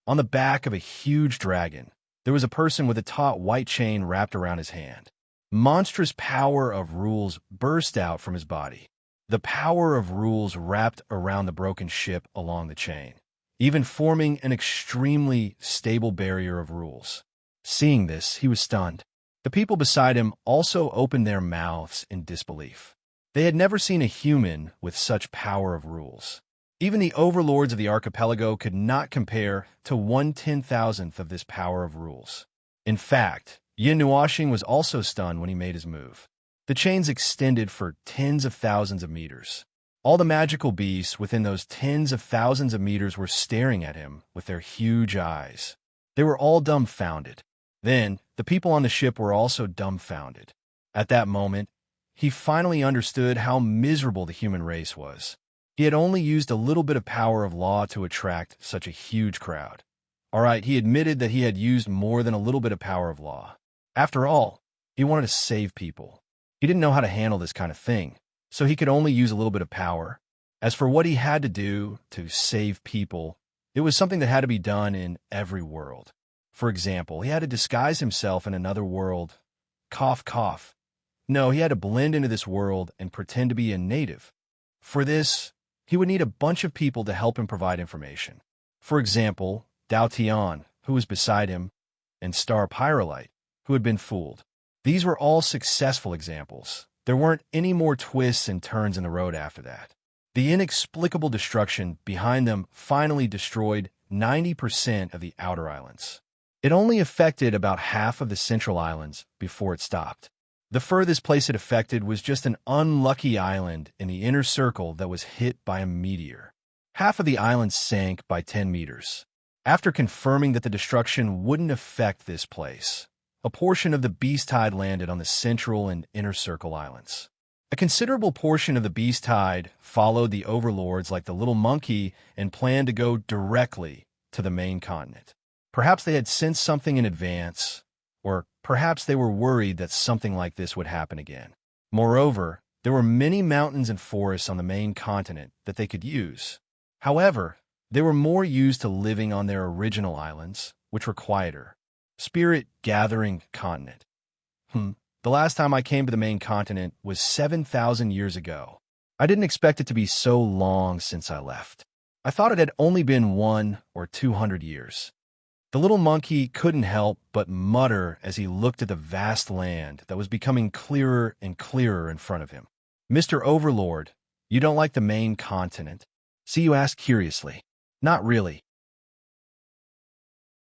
On the back of a huge dragon, there was a person with a taut white chain wrapped around his hand. Monstrous power of rules burst out from his body. The power of rules wrapped around the broken ship along the chain, even forming an extremely stable barrier of rules. Seeing this, he was stunned. The people beside him also opened their mouths in disbelief. They had never seen a human with such power of rules. Even the overlords of the archipelago could not compare to 1/10,000th of this power of rules. In fact, Yin Nuoshing was also stunned when he made his move. The chains extended for tens of thousands of meters. All the magical beasts within those tens of thousands of meters were staring at him with their huge eyes. They were all dumbfounded. Then, the people on the ship were also dumbfounded. At that moment, he finally understood how miserable the human race was. He had only used a little bit of power of law to attract such a huge crowd. All right, he admitted that he had used more than a little bit of power of law. After all, he wanted to save people. He didn't know how to handle this kind of thing, so he could only use a little bit of power. As for what he had to do to save people, it was something that had to be done in every world. For example, he had to disguise himself in another world. Cough, cough. No, he had to blend into this world and pretend to be a native. For this, he would need a bunch of people to help him provide information. For example, Dao Tian, who was beside him, and Star Pyrolite, who had been fooled. These were all successful examples. There weren't any more twists and turns in the road after that. The inexplicable destruction behind them finally destroyed 90% of the outer islands. It only affected about half of the central islands before it stopped. The furthest place it affected was just an unlucky island in the inner circle that was hit by a meteor. Half of the island sank by 10 meters. After confirming that the destruction wouldn't affect this place, a portion of the beast tide landed on the central and inner circle islands. A considerable portion of the beast tide followed the overlords like the little monkey and planned to go directly to the main continent. Perhaps they had sensed something in advance, or perhaps they were worried that something like this would happen again. Moreover, there were many mountains and forests on the main continent that they could use. However, they were more used to living on their original islands, which were quieter. Spirit-gathering continent. The last time I came to the main continent was 7,000 years ago. I didn't expect it to be so long since I left. I thought it had only been 100 or 200 years. The little monkey couldn't help but mutter as he looked at the vast land that was becoming clearer and clearer in front of him. Mr. Overlord, you don't like the main continent? See, you ask curiously. Not really.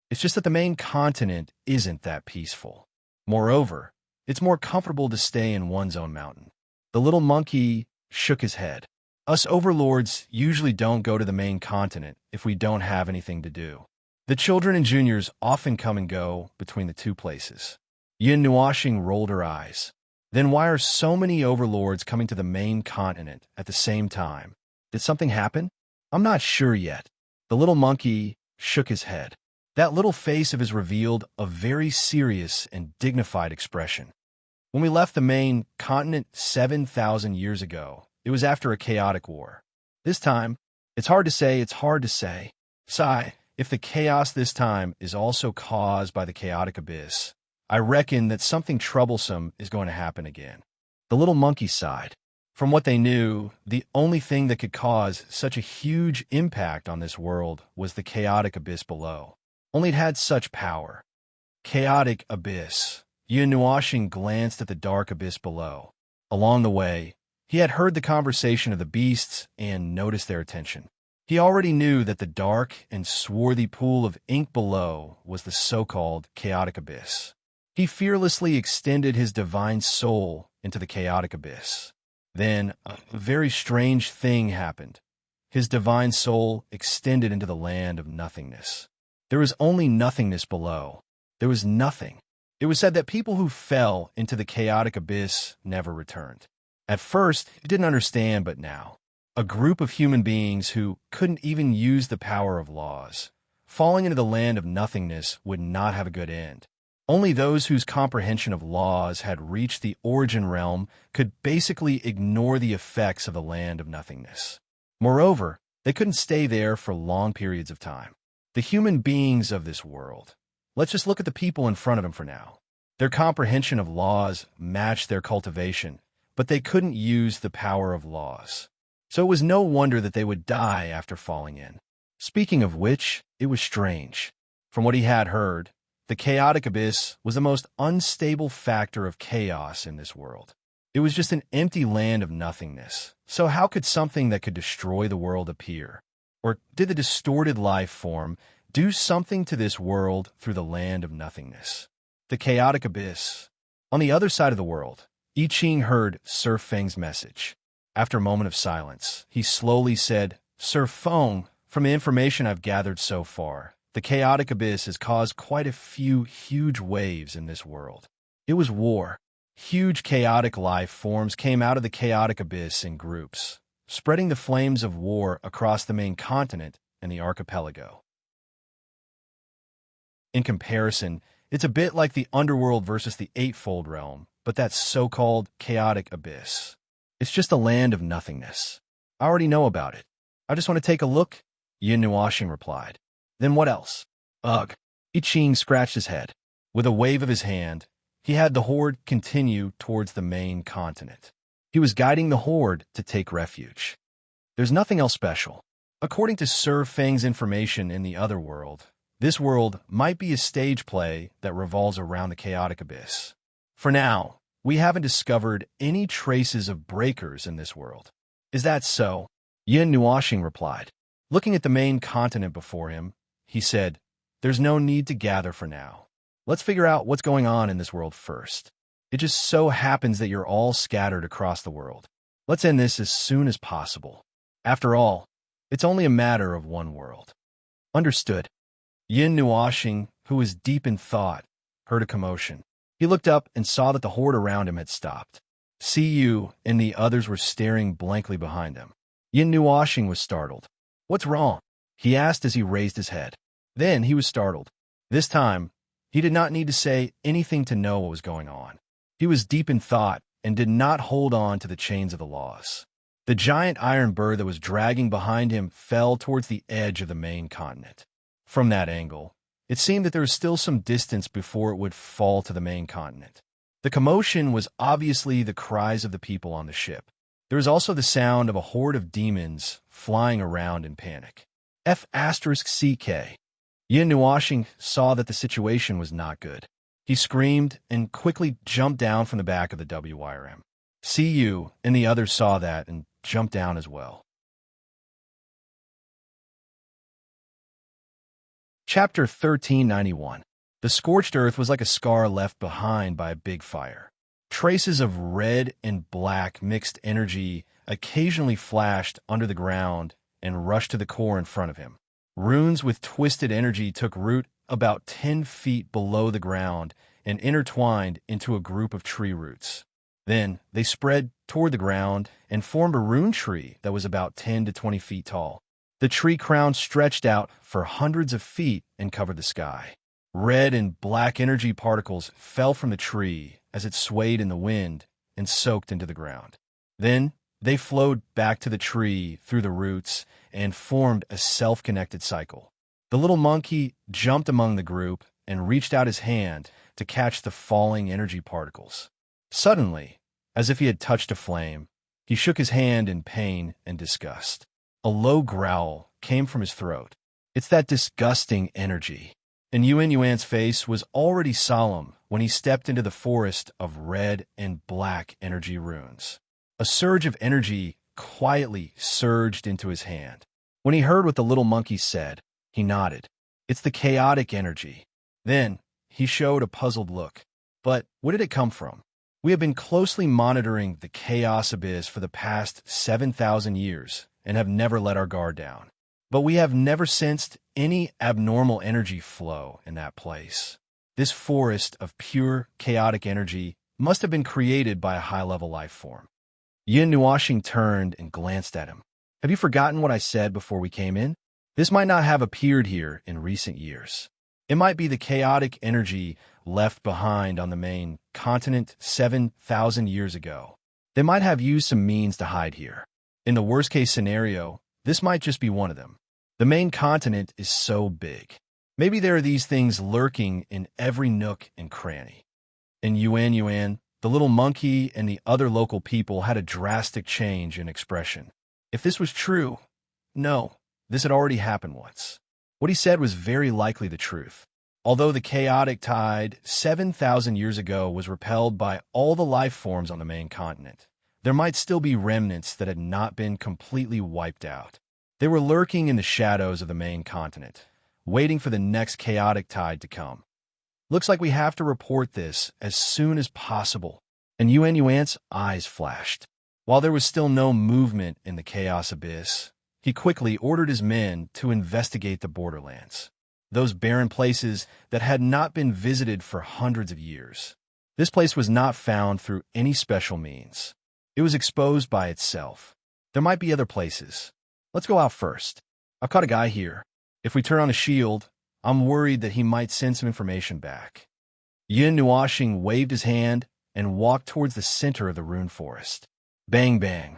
It's just that the main continent isn't that peaceful. Moreover, it's more comfortable to stay in one's own mountain. The little monkey shook his head. Us overlords usually don't go to the main continent if we don't have anything to do. The children and juniors often come and go between the two places. Yin Nuashing rolled her eyes. Then why are so many overlords coming to the main continent at the same time? Did something happen? I'm not sure yet. The little monkey shook his head. That little face of his revealed a very serious and dignified expression. When we left the main continent 7,000 years ago, it was after a chaotic war. This time, it's hard to say. Sigh, if the chaos this time is also caused by the chaotic abyss, I reckon that something troublesome is going to happen again. The little monkey sighed. From what they knew, the only thing that could cause such a huge impact on this world was the chaotic abyss below. Only it had such power. Chaotic abyss. Yin Nuashing glanced at the dark abyss below. Along the way, he had heard the conversation of the beasts and noticed their attention. He already knew that the dark and swarthy pool of ink below was the so-called chaotic abyss. He fearlessly extended his divine soul into the chaotic abyss. Then, a very strange thing happened. His divine soul extended into the land of nothingness. There was only nothingness below. There was nothing. It was said that people who fell into the chaotic abyss never returned. At first, he didn't understand, but now. A group of human beings who couldn't even use the power of laws. Falling into the land of nothingness would not have a good end. Only those whose comprehension of laws had reached the origin realm could basically ignore the effects of the land of nothingness. Moreover, they couldn't stay there for long periods of time. The human beings of this world. Let's just look at the people in front of them for now. Their comprehension of laws matched their cultivation, but they couldn't use the power of laws. So it was no wonder that they would die after falling in. Speaking of which, it was strange. From what he had heard, the chaotic abyss was the most unstable factor of chaos in this world. It was just an empty land of nothingness. So how could something that could destroy the world appear? Or did the distorted life form do something to this world through the land of nothingness? The chaotic abyss. On the other side of the world, I Ching heard Sir Feng's message. After a moment of silence, he slowly said, Sir Feng, from the information I've gathered so far, the chaotic abyss has caused quite a few huge waves in this world. It was war. Huge chaotic life forms came out of the chaotic abyss in groups, spreading the flames of war across the main continent and the archipelago. In comparison, it's a bit like the underworld versus the eightfold realm, but that so-called chaotic abyss. It's just a land of nothingness. I already know about it. I just want to take a look, Yin Nuoxing replied. Then what else? Ugh. I Ching scratched his head. With a wave of his hand, he had the horde continue towards the main continent. He was guiding the horde to take refuge. There's nothing else special. According to Sir Feng's information in the other world, this world might be a stage play that revolves around the chaotic abyss. For now, we haven't discovered any traces of breakers in this world. Is that so? Yin Nuoxing replied. Looking at the main continent before him, he said, There's no need to gather for now. Let's figure out what's going on in this world first. It just so happens that you're all scattered across the world. Let's end this as soon as possible. After all, it's only a matter of one world. Understood. Yin Nuoxing, who was deep in thought, heard a commotion. He looked up and saw that the horde around him had stopped. Yu and the others were staring blankly behind him. Yin Nuoxing was startled. What's wrong? He asked as he raised his head. Then he was startled. This time, he did not need to say anything to know what was going on. He was deep in thought and did not hold on to the chains of the laws. The giant iron bird that was dragging behind him fell towards the edge of the main continent. From that angle, it seemed that there was still some distance before it would fall to the main continent. The commotion was obviously the cries of the people on the ship. There was also the sound of a horde of demons flying around in panic. F***CK. Yin Nuoxing saw that the situation was not good. He screamed and quickly jumped down from the back of the WIRM. Yu and the others saw that and jumped down as well. Chapter 1391. The scorched earth was like a scar left behind by a big fire. Traces of red and black mixed energy occasionally flashed under the ground and rushed to the core in front of him. Runes with twisted energy took root about 10 feet below the ground and intertwined into a group of tree roots. Then they spread toward the ground and formed a rune tree that was about 10 to 20 feet tall. The tree crown stretched out for hundreds of feet and covered the sky. Red and black energy particles fell from the tree as it swayed in the wind and soaked into the ground. Then they flowed back to the tree through the roots and formed a self-connected cycle. The little monkey jumped among the group and reached out his hand to catch the falling energy particles. Suddenly, as if he had touched a flame, he shook his hand in pain and disgust. A low growl came from his throat. It's that disgusting energy. And Yuan's face was already solemn when he stepped into the forest of red and black energy runes. A surge of energy quietly surged into his hand. When he heard what the little monkey said, he nodded. It's the chaotic energy. Then he showed a puzzled look. But where did it come from? We have been closely monitoring the chaos abyss for the past 7,000 years and have never let our guard down. But we have never sensed any abnormal energy flow in that place. This forest of pure chaotic energy must have been created by a high-level life form. Yin Nuoxing turned and glanced at him. Have you forgotten what I said before we came in? This might not have appeared here in recent years. It might be the chaotic energy left behind on the main continent 7,000 years ago. They might have used some means to hide here. In the worst-case scenario, this might just be one of them. The main continent is so big. Maybe there are these things lurking in every nook and cranny. And Yuan, the little monkey, and the other local people had a drastic change in expression. If this was true, no, this had already happened once. What he said was very likely the truth. Although the chaotic tide 7,000 years ago was repelled by all the life forms on the main continent, there might still be remnants that had not been completely wiped out. They were lurking in the shadows of the main continent, waiting for the next chaotic tide to come. Looks like we have to report this as soon as possible. And Yuan's eyes flashed. While there was still no movement in the chaos abyss, he quickly ordered his men to investigate the borderlands, those barren places that had not been visited for hundreds of years. This place was not found through any special means. It was exposed by itself. There might be other places. Let's go out first. I've caught a guy here. If we turn on a shield, I'm worried that he might send some information back. Yin Nuashing waved his hand and walked towards the center of the rune forest. Bang, bang.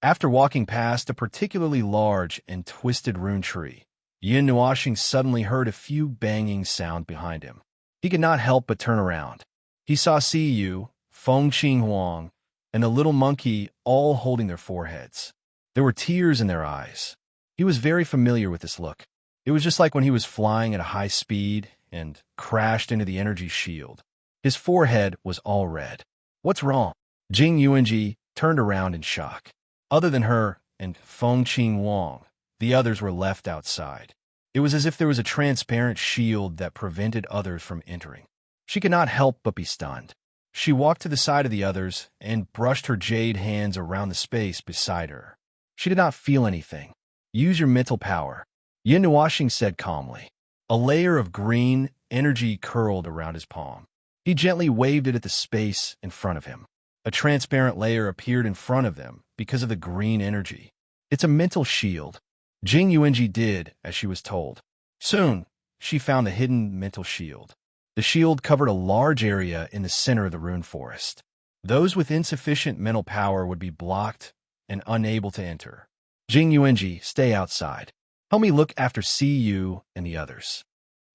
After walking past a particularly large and twisted rune tree, Yin Nuashing suddenly heard a few banging sound behind him. He could not help but turn around. He saw Yu, Feng Qinghuang, and the little monkey all holding their foreheads. There were tears in their eyes. He was very familiar with this look. It was just like when he was flying at a high speed and crashed into the energy shield. His forehead was all red. What's wrong? Jing Yuanji turned around in shock. Other than her and Feng Qinghuang, the others were left outside. It was as if there was a transparent shield that prevented others from entering. She could not help but be stunned. She walked to the side of the others and brushed her jade hands around the space beside her. She did not feel anything. Use your mental power, Yin Nuashing said calmly. A layer of green energy curled around his palm. He gently waved it at the space in front of him. A transparent layer appeared in front of them because of the green energy. It's a mental shield. Jing Yuanji did as she was told. Soon, she found the hidden mental shield. The shield covered a large area in the center of the rune forest. Those with insufficient mental power would be blocked and unable to enter. Jing Yuanji, stay outside. Help me look after Yu and the others.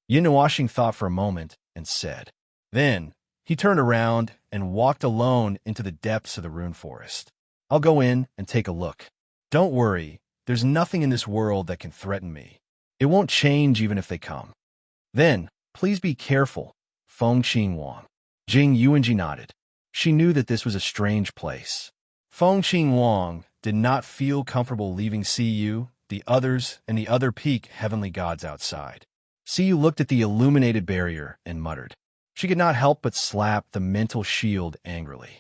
Yin Nuashing thought for a moment and said. Then, he turned around and walked alone into the depths of the rune forest. I'll go in and take a look. Don't worry, there's nothing in this world that can threaten me. It won't change even if they come. Then, please be careful, Feng Qinghuang. Jing Yuanji nodded. She knew that this was a strange place. Feng Qinghuang did not feel comfortable leaving Yu, the others, and the other peak heavenly gods outside. Yu looked at the illuminated barrier and muttered. She could not help but slap the mental shield angrily.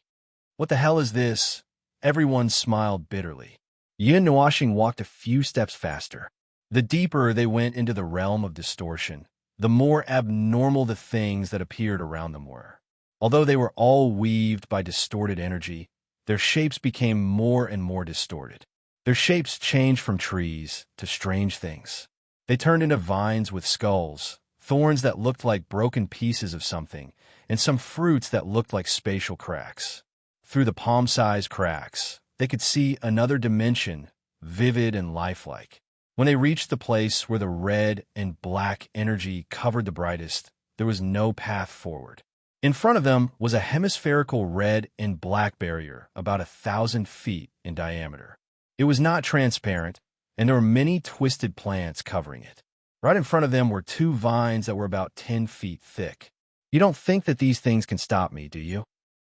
What the hell is this? Everyone smiled bitterly. Yin Nuashing walked a few steps faster. The deeper they went into the realm of distortion, the more abnormal the things that appeared around them were. Although they were all weaved by distorted energy, their shapes became more and more distorted. Their shapes changed from trees to strange things. They turned into vines with skulls, thorns that looked like broken pieces of something, and some fruits that looked like spatial cracks. Through the palm-sized cracks, they could see another dimension, vivid and lifelike. When they reached the place where the red and black energy covered the brightest, there was no path forward. In front of them was a hemispherical red and black barrier about 1,000 feet in diameter. It was not transparent, and there were many twisted plants covering it. Right in front of them were two vines that were about 10 feet thick. You don't think that these things can stop me, do you?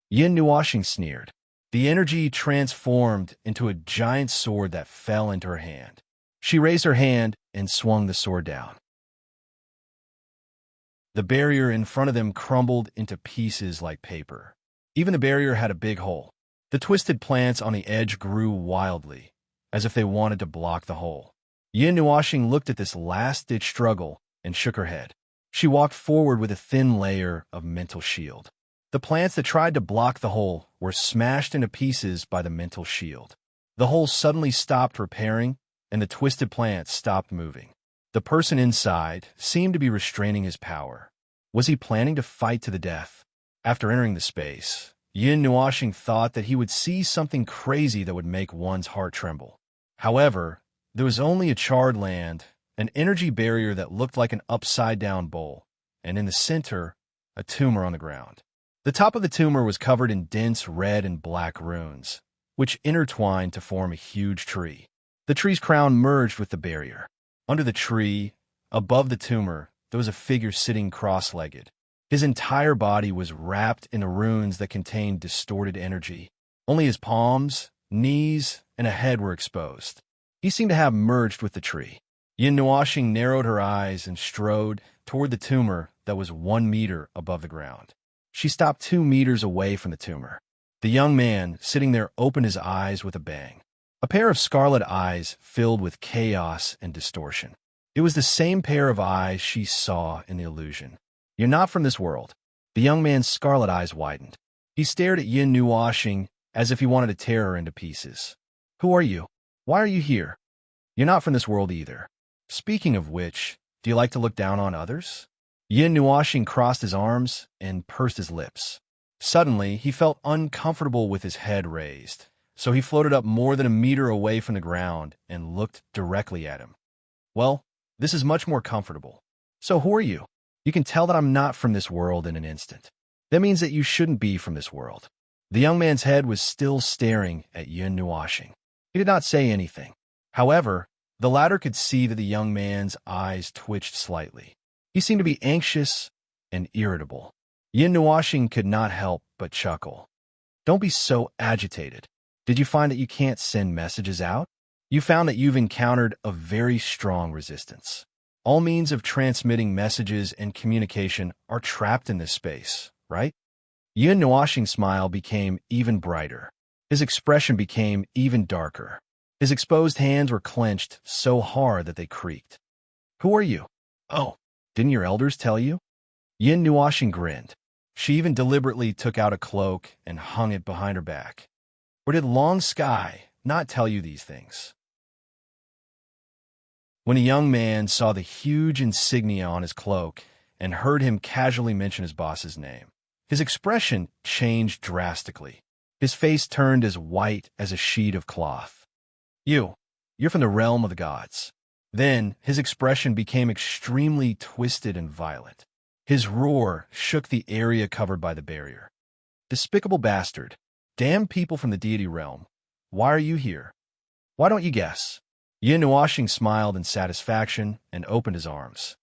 Yin Nuashing sneered. The energy transformed into a giant sword that fell into her hand. She raised her hand and swung the sword down. The barrier in front of them crumbled into pieces like paper. Even the barrier had a big hole. The twisted plants on the edge grew wildly, as if they wanted to block the hole. Yin Nuashing looked at this last-ditch struggle and shook her head. She walked forward with a thin layer of mental shield. The plants that tried to block the hole were smashed into pieces by the mental shield. The hole suddenly stopped repairing, and the twisted plants stopped moving. The person inside seemed to be restraining his power. Was he planning to fight to the death? After entering the space, Yin Nuashing thought that he would see something crazy that would make one's heart tremble. However, there was only a charred land, an energy barrier that looked like an upside-down bowl, and in the center, a tumor on the ground. The top of the tumor was covered in dense red and black runes, which intertwined to form a huge tree. The tree's crown merged with the barrier. Under the tree, above the tumor, there was a figure sitting cross-legged. His entire body was wrapped in the runes that contained distorted energy. Only his palms, knees, and a head were exposed. He seemed to have merged with the tree. Yin Nuashing narrowed her eyes and strode toward the tumor that was 1 meter above the ground. She stopped 2 meters away from the tumor. The young man, sitting there, opened his eyes with a bang. A pair of scarlet eyes filled with chaos and distortion. It was the same pair of eyes she saw in the illusion. "You're not from this world." The young man's scarlet eyes widened. He stared at Yin Nuoxing as if he wanted to tear her into pieces. "Who are you? Why are you here? You're not from this world either. Speaking of which, do you like to look down on others?" Yin Nuoxing crossed his arms and pursed his lips. Suddenly, he felt uncomfortable with his head raised, so he floated up more than a meter away from the ground and looked directly at him. "Well, this is much more comfortable. So who are you? You can tell that I'm not from this world in an instant. That means that you shouldn't be from this world." The young man's head was still staring at Yin Nuoxing. He did not say anything. However, the latter could see that the young man's eyes twitched slightly. He seemed to be anxious and irritable. Yin Nuoxing could not help but chuckle. "Don't be so agitated. Did you find that you can't send messages out? You found that you've encountered a very strong resistance. All means of transmitting messages and communication are trapped in this space, right?" Yin Nuoxing's smile became even brighter. His expression became even darker. His exposed hands were clenched so hard that they creaked. "Who are you? Oh, didn't your elders tell you?" Yin Nuoxing grinned. She even deliberately took out a cloak and hung it behind her back. "Or did Long Sky not tell you these things?" When a young man saw the huge insignia on his cloak and heard him casually mention his boss's name, his expression changed drastically. His face turned as white as a sheet of cloth. You're from the realm of the gods." Then his expression became extremely twisted and violent. His roar shook the area covered by the barrier. "Despicable bastard. Damn people from the deity realm. Why are you here? Why don't you guess?" Yin Nuoxing smiled in satisfaction and opened his arms.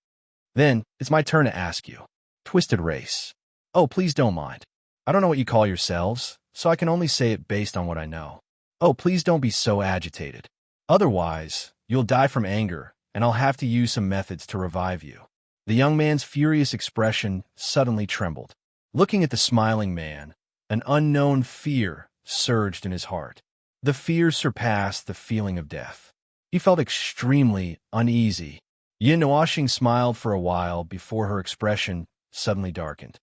"Then it's my turn to ask you. Twisted race. Oh, please don't mind. I don't know what you call yourselves, so I can only say it based on what I know. Oh, please don't be so agitated. Otherwise, you'll die from anger, and I'll have to use some methods to revive you." The young man's furious expression suddenly trembled. Looking at the smiling man, an unknown fear surged in his heart. The fear surpassed the feeling of death. He felt extremely uneasy. Yin Nuoxing smiled for a while before her expression suddenly darkened.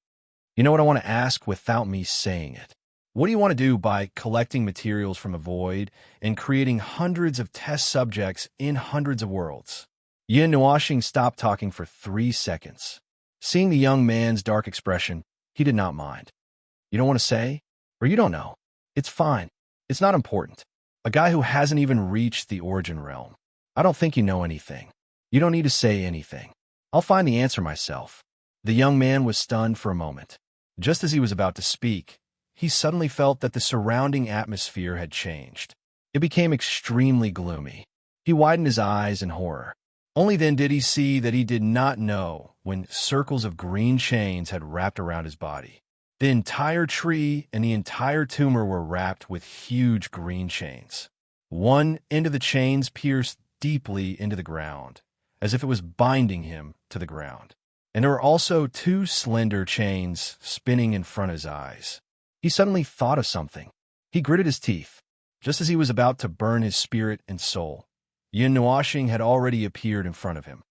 "You know what I want to ask without me saying it? What do you want to do by collecting materials from a void and creating hundreds of test subjects in hundreds of worlds?" Yin Nuoxing stopped talking for 3 seconds. Seeing the young man's dark expression, he did not mind. "You don't want to say? Or you don't know? It's fine. It's not important. A guy who hasn't even reached the origin realm. I don't think you know anything. You don't need to say anything. I'll find the answer myself." The young man was stunned for a moment. Just as he was about to speak, he suddenly felt that the surrounding atmosphere had changed. It became extremely gloomy. He widened his eyes in horror. Only then did he see that he did not know when circles of green chains had wrapped around his body. The entire tree and the entire tumor were wrapped with huge green chains. One end of the chains pierced deeply into the ground, as if it was binding him to the ground. And there were also 2 slender chains spinning in front of his eyes. He suddenly thought of something. He gritted his teeth. Just as he was about to burn his spirit and soul, Yin Nuoxing had already appeared in front of him.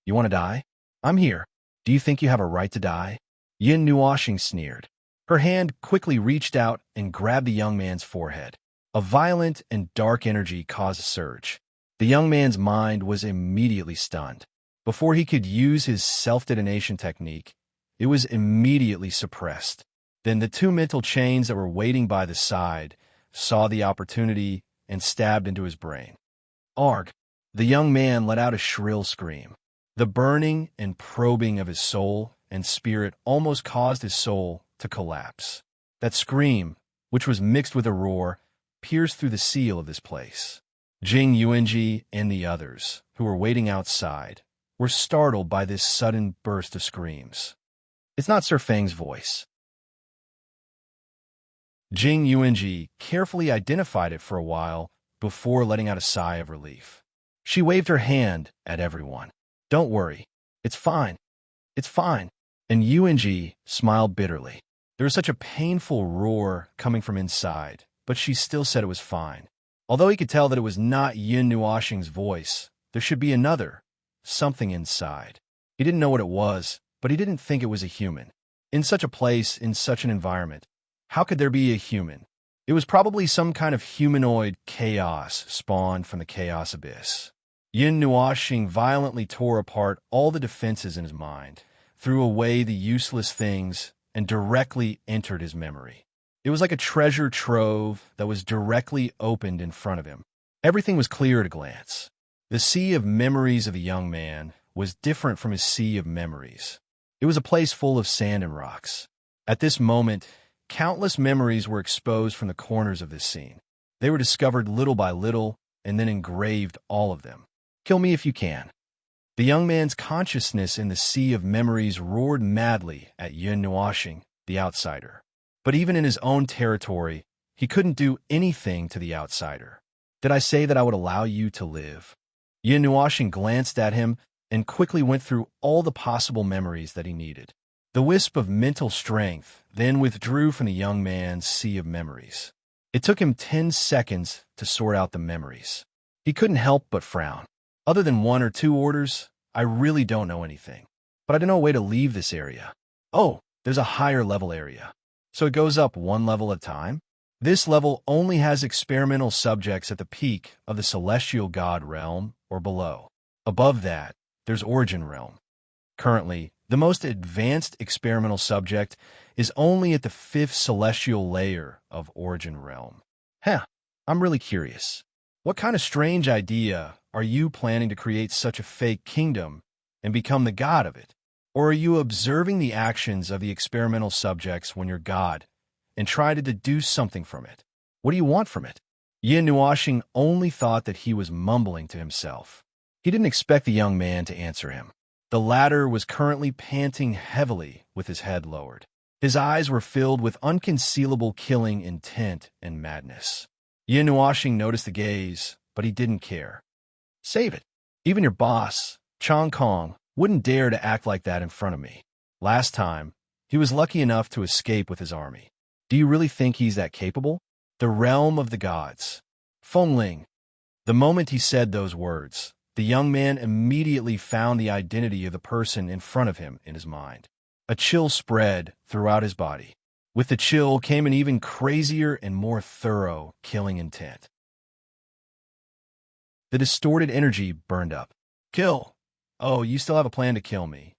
"You want to die? I'm here. Do you think you have a right to die?" Yin Nuoxing sneered. Her hand quickly reached out and grabbed the young man's forehead. A violent and dark energy caused a surge. The young man's mind was immediately stunned. Before he could use his self-detonation technique, it was immediately suppressed. Then the 2 mental chains that were waiting by the side saw the opportunity and stabbed into his brain. "Arg!" The young man let out a shrill scream. The burning and probing of his soul and spirit almost caused his soul to collapse. That scream, which was mixed with a roar, pierced through the seal of this place. Jing Yuanji and the others, who were waiting outside, were startled by this sudden burst of screams. "It's not Sir Fang's voice." Jing Yuanji carefully identified it for a while before letting out a sigh of relief. She waved her hand at everyone. "Don't worry. It's fine. It's fine." And Yuanji smiled bitterly. There was such a painful roar coming from inside, but she still said it was fine. Although he could tell that it was not Yin Nuoxing's voice, there should be another, something inside. He didn't know what it was, but he didn't think it was a human. In such a place, in such an environment, how could there be a human? It was probably some kind of humanoid chaos spawned from the chaos abyss. Yin Nuoxing violently tore apart all the defenses in his mind, threw away the useless things, and directly entered his memory. It was like a treasure trove that was directly opened in front of him. Everything was clear at a glance. The sea of memories of the young man was different from his sea of memories. It was a place full of sand and rocks. At this moment, countless memories were exposed from the corners of this scene. They were discovered little by little, and then engraved, all of them. Kill me if you can. The young man's consciousness in the sea of memories roared madly at Yin Nuoxing, the outsider. But even in his own territory, he couldn't do anything to the outsider. Did I say that I would allow you to live? Yin Nuoxing glanced at him and quickly went through all the possible memories that he needed. The wisp of mental strength then withdrew from the young man's sea of memories. It took him 10 seconds to sort out the memories. He couldn't help but frown. Other than 1 or 2 orders, I really don't know anything. But I don't know a way to leave this area. Oh, there's a higher level area. So it goes up 1 level at a time? This level only has experimental subjects at the peak of the celestial god realm or below. Above that, there's origin realm. Currently, the most advanced experimental subject is only at the 5th celestial layer of origin realm. I'm really curious. What kind of strange idea are you planning to create such a fake kingdom and become the god of it? Or are you observing the actions of the experimental subjects when you're god and try to deduce something from it? What do you want from it? Yin Nuoxing only thought that he was mumbling to himself. He didn't expect the young man to answer him. The latter was currently panting heavily with his head lowered. His eyes were filled with unconcealable killing intent and madness. Yin Nuoxing noticed the gaze, but he didn't care. Save it. Even your boss, Chong Kong, wouldn't dare to act like that in front of me. Last time, he was lucky enough to escape with his army. Do you really think he's that capable? The realm of the gods. Fengling. The moment he said those words, the young man immediately found the identity of the person in front of him in his mind. A chill spread throughout his body. With the chill came an even crazier and more thorough killing intent. The distorted energy burned up. Kill. Oh, you still have a plan to kill me.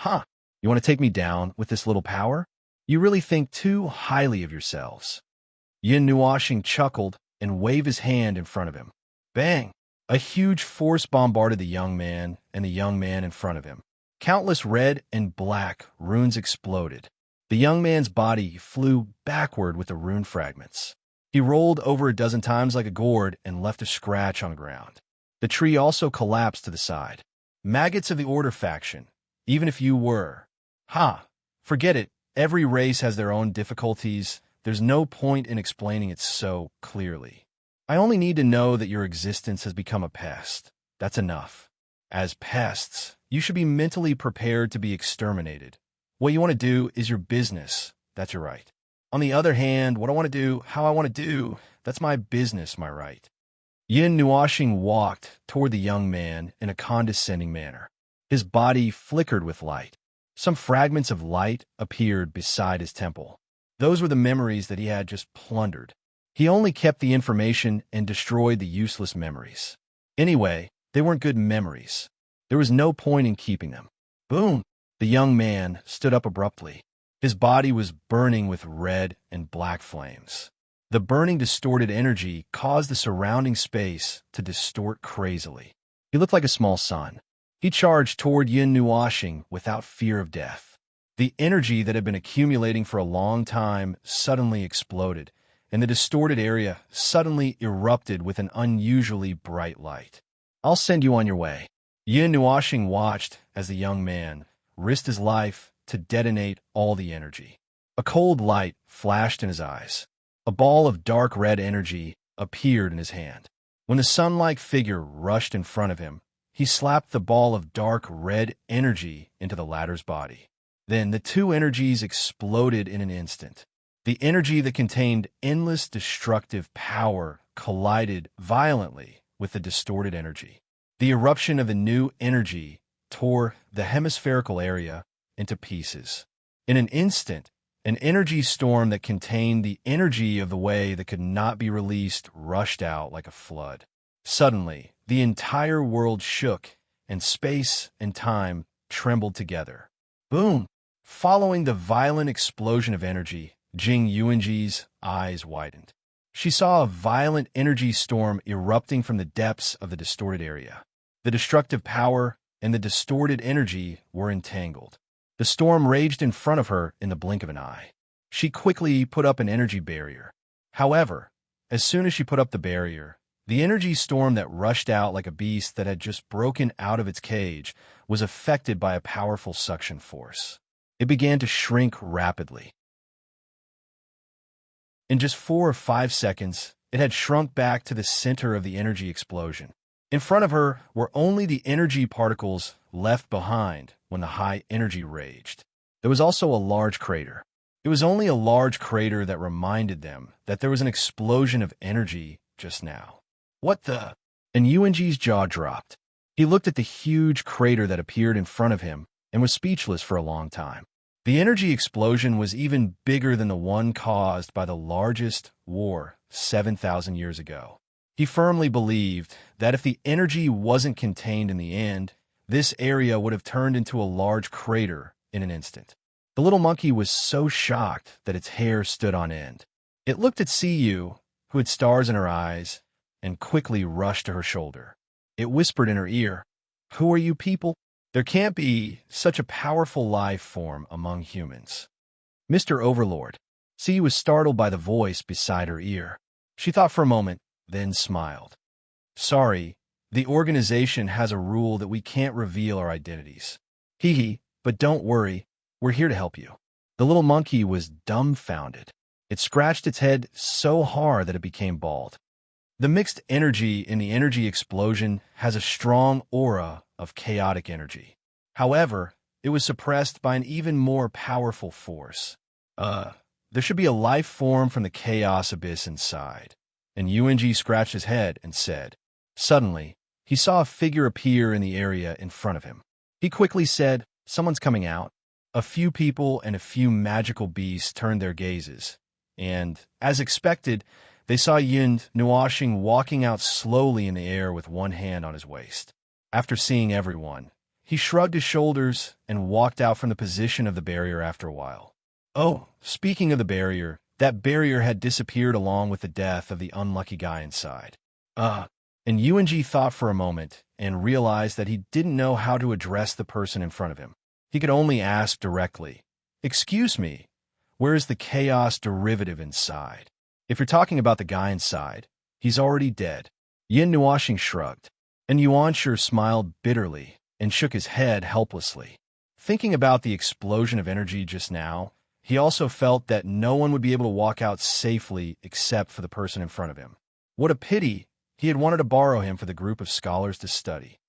You want to take me down with this little power? You really think too highly of yourselves. Yin Nuoxing chuckled and waved his hand in front of him. Bang! A huge force bombarded the young man and the young man in front of him. Countless red and black runes exploded. The young man's body flew backward with the rune fragments. He rolled over a dozen times like a gourd and left a scratch on the ground. The tree also collapsed to the side. Maggots of the Order faction, even if you were. Forget it. Every race has their own difficulties. There's no point in explaining it so clearly. I only need to know that your existence has become a pest. That's enough. As pests, you should be mentally prepared to be exterminated. What you want to do is your business. That's your right. On the other hand, what I want to do, how I want to do, that's my business, my right. Yin Nuoxing walked toward the young man in a condescending manner. His body flickered with light. Some fragments of light appeared beside his temple. Those were the memories that he had just plundered. He only kept the information and destroyed the useless memories. Anyway, they weren't good memories. There was no point in keeping them. Boom! The young man stood up abruptly. His body was burning with red and black flames. The burning, distorted energy caused the surrounding space to distort crazily. He looked like a small sun. He charged toward Yin Nuoxing without fear of death. The energy that had been accumulating for a long time suddenly exploded, and the distorted area suddenly erupted with an unusually bright light. I'll send you on your way. Yin Nuoxing watched as the young man risked his life to detonate all the energy. A cold light flashed in his eyes. A ball of dark red energy appeared in his hand. When the sun-like figure rushed in front of him, he slapped the ball of dark red energy into the latter's body. Then the two energies exploded in an instant. The energy that contained endless destructive power collided violently with the distorted energy. The eruption of the new energy tore the hemispherical area into pieces. In an instant, an energy storm that contained the energy of the way that could not be released rushed out like a flood. Suddenly, the entire world shook, and space and time trembled together. Boom! Following the violent explosion of energy, Jing Yuanji's eyes widened. She saw a violent energy storm erupting from the depths of the distorted area. The destructive power and the distorted energy were entangled. The storm raged in front of her in the blink of an eye. She quickly put up an energy barrier. However, as soon as she put up the barrier, the energy storm that rushed out like a beast that had just broken out of its cage was affected by a powerful suction force. It began to shrink rapidly. In just 4 or 5 seconds, it had shrunk back to the center of the energy explosion. In front of her were only the energy particles left behind when the high energy raged. There was also a large crater. It was only a large crater that reminded them that there was an explosion of energy just now. What the? And Yuanji's jaw dropped. He looked at the huge crater that appeared in front of him and was speechless for a long time. The energy explosion was even bigger than the one caused by the largest war 7,000 years ago. He firmly believed that if the energy wasn't contained in the end, this area would have turned into a large crater in an instant. The little monkey was so shocked that its hair stood on end. It looked at Siyu, who had stars in her eyes, and quickly rushed to her shoulder. It whispered in her ear, "Who are you people? There can't be such a powerful life form among humans." "Mr. Overlord." Siyu was startled by the voice beside her ear. She thought for a moment, then smiled. "Sorry, the organization has a rule that we can't reveal our identities." "Hee hee, but don't worry, we're here to help you." The little monkey was dumbfounded. It scratched its head so hard that it became bald. The mixed energy in the energy explosion has a strong aura of chaotic energy. However, it was suppressed by an even more powerful force. There should be a life form from the chaos abyss inside. And Yuanji scratched his head and said. Suddenly, he saw a figure appear in the area in front of him. He quickly said, "Someone's coming out." A few people and a few magical beasts turned their gazes, and, as expected, they saw Yin Nuoxing walking out slowly in the air with one hand on his waist. After seeing everyone, he shrugged his shoulders and walked out from the position of the barrier after a while. Oh, speaking of the barrier, that barrier had disappeared along with the death of the unlucky guy inside. And Yuanji thought for a moment and realized that he didn't know how to address the person in front of him. He could only ask directly, "Excuse me, where is the chaos derivative inside?" "If you're talking about the guy inside, he's already dead." Yin Nuoxing shrugged, and Yuanshi smiled bitterly and shook his head helplessly. Thinking about the explosion of energy just now, he also felt that no one would be able to walk out safely except for the person in front of him. What a pity! He had wanted to borrow him for the group of scholars to study.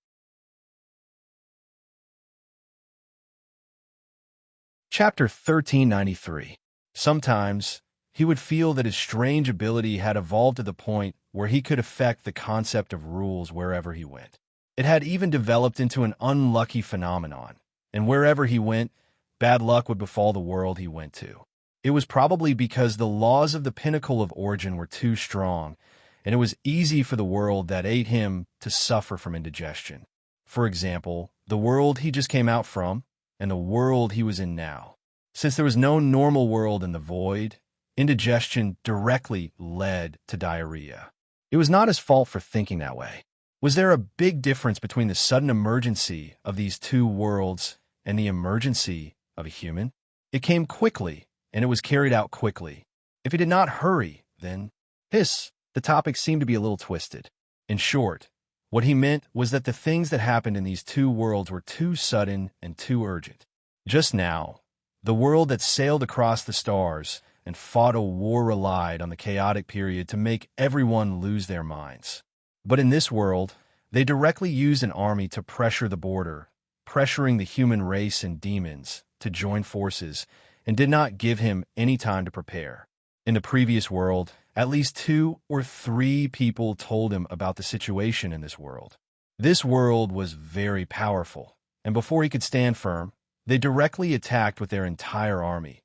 Chapter 1393. Sometimes, he would feel that his strange ability had evolved to the point where he could affect the concept of rules wherever he went. It had even developed into an unlucky phenomenon, and wherever he went, bad luck would befall the world he went to. It was probably because the laws of the pinnacle of origin were too strong, and it was easy for the world that ate him to suffer from indigestion. For example, the world he just came out from, and the world he was in now. Since there was no normal world in the void, indigestion directly led to diarrhea. It was not his fault for thinking that way. Was there a big difference between the sudden emergency of these two worlds and the emergency of a human? It came quickly, and it was carried out quickly. If he did not hurry, then the topic seemed to be a little twisted. In short, what he meant was that the things that happened in these two worlds were too sudden and too urgent. Just now, the world that sailed across the stars and fought a war relied on the chaotic period to make everyone lose their minds. But in this world, they directly used an army to pressure the border, pressuring the human race and demons to join forces and did not give him any time to prepare. In the previous world, at least 2 or 3 people told him about the situation in this world. This world was very powerful, and before he could stand firm, they directly attacked with their entire army,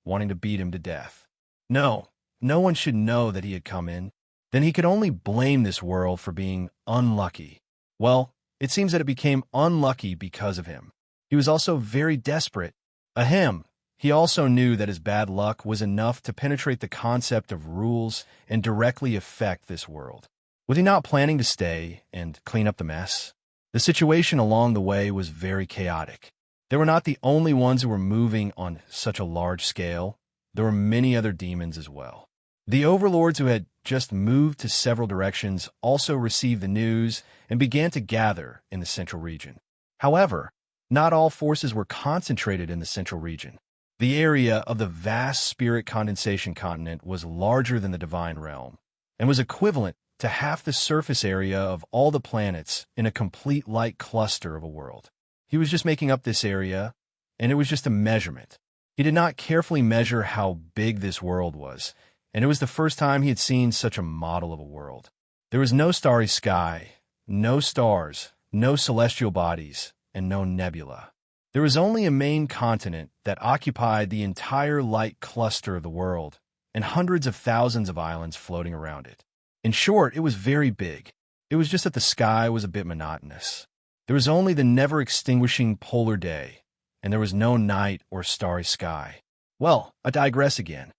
wanting to beat him to death. No one should know that he had come in. Then he could only blame this world for being unlucky. Well, it seems that it became unlucky because of him. He was also very desperate. Ahem. He also knew that his bad luck was enough to penetrate the concept of rules and directly affect this world. Was he not planning to stay and clean up the mess? The situation along the way was very chaotic. They were not the only ones who were moving on such a large scale. There were many other demons as well. The overlords who had just moved to several directions also received the news and began to gather in the central region. However, not all forces were concentrated in the central region. The area of the vast spirit condensation continent was larger than the divine realm and was equivalent to half the surface area of all the planets in a complete light cluster of a world. He was just making up this area, and it was just a measurement. He did not carefully measure how big this world was, and it was the first time he had seen such a model of a world. There was no starry sky, no stars, no celestial bodies, and no nebula. There was only a main continent that occupied the entire light cluster of the world, and hundreds of thousands of islands floating around it. In short, it was very big. It was just that the sky was a bit monotonous. There was only the never-extinguishing polar day, and there was no night or starry sky. Well, I digress again.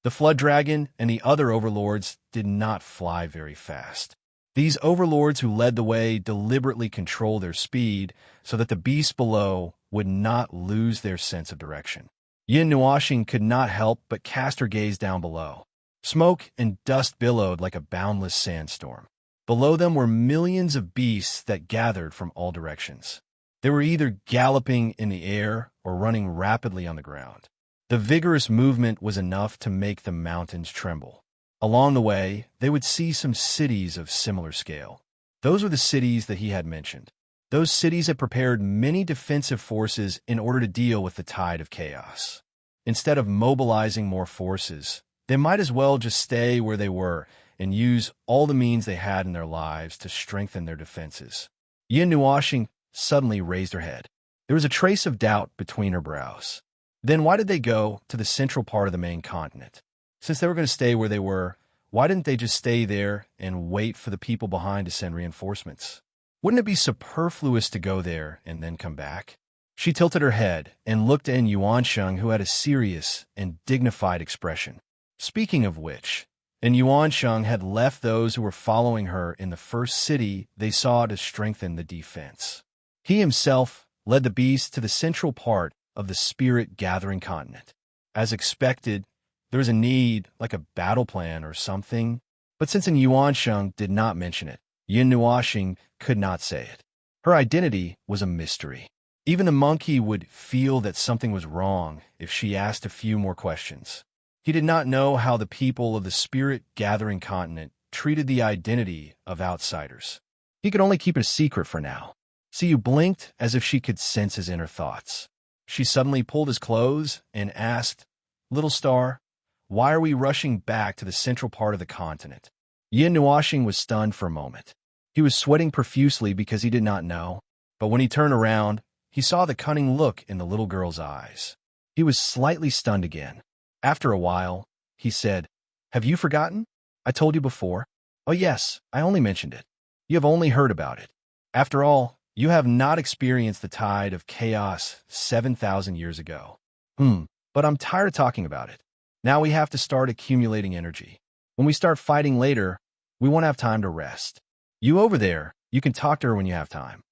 The Flood Dragon and the other overlords did not fly very fast. These overlords who led the way deliberately controlled their speed so that the beasts below would not lose their sense of direction. Yin Nuashing could not help but cast her gaze down below. Smoke and dust billowed like a boundless sandstorm. Below them were millions of beasts that gathered from all directions. They were either galloping in the air or running rapidly on the ground. The vigorous movement was enough to make the mountains tremble. Along the way, they would see some cities of similar scale. Those were the cities that he had mentioned. Those cities had prepared many defensive forces in order to deal with the tide of chaos. Instead of mobilizing more forces, they might as well just stay where they were and use all the means they had in their lives to strengthen their defenses. Yin Nuashing suddenly raised her head. There was a trace of doubt between her brows. Then why did they go to the central part of the main continent? Since they were going to stay where they were, why didn't they just stay there and wait for the people behind to send reinforcements? Wouldn't it be superfluous to go there and then come back? She tilted her head and looked at Yuansheng, who had a serious and dignified expression. Speaking of which, Yuansheng had left those who were following her in the first city they saw to strengthen the defense. He himself led the beasts to the central part of the spirit-gathering continent. As expected, there was a need, like a battle plan or something, but since Yuansheng did not mention it, Yin Nuashing could not say it. Her identity was a mystery. Even the monkey would feel that something was wrong if she asked a few more questions. He did not know how the people of the spirit-gathering continent treated the identity of outsiders. He could only keep it a secret for now. Siyu blinked as if she could sense his inner thoughts. She suddenly pulled his clothes and asked, "Little star, why are we rushing back to the central part of the continent?" Yin Nuashing was stunned for a moment. He was sweating profusely because he did not know, but when he turned around, he saw the cunning look in the little girl's eyes. He was slightly stunned again. After a while, he said, "Have you forgotten? I told you before." "Oh yes, I only mentioned it. You have only heard about it. After all, you have not experienced the tide of chaos 7,000 years ago." But I'm tired of talking about it. Now we have to start accumulating energy. When we start fighting later, we won't have time to rest. You over there, you can talk to her when you have time."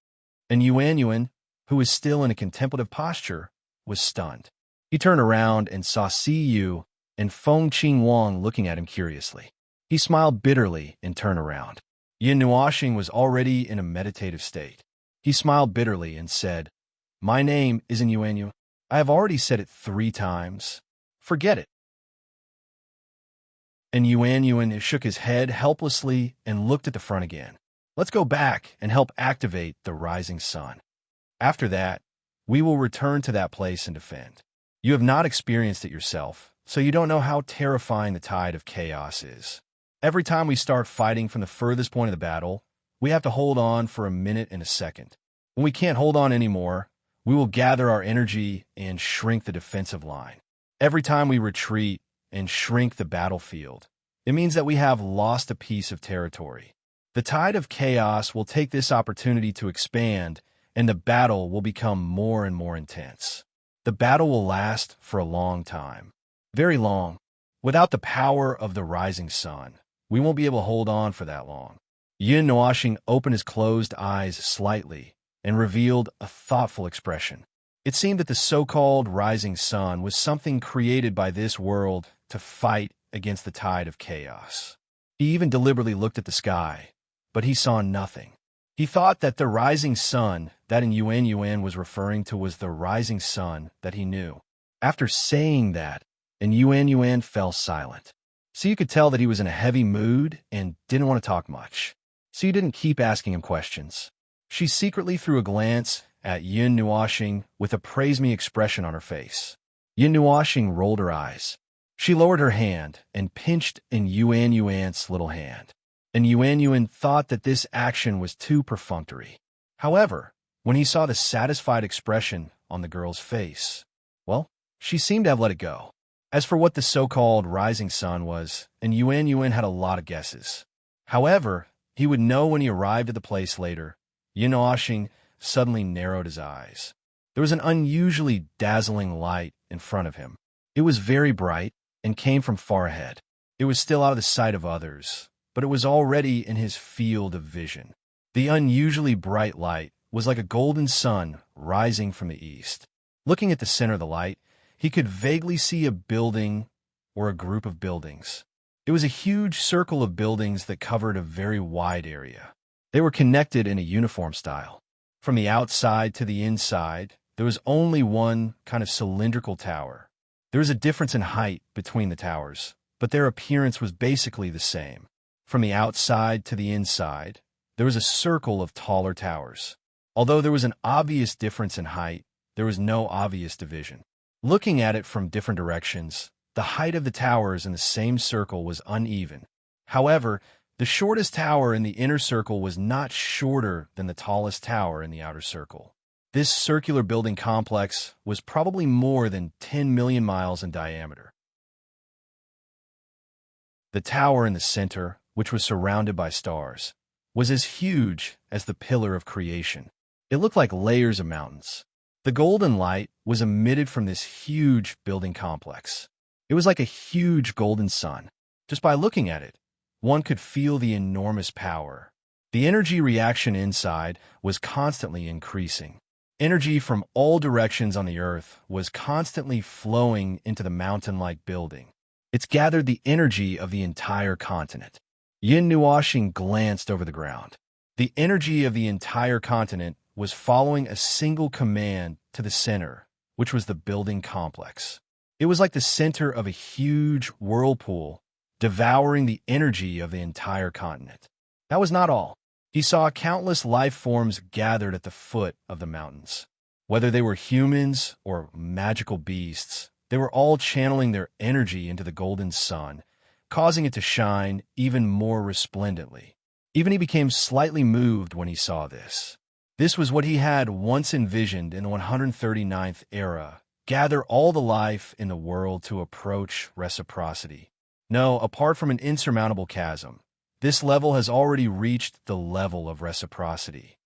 And Yuan, who was still in a contemplative posture, was stunned. He turned around and saw Siyu and Feng Qingwang looking at him curiously. He smiled bitterly and turned around. Yin Nuashing was already in a meditative state. He smiled bitterly and said, "My name isn't Yuan. I have already said it 3 times. Forget it." And Yuan shook his head helplessly and looked at the front again. "Let's go back and help activate the rising sun." After that, we will return to that place and defend. You have not experienced it yourself, so you don't know how terrifying the tide of chaos is. Every time we start fighting from the furthest point of the battle, we have to hold on for a minute and a second. When we can't hold on anymore, we will gather our energy and shrink the defensive line. Every time we retreat and shrink the battlefield, it means that we have lost a piece of territory. The tide of chaos will take this opportunity to expand, and the battle will become more and more intense. The battle will last for a long time. Very long. Without the power of the rising sun, we won't be able to hold on for that long. Yin Nuoxing opened his closed eyes slightly and revealed a thoughtful expression. It seemed that the so-called rising sun was something created by this world to fight against the tide of chaos. He even deliberately looked at the sky, but he saw nothing. He thought that the rising sun that in Yuan was referring to was the rising sun that he knew. After saying that, and Yuan fell silent. So you could tell that he was in a heavy mood and didn't want to talk much. So you didn't keep asking him questions. She secretly threw a glance at Yin Nuoxing with a praise-me expression on her face. Yin Nuoxing rolled her eyes. She lowered her hand and pinched in Yuan's little hand. And Yuan thought that this action was too perfunctory. However, when he saw the satisfied expression on the girl's face, well, she seemed to have let it go. As for what the so-called rising sun was, and Yuan had a lot of guesses. However, he would know when he arrived at the place later. Yin Nuoxing suddenly narrowed his eyes. There was an unusually dazzling light in front of him. It was very bright and came from far ahead. It was still out of the sight of others, but it was already in his field of vision. The unusually bright light was like a golden sun rising from the east. Looking at the center of the light, he could vaguely see a building or a group of buildings. It was a huge circle of buildings that covered a very wide area. They were connected in a uniform style. From the outside to the inside, there was only one kind of cylindrical tower. There was a difference in height between the towers, but their appearance was basically the same. From the outside to the inside, there was a circle of taller towers. Although there was an obvious difference in height, there was no obvious division. Looking at it from different directions, the height of the towers in the same circle was uneven. However, the shortest tower in the inner circle was not shorter than the tallest tower in the outer circle. This circular building complex was probably more than 10 million miles in diameter. The tower in the center, which was surrounded by stars, was as huge as the pillar of creation. It looked like layers of mountains. The golden light was emitted from this huge building complex. It was like a huge golden sun. Just by looking at it, one could feel the enormous power. The energy reaction inside was constantly increasing. Energy from all directions on the earth was constantly flowing into the mountain-like building. It's gathered the energy of the entire continent. Yin Nuoxing glanced over the ground. The energy of the entire continent was following a single command to the center, which was the building complex. It was like the center of a huge whirlpool, devouring the energy of the entire continent. That was not all. He saw countless life forms gathered at the foot of the mountains. Whether they were humans or magical beasts, they were all channeling their energy into the golden sun, causing it to shine even more resplendently. Even he became slightly moved when he saw this. This was what he had once envisioned in the 139th era, gather all the life in the world to approach reciprocity. No, apart from an insurmountable chasm, this level has already reached the level of reciprocity.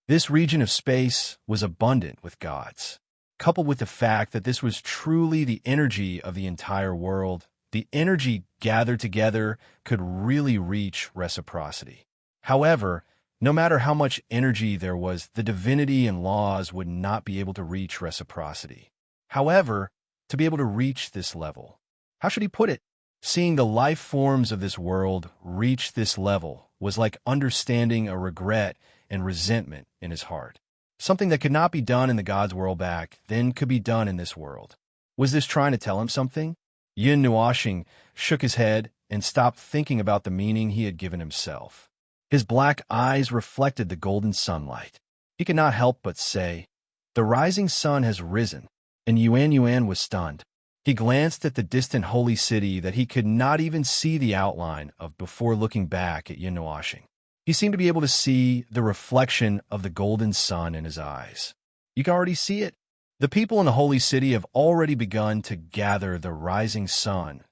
This region of space was abundant with gods. Coupled with the fact that this was truly the energy of the entire world, the energy gathered together could really reach reciprocity. However, no matter how much energy there was, the divinity and laws would not be able to reach reciprocity. However, to be able to reach this level, how should he put it? Seeing the life forms of this world reach this level was like understanding a regret and resentment in his heart. Something that could not be done in the God's world back then could be done in this world. Was this trying to tell him something? Yin Nuoxing shook his head and stopped thinking about the meaning he had given himself. His black eyes reflected the golden sunlight. He could not help but say, The rising sun has risen, and Yuan was stunned. He glanced at the distant holy city that he could not even see the outline of before looking back at Yin Nuoshing. He seemed to be able to see the reflection of the golden sun in his eyes. You can already see it. The people in the holy city have already begun to gather the rising sun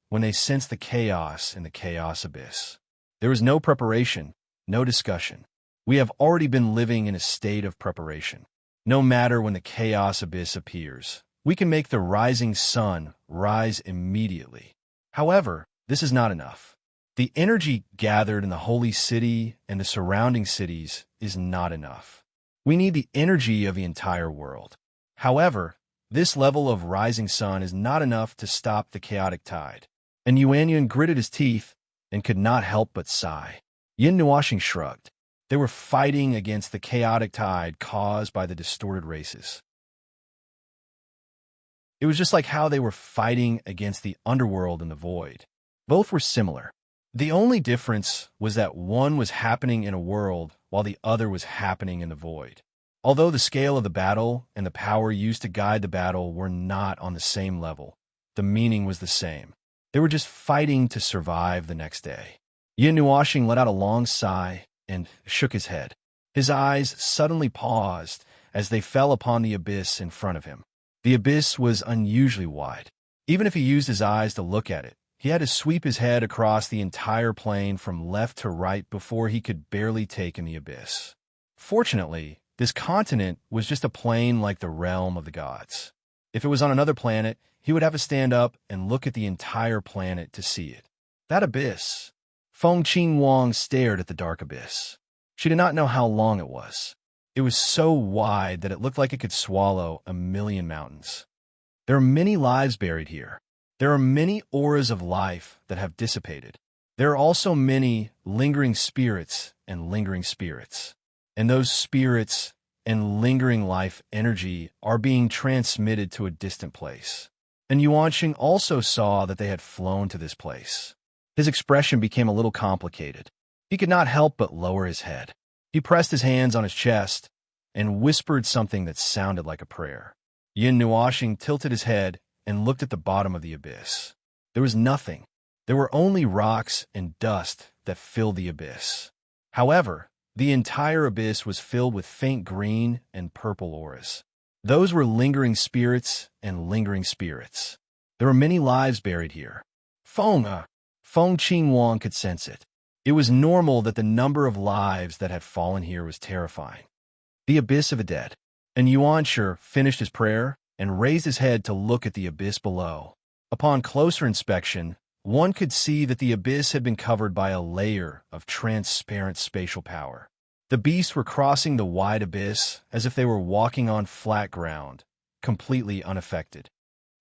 when they sense the chaos in the chaos abyss. There is no preparation, no discussion. We have already been living in a state of preparation. No matter when the chaos abyss appears, we can make the rising sun rise immediately. However, this is not enough. The energy gathered in the holy city and the surrounding cities is not enough. We need the energy of the entire world. However, this level of rising sun is not enough to stop the chaotic tide. And Yuan gritted his teeth and could not help but sigh. Yin Nuoshing shrugged. They were fighting against the chaotic tide caused by the distorted races. It was just like how they were fighting against the underworld and the void. Both were similar. The only difference was that one was happening in a world while the other was happening in the void. Although the scale of the battle and the power used to guide the battle were not on the same level, the meaning was the same. They were just fighting to survive the next day. Yin Nuoshing let out a long sigh and shook his head. His eyes suddenly paused as they fell upon the abyss in front of him. The abyss was unusually wide. Even if he used his eyes to look at it, he had to sweep his head across the entire plain from left to right before he could barely take in the abyss. Fortunately, this continent was just a plain like the realm of the gods. If it was on another planet, he would have to stand up and look at the entire planet to see it. That abyss. Feng Qinhuang stared at the dark abyss. She did not know how long it was. It was so wide that it looked like it could swallow 1,000,000 mountains. There are many lives buried here. There are many auras of life that have dissipated. There are also many lingering spirits and lingering spirits. And those spirits and lingering life energy are being transmitted to a distant place. And Yuanqing also saw that they had flown to this place. His expression became a little complicated. He could not help but lower his head. He pressed his hands on his chest and whispered something that sounded like a prayer. Yin Nuoshing tilted his head and looked at the bottom of the abyss. There was nothing. There were only rocks and dust that filled the abyss. However, the entire abyss was filled with faint green and purple auras. Those were lingering spirits and lingering spirits. There were many lives buried here. Feng Qinhuang could sense it. It was normal that the number of lives that had fallen here was terrifying. The abyss of the dead. And Yuanshi finished his prayer and raised his head to look at the abyss below. Upon closer inspection, one could see that the abyss had been covered by a layer of transparent spatial power. The beasts were crossing the wide abyss as if they were walking on flat ground, completely unaffected.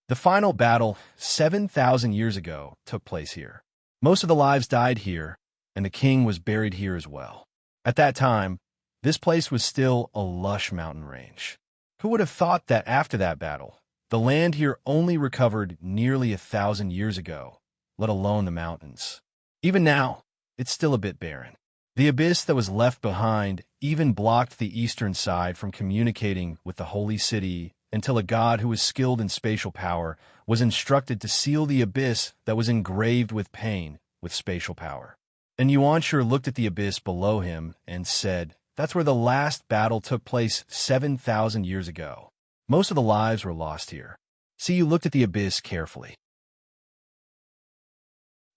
The final battle, 7,000 years ago, took place here. Most of the lives died here, and the king was buried here as well. At that time, this place was still a lush mountain range. Who would have thought that after that battle, the land here only recovered nearly 1,000 years ago, let alone the mountains? Even now, it's still a bit barren. The abyss that was left behind even blocked the eastern side from communicating with the holy city until a god who was skilled in spatial power was instructed to seal the abyss that was engraved with pain with spatial power. And Yuanshi looked at the abyss below him and said, "That's where the last battle took place 7,000 years ago. Most of the lives were lost here." Siyu looked at the abyss carefully.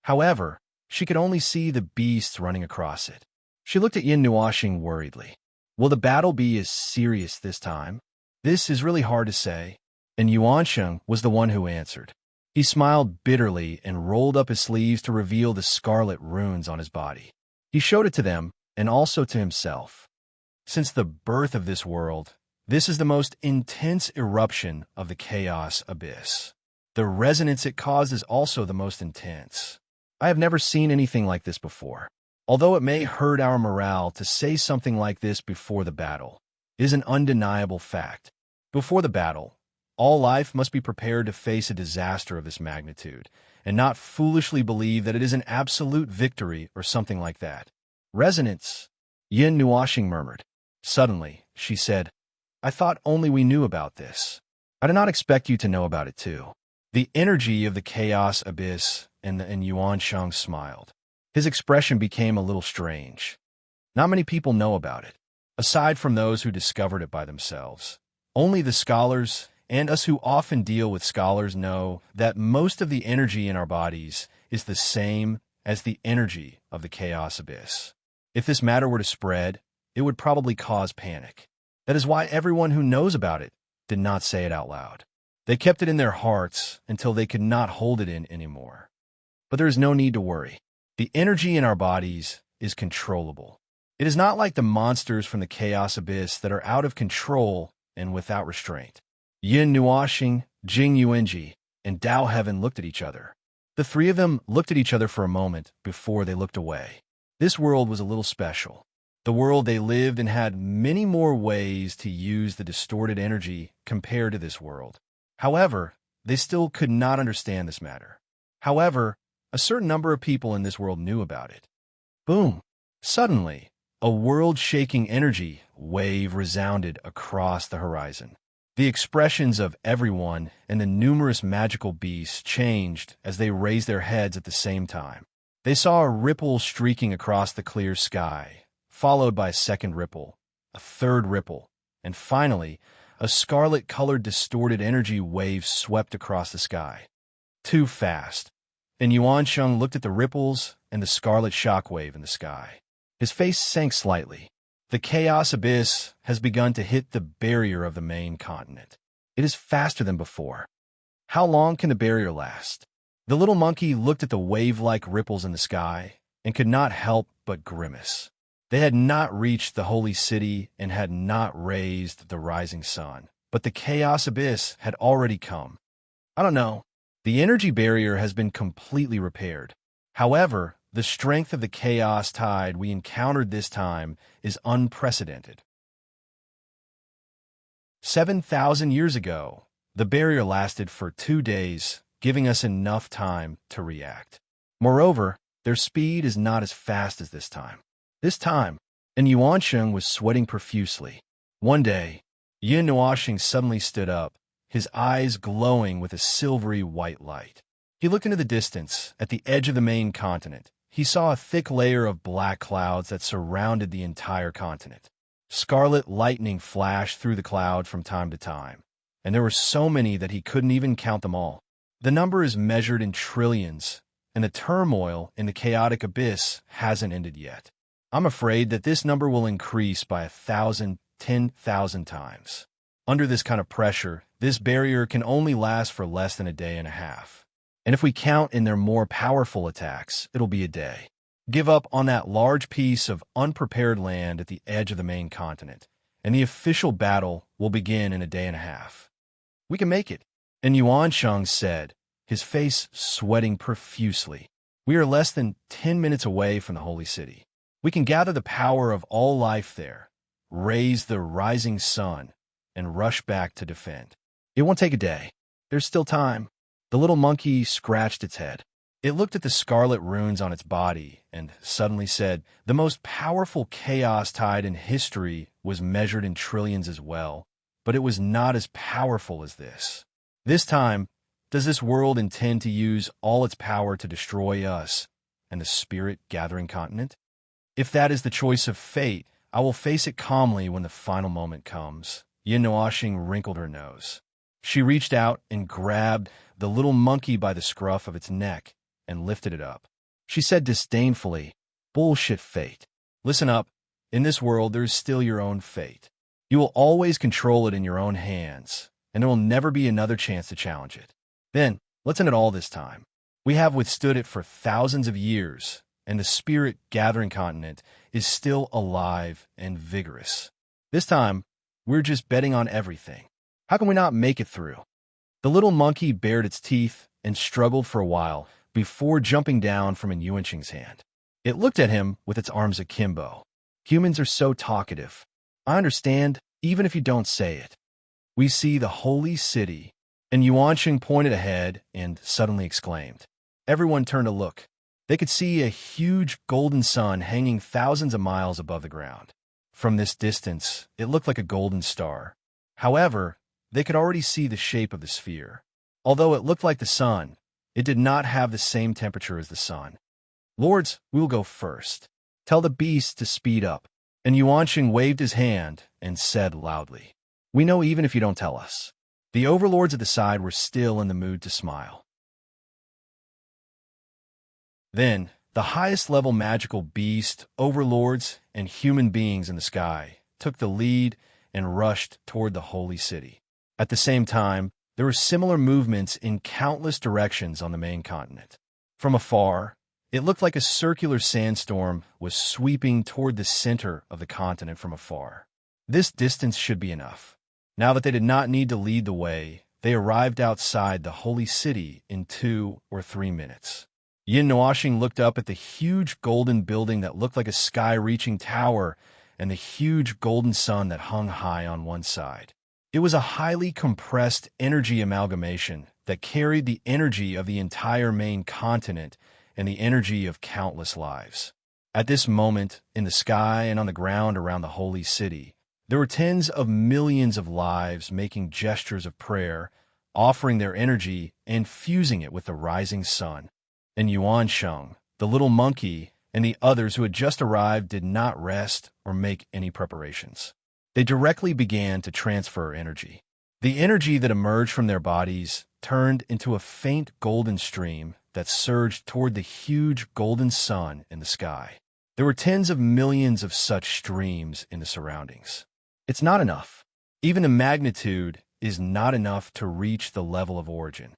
However, she could only see the beasts running across it. She looked at Yin Nuoshing worriedly. Will the battle be as serious this time? This is really hard to say. And Yuansheng was the one who answered. He smiled bitterly and rolled up his sleeves to reveal the scarlet runes on his body. He showed it to them and also to himself. Since the birth of this world, this is the most intense eruption of the chaos abyss. The resonance it caused is also the most intense. I have never seen anything like this before. Although it may hurt our morale to say something like this before the battle, it is an undeniable fact. Before the battle, all life must be prepared to face a disaster of this magnitude, and not foolishly believe that it is an absolute victory or something like that. Resonance, Yin Nuoshing murmured. Suddenly, she said, I thought only we knew about this. I did not expect you to know about it too. The energy of the chaos abyss, and Yuan Shang smiled. His expression became a little strange. Not many people know about it, aside from those who discovered it by themselves. Only the scholars, and us who often deal with scholars, know that most of the energy in our bodies is the same as the energy of the chaos abyss. If this matter were to spread, it would probably cause panic. That is why everyone who knows about it did not say it out loud. They kept it in their hearts until they could not hold it in anymore. But there is no need to worry. The energy in our bodies is controllable. It is not like the monsters from the chaos abyss that are out of control and without restraint. Yin Nuoxing, Jing Yuanji, and Dao Heaven looked at each other. The three of them looked at each other for a moment before they looked away. This world was a little special. The world they lived in had many more ways to use the distorted energy compared to this world. However, they still could not understand this matter. However, a certain number of people in this world knew about it. Boom! Suddenly, a world-shaking energy wave resounded across the horizon. The expressions of everyone and the numerous magical beasts changed as they raised their heads at the same time. They saw a ripple streaking across the clear sky, followed by a second ripple, a third ripple, and finally, a scarlet-colored distorted energy wave swept across the sky. Too fast. And Yuan Sheng looked at the ripples and the scarlet shockwave in the sky. His face sank slightly. The chaos abyss has begun to hit the barrier of the main continent. It is faster than before. How long can the barrier last? The little monkey looked at the wave-like ripples in the sky and could not help but grimace. They had not reached the holy city and had not raised the rising sun, but the chaos abyss had already come. I don't know. The energy barrier has been completely repaired. However, the strength of the chaos tide we encountered this time is unprecedented. 7,000 years ago, the barrier lasted for 2 days, giving us enough time to react. Moreover, their speed is not as fast as this time. This time, and Yuansheng was sweating profusely. One day, Yin Nuoxing suddenly stood up, his eyes glowing with a silvery white light. He looked into the distance, at the edge of the main continent. He saw a thick layer of black clouds that surrounded the entire continent. Scarlet lightning flashed through the cloud from time to time, and there were so many that he couldn't even count them all. The number is measured in trillions, and the turmoil in the chaotic abyss hasn't ended yet. I'm afraid that this number will increase by 1,000, 10,000 times. Under this kind of pressure, this barrier can only last for less than a day and a half. And if we count in their more powerful attacks, it'll be a day. Give up on that large piece of unprepared land at the edge of the main continent, and the official battle will begin in a day and a half. We can make it. And Yuan Shang said, his face sweating profusely. We are less than 10 minutes away from the holy city. We can gather the power of all life there, raise the rising sun, and rush back to defend. It won't take a day. There's still time. The little monkey scratched its head. It looked at the scarlet runes on its body and suddenly said, the most powerful chaos tide in history was measured in trillions as well, but it was not as powerful as this. This time, does this world intend to use all its power to destroy us and the spirit-gathering continent? If that is the choice of fate, I will face it calmly when the final moment comes. Yin Nuoxing wrinkled her nose. She reached out and grabbed the little monkey by the scruff of its neck and lifted it up. She said disdainfully, bullshit fate. Listen up. In this world, there is still your own fate. You will always control it in your own hands, and there will never be another chance to challenge it. Then, let's end it all this time. We have withstood it for thousands of years, and the spirit-gathering continent is still alive and vigorous. This time, we're just betting on everything. How can we not make it through? The little monkey bared its teeth and struggled for a while before jumping down from Yuansheng's hand. It looked at him with its arms akimbo. Humans are so talkative. I understand, even if you don't say it. We see the holy city, and Yuansheng pointed ahead and suddenly exclaimed. Everyone turned to look. They could see a huge golden sun hanging thousands of miles above the ground. From this distance, it looked like a golden star, However, they could already see the shape of the sphere. Although it looked like the sun, it did not have the same temperature as the sun. Lords, we will go first. Tell the beast to speed up. And Yuanqing waved his hand and said loudly, "We know even if you don't tell us." The overlords at the side were still in the mood to smile. Then, the highest-level magical beast, overlords, and human beings in the sky took the lead and rushed toward the holy city. At the same time, there were similar movements in countless directions on the main continent. From afar, it looked like a circular sandstorm was sweeping toward the center of the continent from afar. This distance should be enough. Now that they did not need to lead the way, they arrived outside the holy city in 2 or 3 minutes. Yin Nuoxing looked up at the huge golden building that looked like a sky-reaching tower and the huge golden sun that hung high on one side. It was a highly compressed energy amalgamation that carried the energy of the entire main continent and the energy of countless lives. At this moment, in the sky and on the ground around the holy city, there were tens of millions of lives making gestures of prayer, offering their energy and fusing it with the rising sun. And Yuansheng, the little monkey, and the others who had just arrived did not rest or make any preparations. They directly began to transfer energy. The energy that emerged from their bodies turned into a faint golden stream that surged toward the huge golden sun in the sky. There were tens of millions of such streams in the surroundings. It's not enough. Even the magnitude is not enough to reach the level of origin.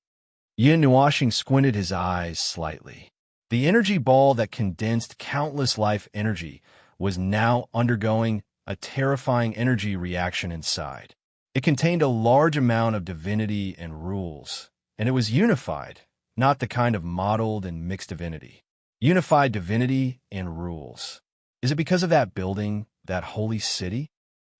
Yin Nuoxing squinted his eyes slightly. The energy ball that condensed countless life energy was now undergoing a terrifying energy reaction inside. It contained a large amount of divinity and rules, and it was unified, not the kind of mottled and mixed divinity. Unified divinity and rules. Is it because of that building, that holy city?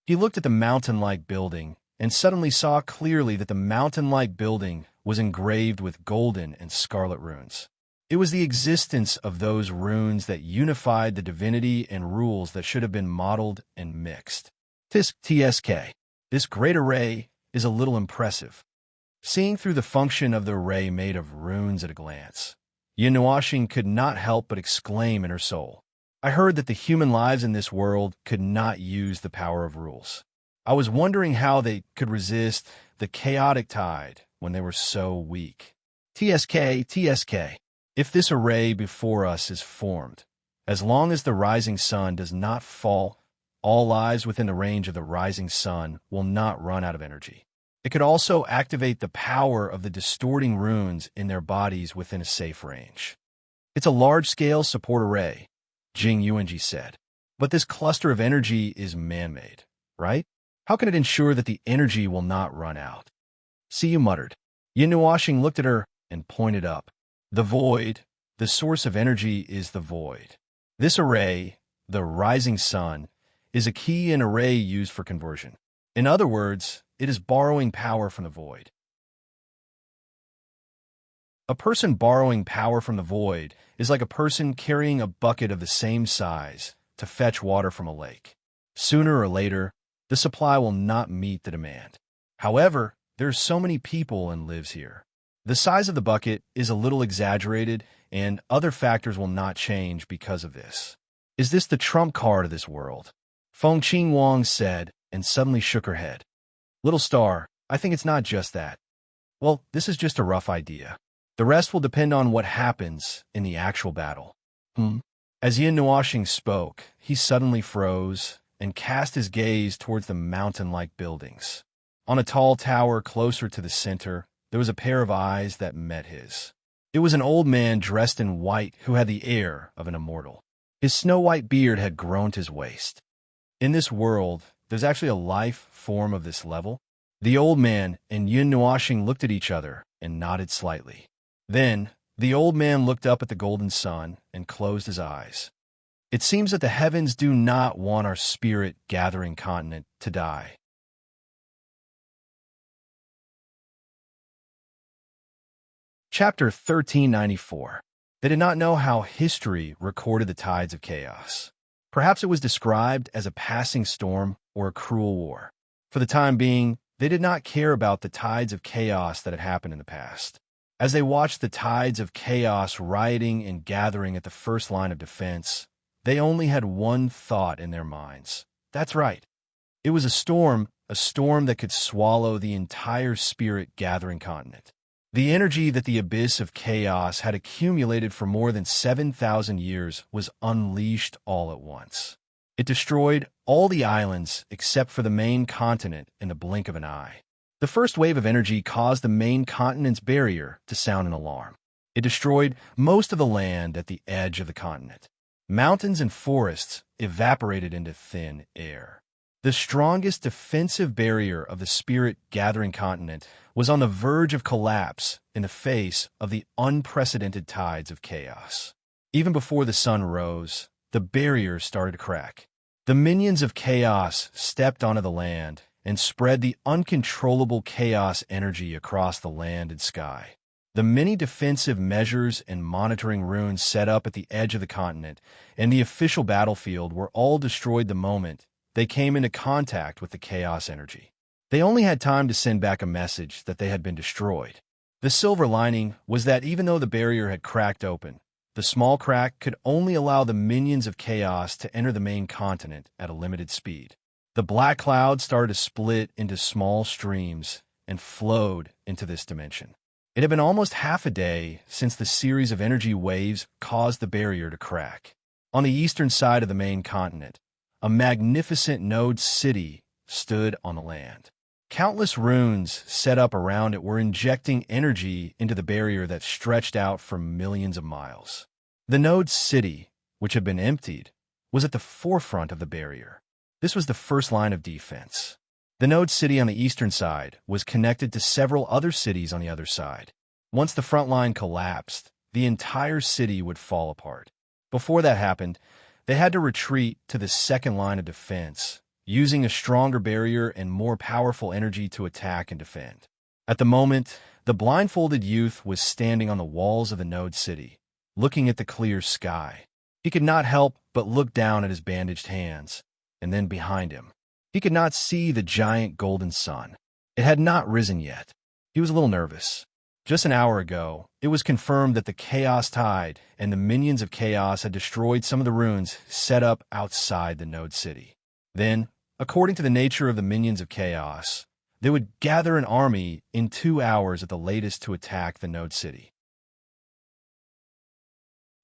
He looked at the mountain-like building and suddenly saw clearly that the mountain-like building was engraved with golden and scarlet runes. It was the existence of those runes that unified the divinity and rules that should have been modeled and mixed. TSK. This great array is a little impressive. Seeing through the function of the array made of runes at a glance, Yin Nuoxing could not help but exclaim in her soul, "I heard that the human lives in this world could not use the power of rules. I was wondering how they could resist the chaotic tide when they were so weak." TSK. If this array before us is formed, as long as the rising sun does not fall, all lives within the range of the rising sun will not run out of energy. It could also activate the power of the distorting runes in their bodies within a safe range. It's a large-scale support array, Jing Yuanji said. But this cluster of energy is man-made, right? How can it ensure that the energy will not run out? You muttered. Yin Nuoxing looked at her and pointed up. The void, the source of energy is the void. This array, the rising sun, is a key and array used for conversion. In other words, it is borrowing power from the void. A person borrowing power from the void is like a person carrying a bucket of the same size to fetch water from a lake. Sooner or later, the supply will not meet the demand. However, there are so many people and lives here. The size of the bucket is a little exaggerated, and other factors will not change because of this. Is this the trump card of this world? Feng Qing Wang said, and suddenly shook her head. Little star, I think it's not just that. Well, this is just a rough idea. The rest will depend on what happens in the actual battle. As Yin Nuoxing spoke, he suddenly froze and cast his gaze towards the mountain-like buildings. On a tall tower closer to the center, there was a pair of eyes that met his. It was an old man dressed in white who had the air of an immortal. His snow-white beard had grown to his waist. In this world, there's actually a life form of this level. The old man and Yin Nuoxing looked at each other and nodded slightly. Then, the old man looked up at the golden sun and closed his eyes. It seems that the heavens do not want our spirit-gathering continent to die. Chapter 1394. They did not know how history recorded the tides of chaos. Perhaps it was described as a passing storm or a cruel war. For the time being, They did not care about the tides of chaos that had happened in the past. As they watched the tides of chaos rioting and gathering at the first line of defense, they only had one thought in their minds. That's right. It was a storm that could swallow the entire spirit-gathering continent. The energy that the abyss of chaos had accumulated for more than 7,000 years was unleashed all at once. It destroyed all the islands except for the main continent in the blink of an eye. The first wave of energy caused the main continent's barrier to sound an alarm. It destroyed most of the land at the edge of the continent. Mountains and forests evaporated into thin air. The strongest defensive barrier of the spirit-gathering continent was on the verge of collapse in the face of the unprecedented tides of chaos. Even before the sun rose, the barrier started to crack. The minions of chaos stepped onto the land and spread the uncontrollable chaos energy across the land and sky. The many defensive measures and monitoring runes set up at the edge of the continent and the official battlefield were all destroyed the moment they came into contact with the chaos energy. They only had time to send back a message that they had been destroyed. The silver lining was that even though the barrier had cracked open, the small crack could only allow the minions of chaos to enter the main continent at a limited speed. The black cloud started to split into small streams and flowed into this dimension. It had been almost half a day since the series of energy waves caused the barrier to crack. On the eastern side of the main continent, a magnificent node city stood on the land. Countless runes set up around it were injecting energy into the barrier that stretched out for millions of miles. The node city, which had been emptied, was at the forefront of the barrier. This was the first line of defense. The node city on the eastern side was connected to several other cities on the other side. Once the front line collapsed, the entire city would fall apart. Before that happened, they had to retreat to the second line of defense, using a stronger barrier and more powerful energy to attack and defend. At the moment, the blindfolded youth was standing on the walls of the node city, looking at the clear sky. He could not help but look down at his bandaged hands, and then behind him. He could not see the giant golden sun. It had not risen yet. He was a little nervous. Just an hour ago, it was confirmed that the chaos tide and the minions of chaos had destroyed some of the runes set up outside the node city. Then, according to the nature of the minions of chaos, they would gather an army in 2 hours at the latest to attack the node city.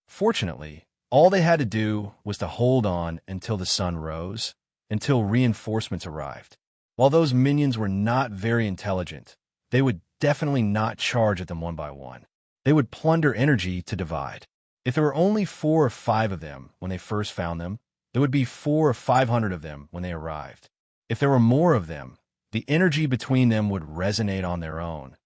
Fortunately, all they had to do was to hold on until the sun rose, until reinforcements arrived. While those minions were not very intelligent, they would definitely not charge at them one by one. They would plunder energy to divide. If there were only 4 or 5 of them when they first found them, there would be 400 or 500 of them when they arrived. If there were more of them, the energy between them would resonate on their own,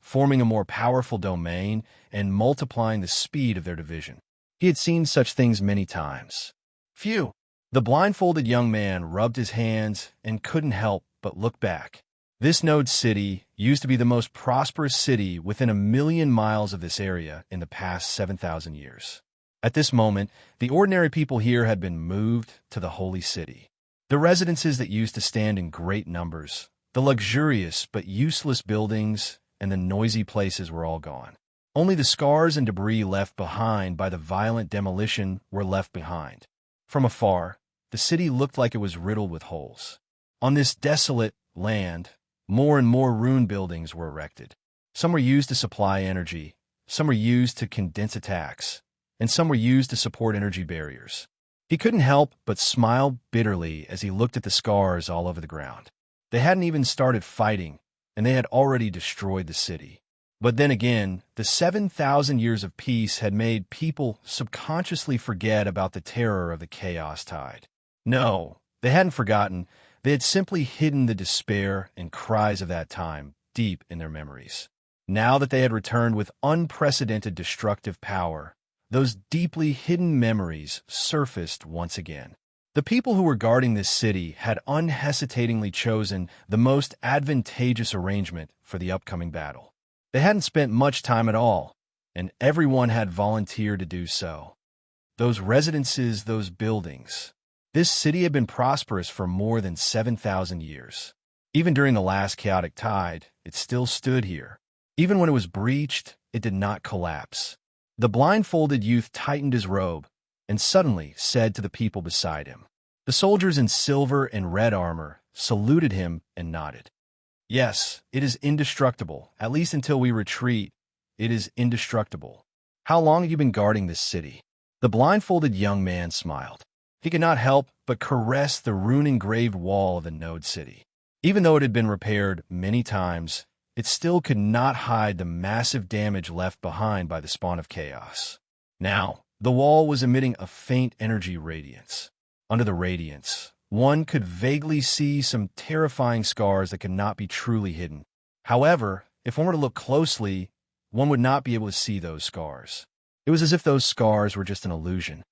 forming a more powerful domain and multiplying the speed of their division. He had seen such things many times. Phew! The blindfolded young man rubbed his hands and couldn't help but look back. This node city used to be the most prosperous city within 1,000,000 miles of this area in the past 7,000 years. At this moment, the ordinary people here had been moved to the holy city. The residences that used to stand in great numbers, the luxurious but useless buildings, and the noisy places were all gone. Only the scars and debris left behind by the violent demolition were left behind. From afar, the city looked like it was riddled with holes. On this desolate land, more and more ruined buildings were erected. Some were used to supply energy, some were used to condense attacks, and some were used to support energy barriers. He couldn't help but smile bitterly as he looked at the scars all over the ground. They hadn't even started fighting, and they had already destroyed the city. But then again, the 7,000 years of peace had made people subconsciously forget about the terror of the chaos tide. No, they hadn't forgotten. They had simply hidden the despair and cries of that time deep in their memories. Now that they had returned with unprecedented destructive power, those deeply hidden memories surfaced once again. The people who were guarding this city had unhesitatingly chosen the most advantageous arrangement for the upcoming battle. They hadn't spent much time at all, and everyone had volunteered to do so. Those residences, those buildings. This city had been prosperous for more than 7,000 years. Even during the last chaotic tide, it still stood here. Even when it was breached, it did not collapse. The blindfolded youth tightened his robe and suddenly said to the people beside him. The soldiers in silver and red armor saluted him and nodded. Yes, it is indestructible, at least until we retreat. It is indestructible. How long have you been guarding this city? The blindfolded young man smiled. He could not help but caress the rune-engraved wall of the node city. Even though it had been repaired many times, it still could not hide the massive damage left behind by the spawn of chaos. Now, the wall was emitting a faint energy radiance. Under the radiance, one could vaguely see some terrifying scars that could not be truly hidden. However, if one were to look closely, one would not be able to see those scars. It was as if those scars were just an illusion.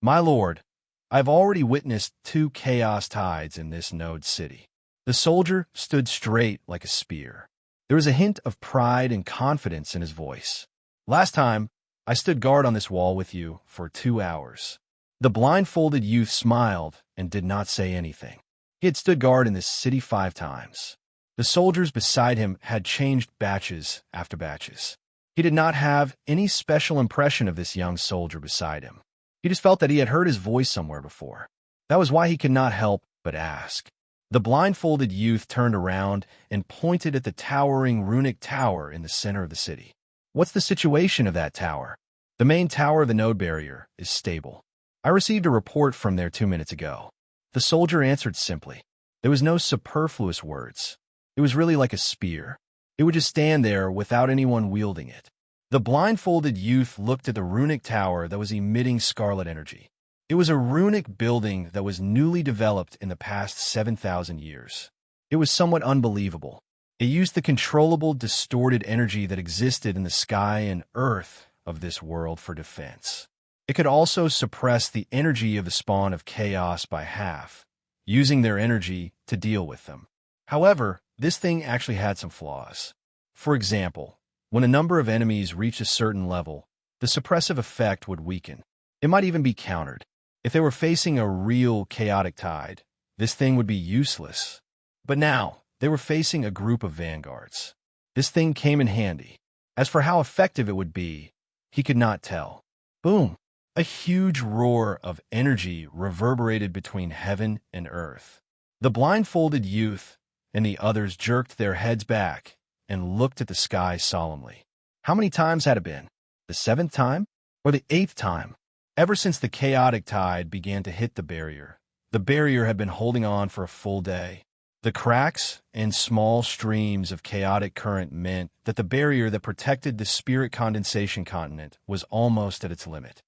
My lord, I have already witnessed 2 chaos tides in this node city. The soldier stood straight like a spear. There was a hint of pride and confidence in his voice. Last time, I stood guard on this wall with you for 2 hours. The blindfolded youth smiled and did not say anything. He had stood guard in this city 5 times. The soldiers beside him had changed batches after batches. He did not have any special impression of this young soldier beside him. He just felt that he had heard his voice somewhere before. That was why he could not help but ask. The blindfolded youth turned around and pointed at the towering runic tower in the center of the city. What's the situation of that tower? The main tower of the node barrier is stable. I received a report from there 2 minutes ago. The soldier answered simply. There was no superfluous words. It was really like a spear. It would just stand there without anyone wielding it. The blindfolded youth looked at the runic tower that was emitting scarlet energy. It was a runic building that was newly developed in the past 7,000 years. It was somewhat unbelievable. It used the controllable, distorted energy that existed in the sky and earth of this world for defense. It could also suppress the energy of the spawn of chaos by half, using their energy to deal with them. However, this thing actually had some flaws. For example, when a number of enemies reached a certain level, the suppressive effect would weaken. It might even be countered. If they were facing a real chaotic tide, this thing would be useless. But now, they were facing a group of vanguards. This thing came in handy. As for how effective it would be, he could not tell. Boom! A huge roar of energy reverberated between heaven and earth. The blindfolded youth and the others jerked their heads back and looked at the sky solemnly. How many times had it been? The 7th time? Or the 8th time? Ever since the chaotic tide began to hit the barrier had been holding on for a full day. The cracks and small streams of chaotic current meant that the barrier that protected the spirit condensation continent was almost at its limit.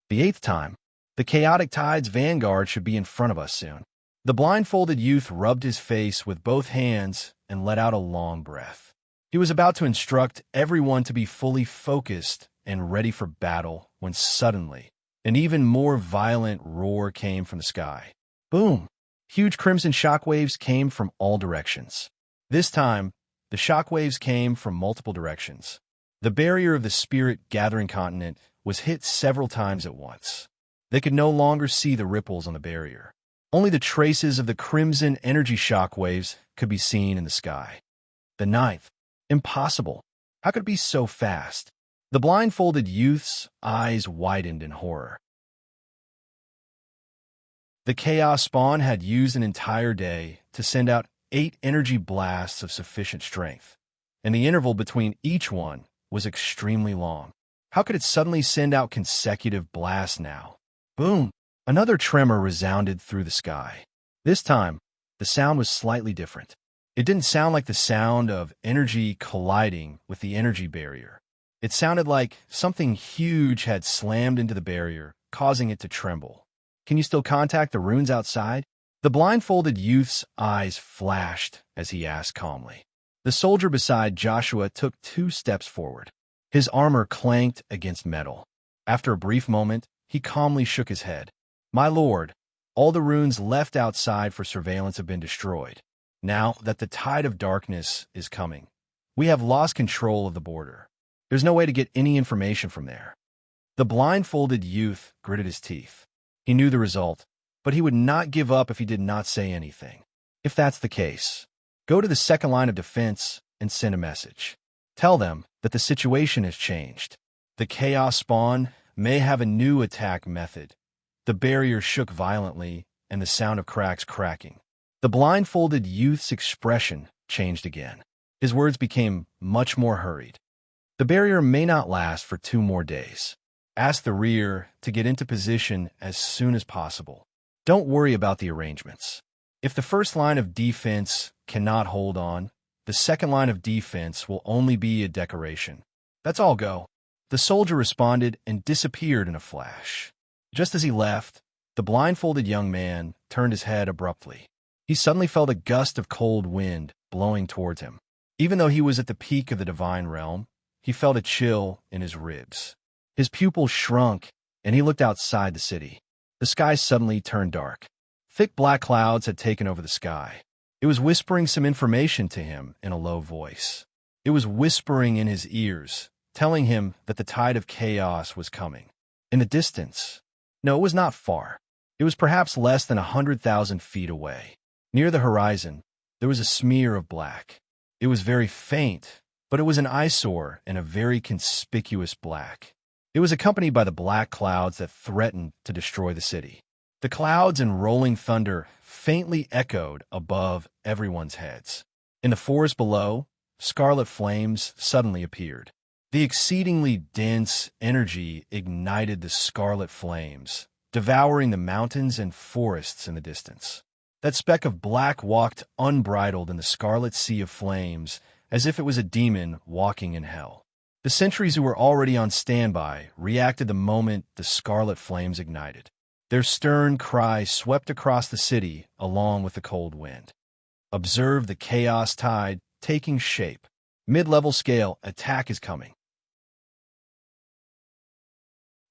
The 8th time, the chaotic tide's vanguard should be in front of us soon. The blindfolded youth rubbed his face with both hands and let out a long breath. He was about to instruct everyone to be fully focused and ready for battle when suddenly, an even more violent roar came from the sky. Boom! Huge crimson shockwaves came from all directions. This time, the shockwaves came from multiple directions. The barrier of the spirit-gathering continent was hit several times at once. They could no longer see the ripples on the barrier. Only the traces of the crimson energy shockwaves could be seen in the sky. The 9th. Impossible. How could it be so fast? The blindfolded youth's eyes widened in horror. The Chaos Spawn had used an entire day to send out 8 energy blasts of sufficient strength, and the interval between each one was extremely long. How could it suddenly send out consecutive blasts now? Boom! Another tremor resounded through the sky. This time, the sound was slightly different. It didn't sound like the sound of energy colliding with the energy barrier. It sounded like something huge had slammed into the barrier, causing it to tremble. Can you still contact the runes outside? The blindfolded youth's eyes flashed as he asked calmly. The soldier beside Joshua took 2 steps forward. His armor clanked against metal. After a brief moment, he calmly shook his head. My lord, all the runes left outside for surveillance have been destroyed. Now that the tide of darkness is coming, we have lost control of the border. There's no way to get any information from there. The blindfolded youth gritted his teeth. He knew the result, but he would not give up if he did not say anything. If that's the case, go to the second line of defense and send a message. Tell them that the situation has changed. The chaos spawn may have a new attack method. The barrier shook violently, and the sound of cracks cracking. The blindfolded youth's expression changed again. His words became much more hurried. The barrier may not last for 2 more days. Ask the rear to get into position as soon as possible. Don't worry about the arrangements. If the first line of defense cannot hold on, the second line of defense will only be a decoration. That's all, go. The soldier responded and disappeared in a flash. Just as he left, the blindfolded young man turned his head abruptly. He suddenly felt a gust of cold wind blowing towards him. Even though he was at the peak of the divine realm, he felt a chill in his ribs. His pupils shrunk, and he looked outside the city. The sky suddenly turned dark. Thick black clouds had taken over the sky. It was whispering some information to him in a low voice. It was whispering in his ears, telling him that the tide of chaos was coming. In the distance, no, it was not far. It was perhaps less than 100,000 feet away. Near the horizon, there was a smear of black. It was very faint, but it was an eyesore and a very conspicuous black. It was accompanied by the black clouds that threatened to destroy the city. The clouds and rolling thunder faintly echoed above everyone's heads. In the forest below, scarlet flames suddenly appeared. The exceedingly dense energy ignited the scarlet flames, devouring the mountains and forests in the distance. That speck of black walked unbridled in the scarlet sea of flames, as if it was a demon walking in hell. The sentries who were already on standby reacted the moment the scarlet flames ignited. Their stern cry swept across the city along with the cold wind. Observe the chaos tide taking shape. Mid-level scale, attack is coming.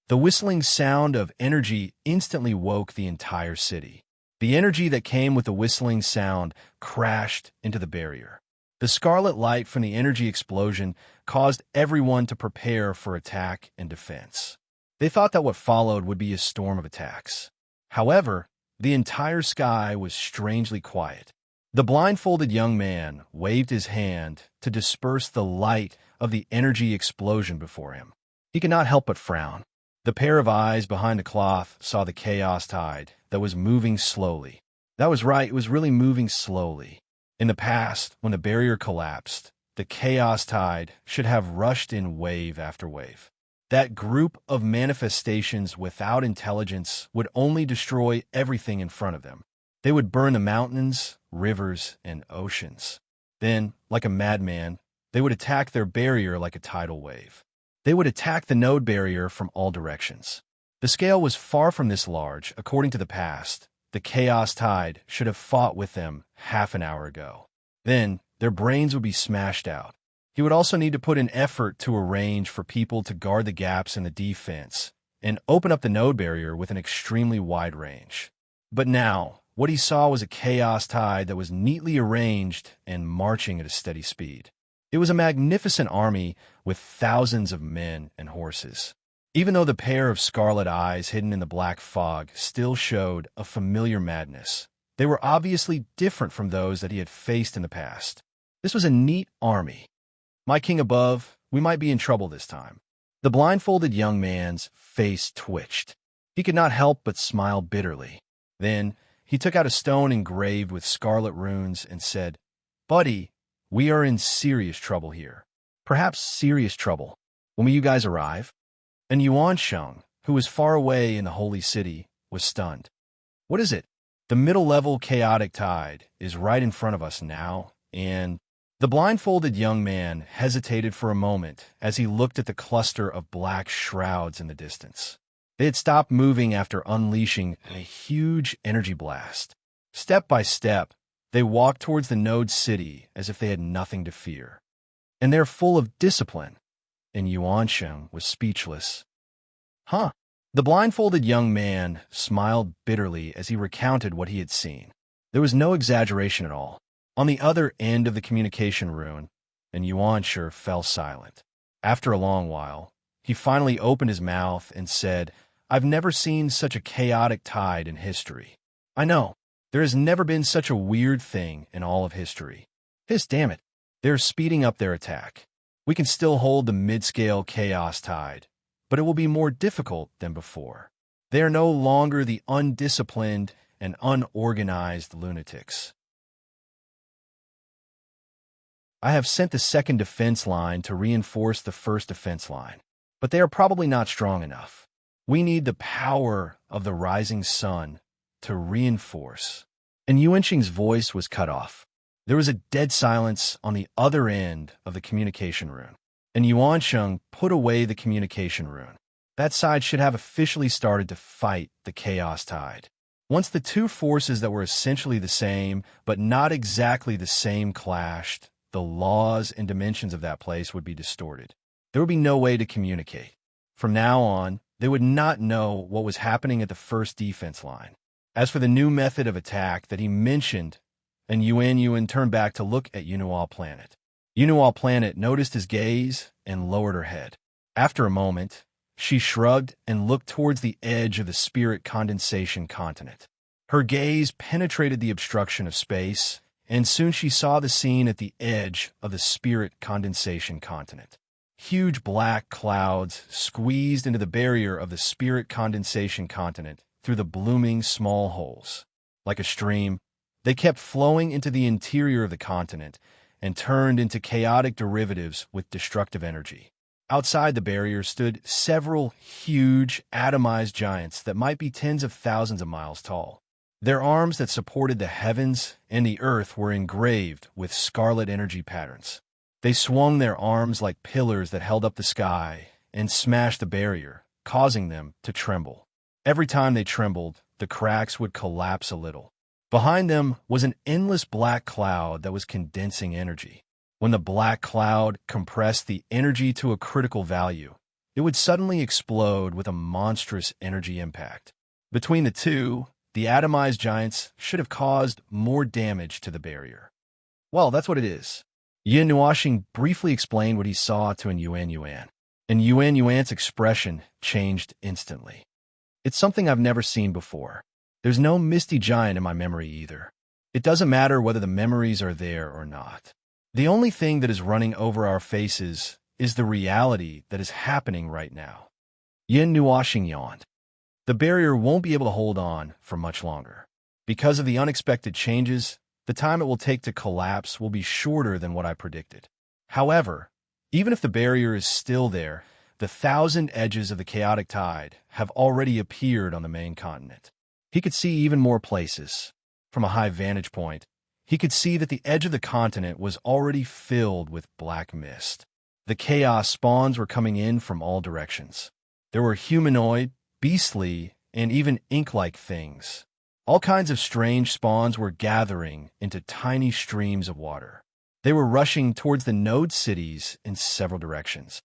The whistling sound of energy instantly woke the entire city. The energy that came with the whistling sound crashed into the barrier. The scarlet light from the energy explosion caused everyone to prepare for attack and defense. They thought that what followed would be a storm of attacks. However, the entire sky was strangely quiet. The blindfolded young man waved his hand to disperse the light of the energy explosion before him. He could not help but frown. The pair of eyes behind the cloth saw the chaos tide that was moving slowly. That was right, it was really moving slowly. In the past, when the barrier collapsed, the chaos tide should have rushed in wave after wave. That group of manifestations without intelligence would only destroy everything in front of them. They would burn the mountains, rivers, and oceans. Then, like a madman, they would attack their barrier like a tidal wave. They would attack the node barrier from all directions. The scale was far from this large. According to the past, the chaos tide should have fought with them half an hour ago. Then, their brains would be smashed out. He would also need to put in effort to arrange for people to guard the gaps in the defense and open up the node barrier with an extremely wide range. But now, what he saw was a chaos tide that was neatly arranged and marching at a steady speed. It was a magnificent army with thousands of men and horses. Even though the pair of scarlet eyes hidden in the black fog still showed a familiar madness, they were obviously different from those that he had faced in the past. This was a neat army. My king above, we might be in trouble this time. The blindfolded young man's face twitched. He could not help but smile bitterly. Then he took out a stone engraved with scarlet runes and said, "Buddy, we are in serious trouble here. Perhaps serious trouble. When will you guys arrive?" And Yuan Sheng, who was far away in the holy city, was stunned. "What is it?" "The middle-level chaotic tide is right in front of us now, and—" The blindfolded young man hesitated for a moment as he looked at the cluster of black shrouds in the distance. They had stopped moving after unleashing a huge energy blast. Step by step, they walked towards the node city as if they had nothing to fear. And they're full of discipline. And Yuan Sheng was speechless. "Huh?" The blindfolded young man smiled bitterly as he recounted what he had seen. There was no exaggeration at all. On the other end of the communication rune, and Yuan Shi fell silent. After a long while, he finally opened his mouth and said, "I've never seen such a chaotic tide in history. I know. There has never been such a weird thing in all of history. Piss, damn it. They're speeding up their attack. We can still hold the mid-scale chaos tide, but it will be more difficult than before. They are no longer the undisciplined and unorganized lunatics. I have sent the second defense line to reinforce the first defense line, but they are probably not strong enough. We need the power of the rising sun to reinforce. And Yuanqing's voice was cut off. There was a dead silence on the other end of the communication rune, and Yuanqing put away the communication rune. That side should have officially started to fight the chaos tide. Once the two forces that were essentially the same, but not exactly the same, clashed, the laws and dimensions of that place would be distorted. There would be no way to communicate. From now on, they would not know what was happening at the first defense line. As for the new method of attack that he mentioned, and Yuan turned back to look at Yunual Planet. Yunual Planet noticed his gaze and lowered her head. After a moment, she shrugged and looked towards the edge of the spirit condensation continent. Her gaze penetrated the obstruction of space, and soon she saw the scene at the edge of the spirit condensation continent. Huge black clouds squeezed into the barrier of the spirit condensation continent through the blooming small holes. Like a stream, they kept flowing into the interior of the continent and turned into chaotic derivatives with destructive energy. Outside the barrier stood several huge, atomized giants that might be tens of thousands of miles tall. Their arms that supported the heavens and the earth were engraved with scarlet energy patterns. They swung their arms like pillars that held up the sky and smashed the barrier, causing them to tremble. Every time they trembled, the cracks would collapse a little. Behind them was an endless black cloud that was condensing energy. When the black cloud compressed the energy to a critical value, it would suddenly explode with a monstrous energy impact. Between the two, the atomized giants should have caused more damage to the barrier. Well, that's what it is. Yin Nuashing briefly explained what he saw to an Yuan, and Yuan's expression changed instantly. It's something I've never seen before. There's no misty giant in my memory either. It doesn't matter whether the memories are there or not. The only thing that is running over our faces is the reality that is happening right now. Yin Nuashing yawned. The barrier won't be able to hold on for much longer. Because of the unexpected changes, the time it will take to collapse will be shorter than what I predicted. However, even if the barrier is still there, the 1,000 edges of the chaotic tide have already appeared on the main continent. He could see even more places. From a high vantage point, he could see that the edge of the continent was already filled with black mist. The chaos spawns were coming in from all directions. There were humanoid, beastly, and even ink-like things. All kinds of strange spawns were gathering into tiny streams of water. They were rushing towards the node cities in several directions.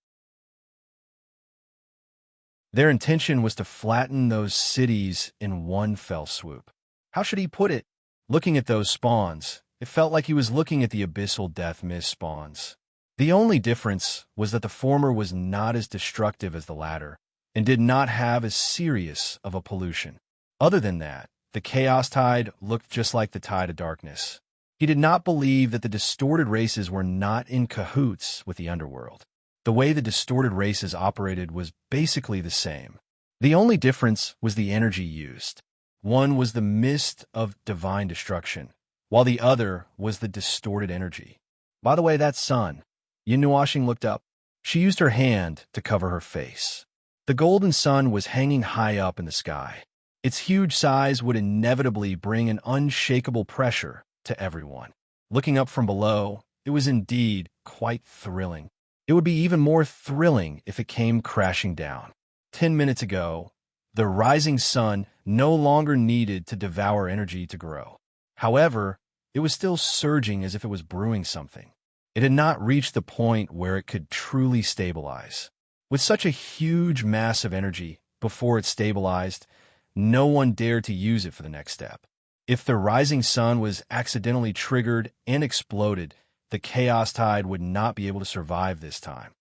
Their intention was to flatten those cities in one fell swoop. How should he put it? Looking at those spawns, it felt like he was looking at the abyssal death mist spawns. The only difference was that the former was not as destructive as the latter, and did not have as serious of a pollution. Other than that, the chaos tide looked just like the tide of darkness. He did not believe that the distorted races were not in cahoots with the underworld. The way the distorted races operated was basically the same. The only difference was the energy used. One was the mist of divine destruction, while the other was the distorted energy. By the way, that sun. Yin Nuashing looked up. She used her hand to cover her face. The golden sun was hanging high up in the sky. Its huge size would inevitably bring an unshakable pressure to everyone. Looking up from below, it was indeed quite thrilling. It would be even more thrilling if it came crashing down. 10 minutes ago, the rising sun no longer needed to devour energy to grow. However, it was still surging as if it was brewing something. It had not reached the point where it could truly stabilize. With such a huge mass of energy, before it stabilized, no one dared to use it for the next step. If the rising sun was accidentally triggered and exploded, the chaos tide would not be able to survive this time.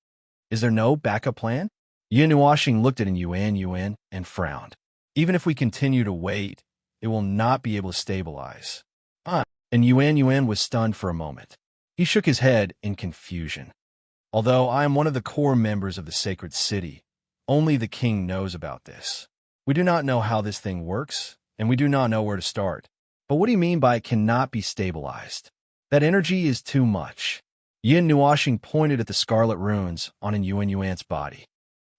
Is there no backup plan? Yin Nuashing looked at an Yuan and frowned. Even if we continue to wait, it will not be able to stabilize. And Yuan was stunned for a moment. He shook his head in confusion. Although I am one of the core members of the sacred city, only the king knows about this. We do not know how this thing works, and we do not know where to start. But what do you mean by it cannot be stabilized? That energy is too much. Yin Nuoxing pointed at the scarlet runes on Yuan's body.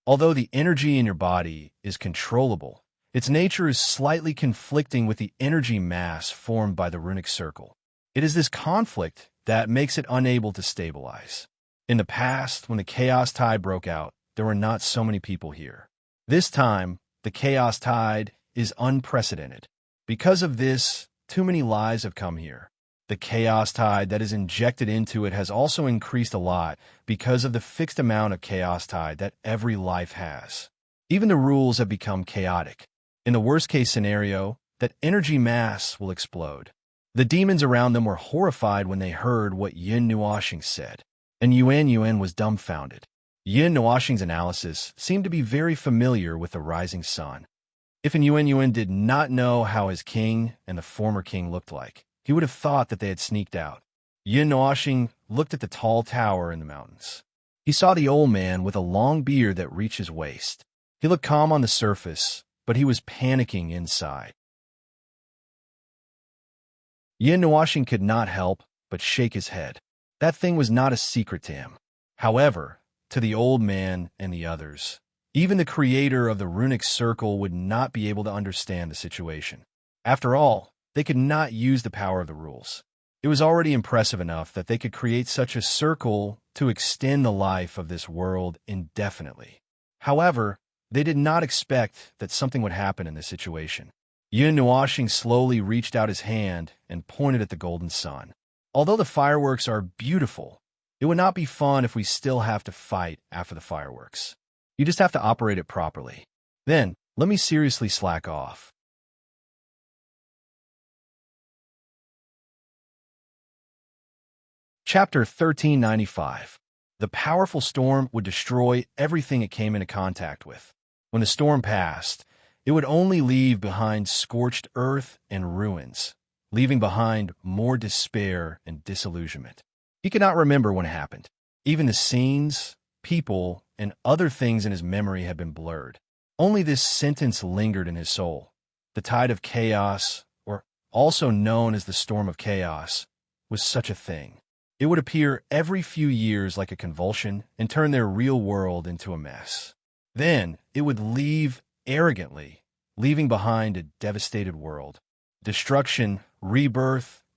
Although the energy in your body is controllable, its nature is slightly conflicting with the energy mass formed by the runic circle. It is this conflict that makes it unable to stabilize. In the past, when the chaos tide broke out, there were not so many people here. This time, the chaos tide is unprecedented. Because of this, too many lives have come here. The chaos tide that is injected into it has also increased a lot because of the fixed amount of chaos tide that every life has. Even the rules have become chaotic. In the worst-case scenario, that energy mass will explode. The demons around them were horrified when they heard what Yin Nuoxing said, and Yuan was dumbfounded. Yin Nuoxing's analysis seemed to be very familiar with the rising sun. If Yuan did not know how his king and the former king looked like, he would have thought that they had sneaked out. Yin Nuoxing looked at the tall tower in the mountains. He saw the old man with a long beard that reached his waist. He looked calm on the surface, but he was panicking inside. Yin Nuoxing could not help but shake his head. That thing was not a secret to him. However, to the old man and the others, even the creator of the runic circle would not be able to understand the situation. After all, they could not use the power of the rules. It was already impressive enough that they could create such a circle to extend the life of this world indefinitely. However, they did not expect that something would happen in this situation. Yin Nuoxing slowly reached out his hand and pointed at the golden sun. Although the fireworks are beautiful, it would not be fun if we still have to fight after the fireworks. You just have to operate it properly. Then, let me seriously slack off. Chapter 1395. The powerful storm would destroy everything it came into contact with. When the storm passed, it would only leave behind scorched earth and ruins, leaving behind more despair and disillusionment. He could not remember when it happened. Even the scenes, people, and other things in his memory had been blurred. Only this sentence lingered in his soul. The tide of chaos, or also known as the storm of chaos, was such a thing. It would appear every few years like a convulsion and turn their real world into a mess. Then it would leave arrogantly, leaving behind a devastated world. Destruction,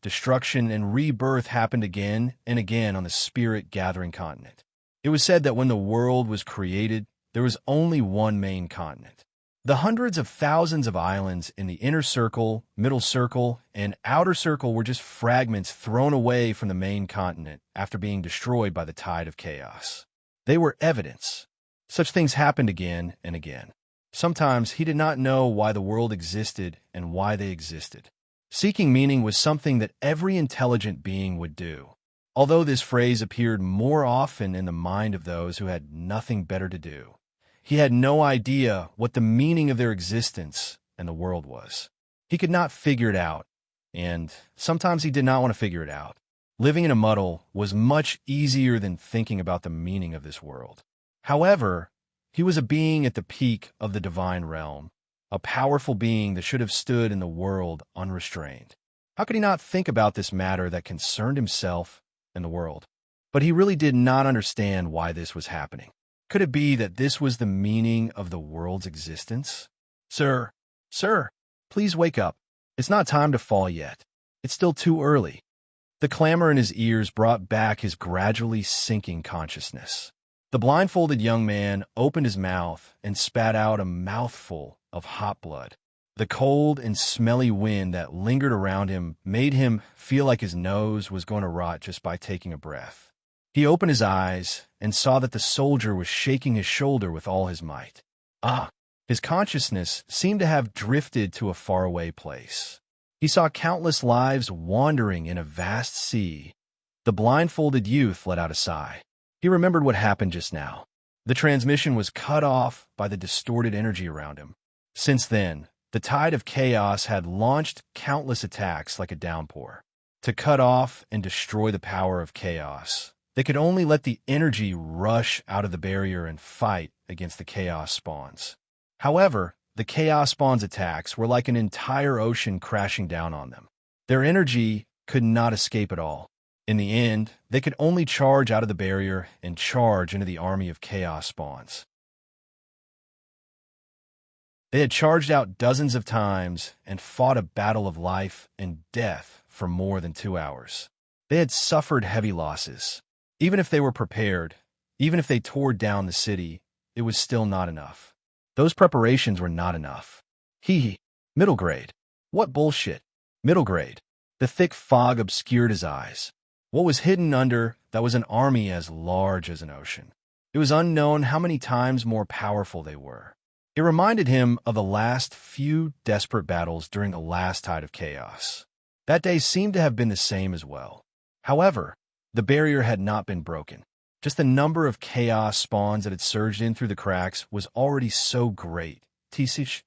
destruction, and rebirth happened again and again on the spirit-gathering continent. It was said that when the world was created, there was only one main continent. The hundreds of thousands of islands in the inner circle, middle circle, and outer circle were just fragments thrown away from the main continent after being destroyed by the tide of chaos. They were evidence. Such things happened again and again. Sometimes he did not know why the world existed and why they existed. Seeking meaning was something that every intelligent being would do. Although this phrase appeared more often in the mind of those who had nothing better to do, he had no idea what the meaning of their existence and the world was. He could not figure it out, and sometimes he did not want to figure it out. Living in a muddle was much easier than thinking about the meaning of this world. However, he was a being at the peak of the divine realm, a powerful being that should have stood in the world unrestrained. How could he not think about this matter that concerned himself and the world? But he really did not understand why this was happening. Could it be that this was the meaning of the world's existence? Sir, please wake up. It's not time to fall yet. It's still too early. The clamor in his ears brought back his gradually sinking consciousness. The blindfolded young man opened his mouth and spat out a mouthful of hot blood. The cold and smelly wind that lingered around him made him feel like his nose was going to rot just by taking a breath. He opened his eyes and saw that the soldier was shaking his shoulder with all his might. His consciousness seemed to have drifted to a faraway place. He saw countless lives wandering in a vast sea. The blindfolded youth let out a sigh. He remembered what happened just now. The transmission was cut off by the distorted energy around him. Since then, The tide of chaos had launched countless attacks like a downpour. To cut off and destroy the power of chaos, they could only let the energy rush out of the barrier and fight against the chaos spawns. However, the chaos spawns' attacks were like an entire ocean crashing down on them. Their energy could not escape at all. In the end, they could only charge out of the barrier and charge into the army of chaos spawns. They had charged out dozens of times and fought a battle of life and death for more than 2 hours. They had suffered heavy losses. Even if they were prepared, even if they tore down the city, it was still not enough. Those preparations were not enough. Middle grade. What bullshit. Middle grade. The thick fog obscured his eyes. What was hidden under that was an army as large as an ocean. It was unknown how many times more powerful they were. It reminded him of the last few desperate battles during the last tide of chaos. That day seemed to have been the same as well. However, the barrier had not been broken. Just the number of chaos spawns that had surged in through the cracks was already so great. Tisish.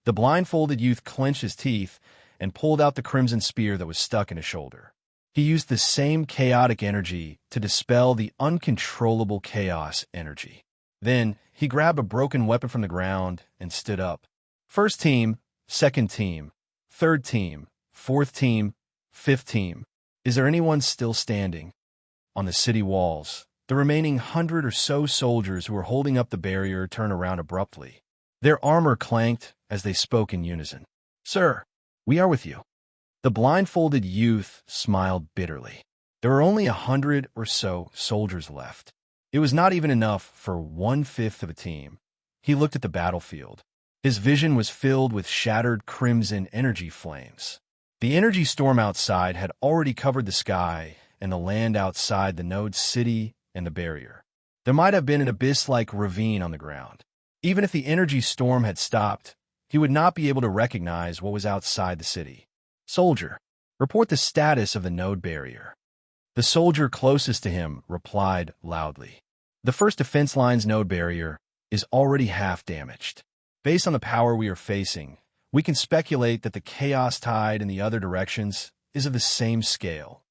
The blindfolded youth clenched his teeth and pulled out the crimson spear that was stuck in his shoulder. He used the same chaotic energy to dispel the uncontrollable chaos energy. Then, he grabbed a broken weapon from the ground and stood up. First team, second team, third team, fourth team, fifth team. Is there anyone still standing? On the city walls, the remaining 100 or so soldiers who were holding up the barrier turned around abruptly. Their armor clanked as they spoke in unison. Sir, we are with you. The blindfolded youth smiled bitterly. There were only 100 or so soldiers left. It was not even enough for 1/5 of a team. He looked at the battlefield. His vision was filled with shattered crimson energy flames. The energy storm outside had already covered the sky and the land outside the node city and the barrier. There might have been an abyss-like ravine on the ground. Even if the energy storm had stopped, he would not be able to recognize what was outside the city. Soldier, report the status of the node barrier. The soldier closest to him replied loudly. The first defense line's node barrier is already half damaged. Based on the power we are facing, we can speculate that the chaos tide in the other directions is of the same scale.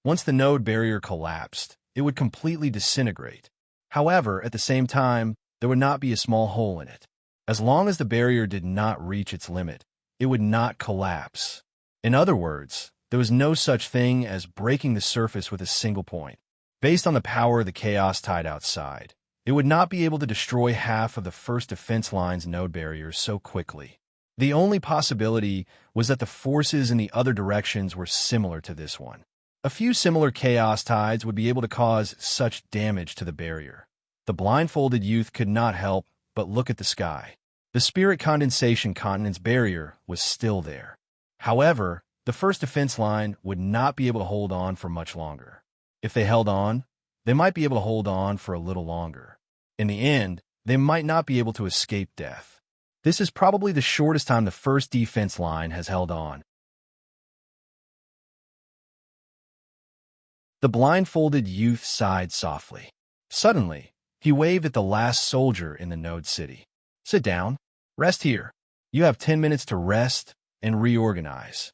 Once the node barrier collapsed, it would completely disintegrate. However, at the same time, there would not be a small hole in it. As long as the barrier did not reach its limit, it would not collapse. In other words, there was no such thing as breaking the surface with a single point. Based on the power of the chaos tide outside, it would not be able to destroy half of the first defense line's node barriers so quickly. The only possibility was that the forces in the other directions were similar to this one. A few similar chaos tides would be able to cause such damage to the barrier. The blindfolded youth could not help but look at the sky. The spirit condensation continent's barrier was still there. However, the first defense line would not be able to hold on for much longer. If they held on, they might be able to hold on for a little longer. In the end, they might not be able to escape death. This is probably the shortest time the first defense line has held on. The blindfolded youth sighed softly. Suddenly, he waved at the last soldier in the node city. Sit down. Rest here. You have 10 minutes to rest and reorganize.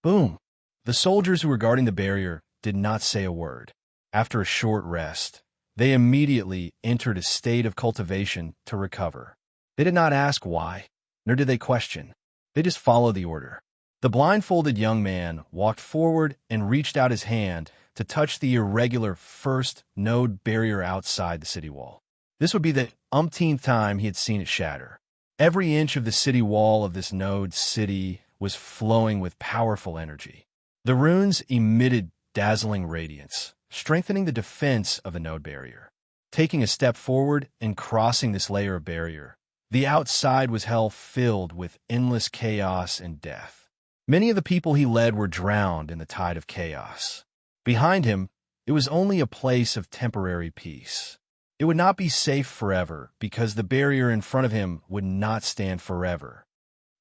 Boom. The soldiers who were guarding the barrier did not say a word. After a short rest, they immediately entered a state of cultivation to recover. They did not ask why, nor did they question. They just followed the order. The blindfolded young man walked forward and reached out his hand to touch the irregular first node barrier outside the city wall. This would be the umpteenth time he had seen it shatter. Every inch of the city wall of this node city was flowing with powerful energy. The runes emitted dazzling radiance, strengthening the defense of the node barrier. Taking a step forward and crossing this layer of barrier, the outside was hell filled with endless chaos and death. Many of the people he led were drowned in the tide of chaos. Behind him, it was only a place of temporary peace. It would not be safe forever because the barrier in front of him would not stand forever.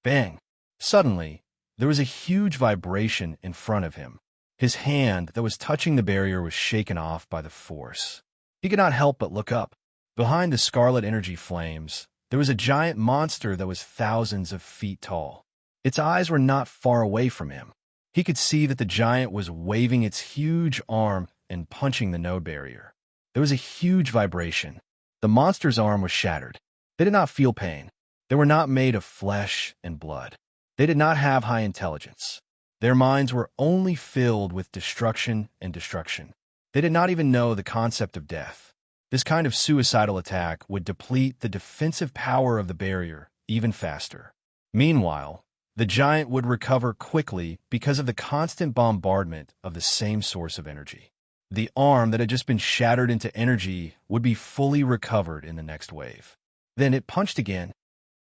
Bang! Suddenly, there was a huge vibration in front of him. His hand that was touching the barrier was shaken off by the force. He could not help but look up. Behind the scarlet energy flames, there was a giant monster that was thousands of feet tall. Its eyes were not far away from him. He could see that the giant was waving its huge arm and punching the node barrier. There was a huge vibration. The monster's arm was shattered. They did not feel pain. They were not made of flesh and blood. They did not have high intelligence. Their minds were only filled with destruction and destruction. They did not even know the concept of death. This kind of suicidal attack would deplete the defensive power of the barrier even faster. Meanwhile, the giant would recover quickly because of the constant bombardment of the same source of energy. The arm that had just been shattered into energy would be fully recovered in the next wave. Then it punched again.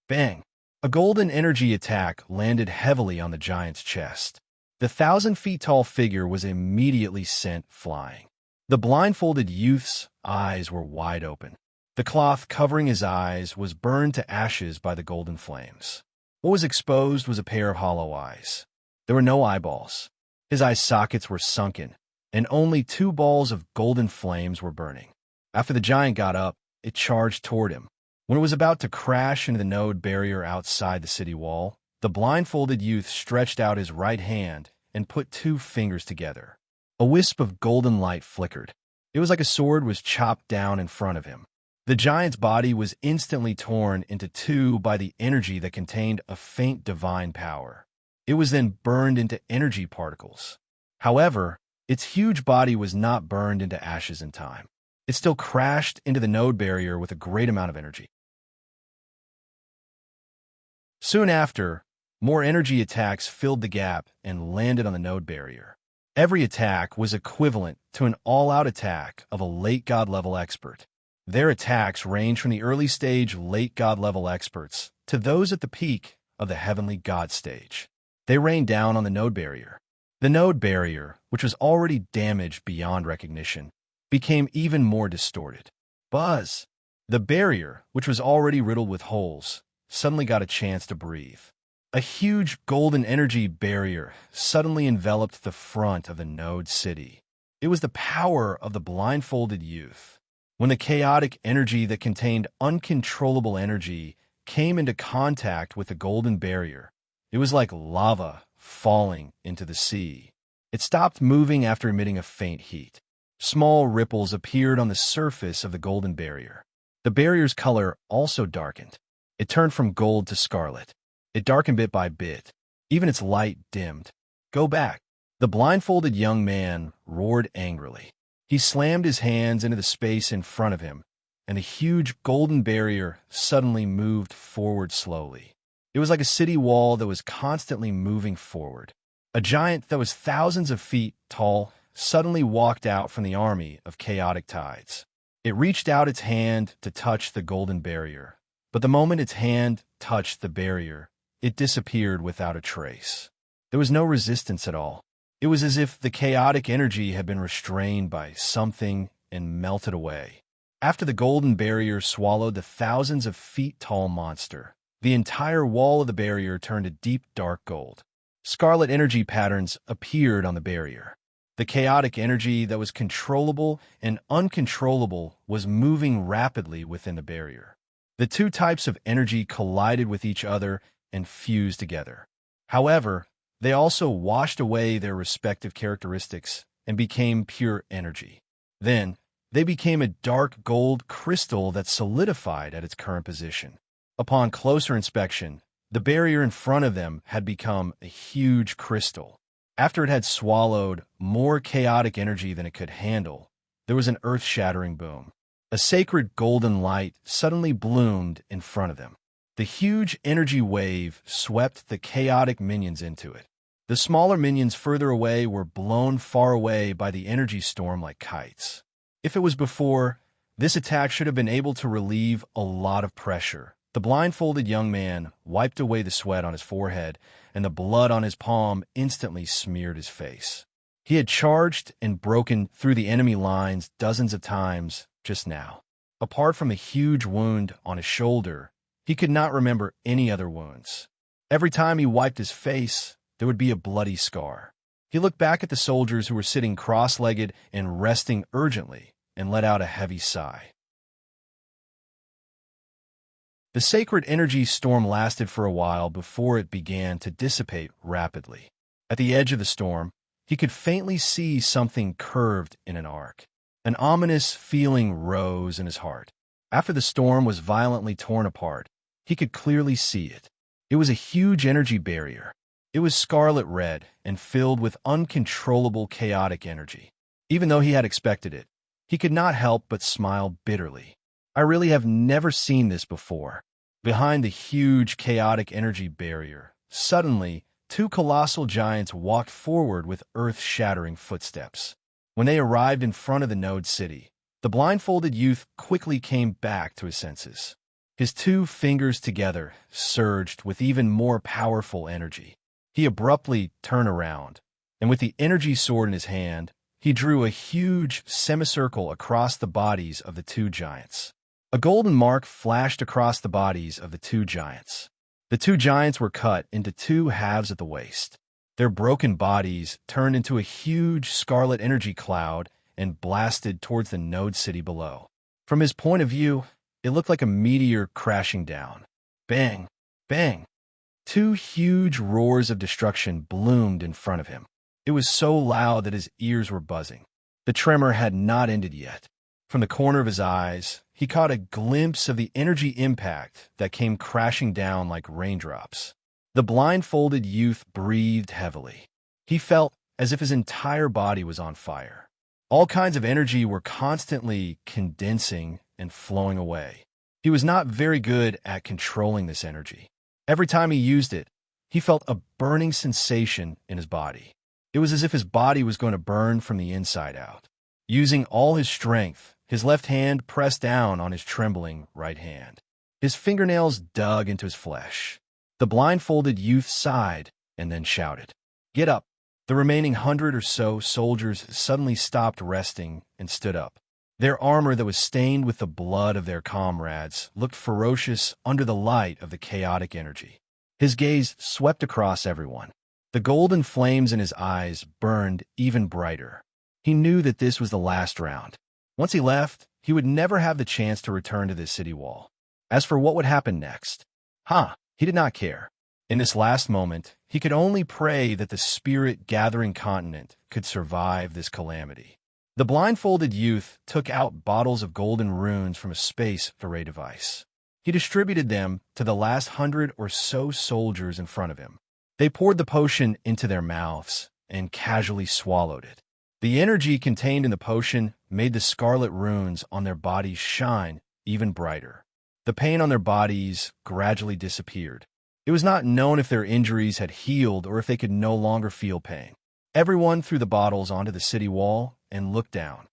Bang! A golden energy attack landed heavily on the giant's chest. The 1,000-feet-tall figure was immediately sent flying. The blindfolded youth's eyes were wide open. The cloth covering his eyes was burned to ashes by the golden flames. What was exposed was a pair of hollow eyes. There were no eyeballs. His eye sockets were sunken, and only 2 balls of golden flames were burning. After the giant got up, it charged toward him. When it was about to crash into the node barrier outside the city wall, the blindfolded youth stretched out his right hand and put 2 fingers together. A wisp of golden light flickered. It was like a sword was chopped down in front of him. The giant's body was instantly torn into 2 by the energy that contained a faint divine power. It was then burned into energy particles. However, its huge body was not burned into ashes in time. It still crashed into the node barrier with a great amount of energy. Soon after, more energy attacks filled the gap and landed on the node barrier. Every attack was equivalent to an all-out attack of a late god-level expert. Their attacks ranged from the early-stage late god-level experts to those at the peak of the heavenly god stage. They rained down on the node barrier. The node barrier, which was already damaged beyond recognition, became even more distorted. Buzz! The barrier, which was already riddled with holes, suddenly got a chance to breathe. A huge golden energy barrier suddenly enveloped the front of the node city. It was the power of the blindfolded youth. When the chaotic energy that contained uncontrollable energy came into contact with the golden barrier, it was like lava falling into the sea. It stopped moving after emitting a faint heat. Small ripples appeared on the surface of the golden barrier. The barrier's color also darkened. It turned from gold to scarlet. It darkened bit by bit. Even its light dimmed. Go back. The blindfolded young man roared angrily. He slammed his hands into the space in front of him, and the huge golden barrier suddenly moved forward slowly. It was like a city wall that was constantly moving forward. A giant that was thousands of feet tall suddenly walked out from the army of chaotic tides. It reached out its hand to touch the golden barrier, but the moment its hand touched the barrier, it disappeared without a trace. There was no resistance at all. It was as if the chaotic energy had been restrained by something and melted away. After the golden barrier swallowed the thousands of feet tall monster, the entire wall of the barrier turned a deep dark gold. Scarlet energy patterns appeared on the barrier. The chaotic energy that was controllable and uncontrollable was moving rapidly within the barrier. The 2 types of energy collided with each other and fused together. However, they also washed away their respective characteristics and became pure energy. Then, they became a dark gold crystal that solidified at its current position. Upon closer inspection, the barrier in front of them had become a huge crystal. After it had swallowed more chaotic energy than it could handle, there was an earth-shattering boom. A sacred golden light suddenly bloomed in front of them. The huge energy wave swept the chaotic minions into it. The smaller minions further away were blown far away by the energy storm like kites. If it was before, this attack should have been able to relieve a lot of pressure. The blindfolded young man wiped away the sweat on his forehead, and the blood on his palm instantly smeared his face. He had charged and broken through the enemy lines dozens of times just now. Apart from a huge wound on his shoulder, he could not remember any other wounds. Every time he wiped his face, there would be a bloody scar. He looked back at the soldiers who were sitting cross-legged and resting urgently and let out a heavy sigh. The sacred energy storm lasted for a while before it began to dissipate rapidly. At the edge of the storm, he could faintly see something curved in an arc. An ominous feeling rose in his heart. After the storm was violently torn apart, he could clearly see it. It was a huge energy barrier. It was scarlet red and filled with uncontrollable chaotic energy. Even though he had expected it, he could not help but smile bitterly. I really have never seen this before. Behind the huge chaotic energy barrier, suddenly, two colossal giants walked forward with earth-shattering footsteps. When they arrived in front of the Node City, the blindfolded youth quickly came back to his senses. His two fingers together surged with even more powerful energy. He abruptly turned around, and with the energy sword in his hand, he drew a huge semicircle across the bodies of the two giants. A golden mark flashed across the bodies of the two giants. The two giants were cut into two halves at the waist. Their broken bodies turned into a huge scarlet energy cloud and blasted towards the Node City below. From his point of view, it looked like a meteor crashing down. Bang! Bang! Two huge roars of destruction bloomed in front of him. It was so loud that his ears were buzzing. The tremor had not ended yet. From the corner of his eyes, he caught a glimpse of the energy impact that came crashing down like raindrops. The blindfolded youth breathed heavily. He felt as if his entire body was on fire. All kinds of energy were constantly condensing and flowing away. He was not very good at controlling this energy. Every time he used it, he felt a burning sensation in his body. It was as if his body was going to burn from the inside out. Using all his strength, his left hand pressed down on his trembling right hand. His fingernails dug into his flesh. The blindfolded youth sighed and then shouted, "Get up!" The remaining 100 or so soldiers suddenly stopped resting and stood up. Their armor that was stained with the blood of their comrades looked ferocious under the light of the chaotic energy. His gaze swept across everyone. The golden flames in his eyes burned even brighter. He knew that this was the last round. Once he left, he would never have the chance to return to this city wall. As for what would happen next, he did not care. In this last moment, he could only pray that the spirit-gathering continent could survive this calamity. The blindfolded youth took out bottles of golden runes from a space array device. He distributed them to the last 100 or so soldiers in front of him. They poured the potion into their mouths and casually swallowed it. The energy contained in the potion made the scarlet runes on their bodies shine even brighter. The pain on their bodies gradually disappeared. It was not known if their injuries had healed or if they could no longer feel pain. Everyone threw the bottles onto the city wall and looked down.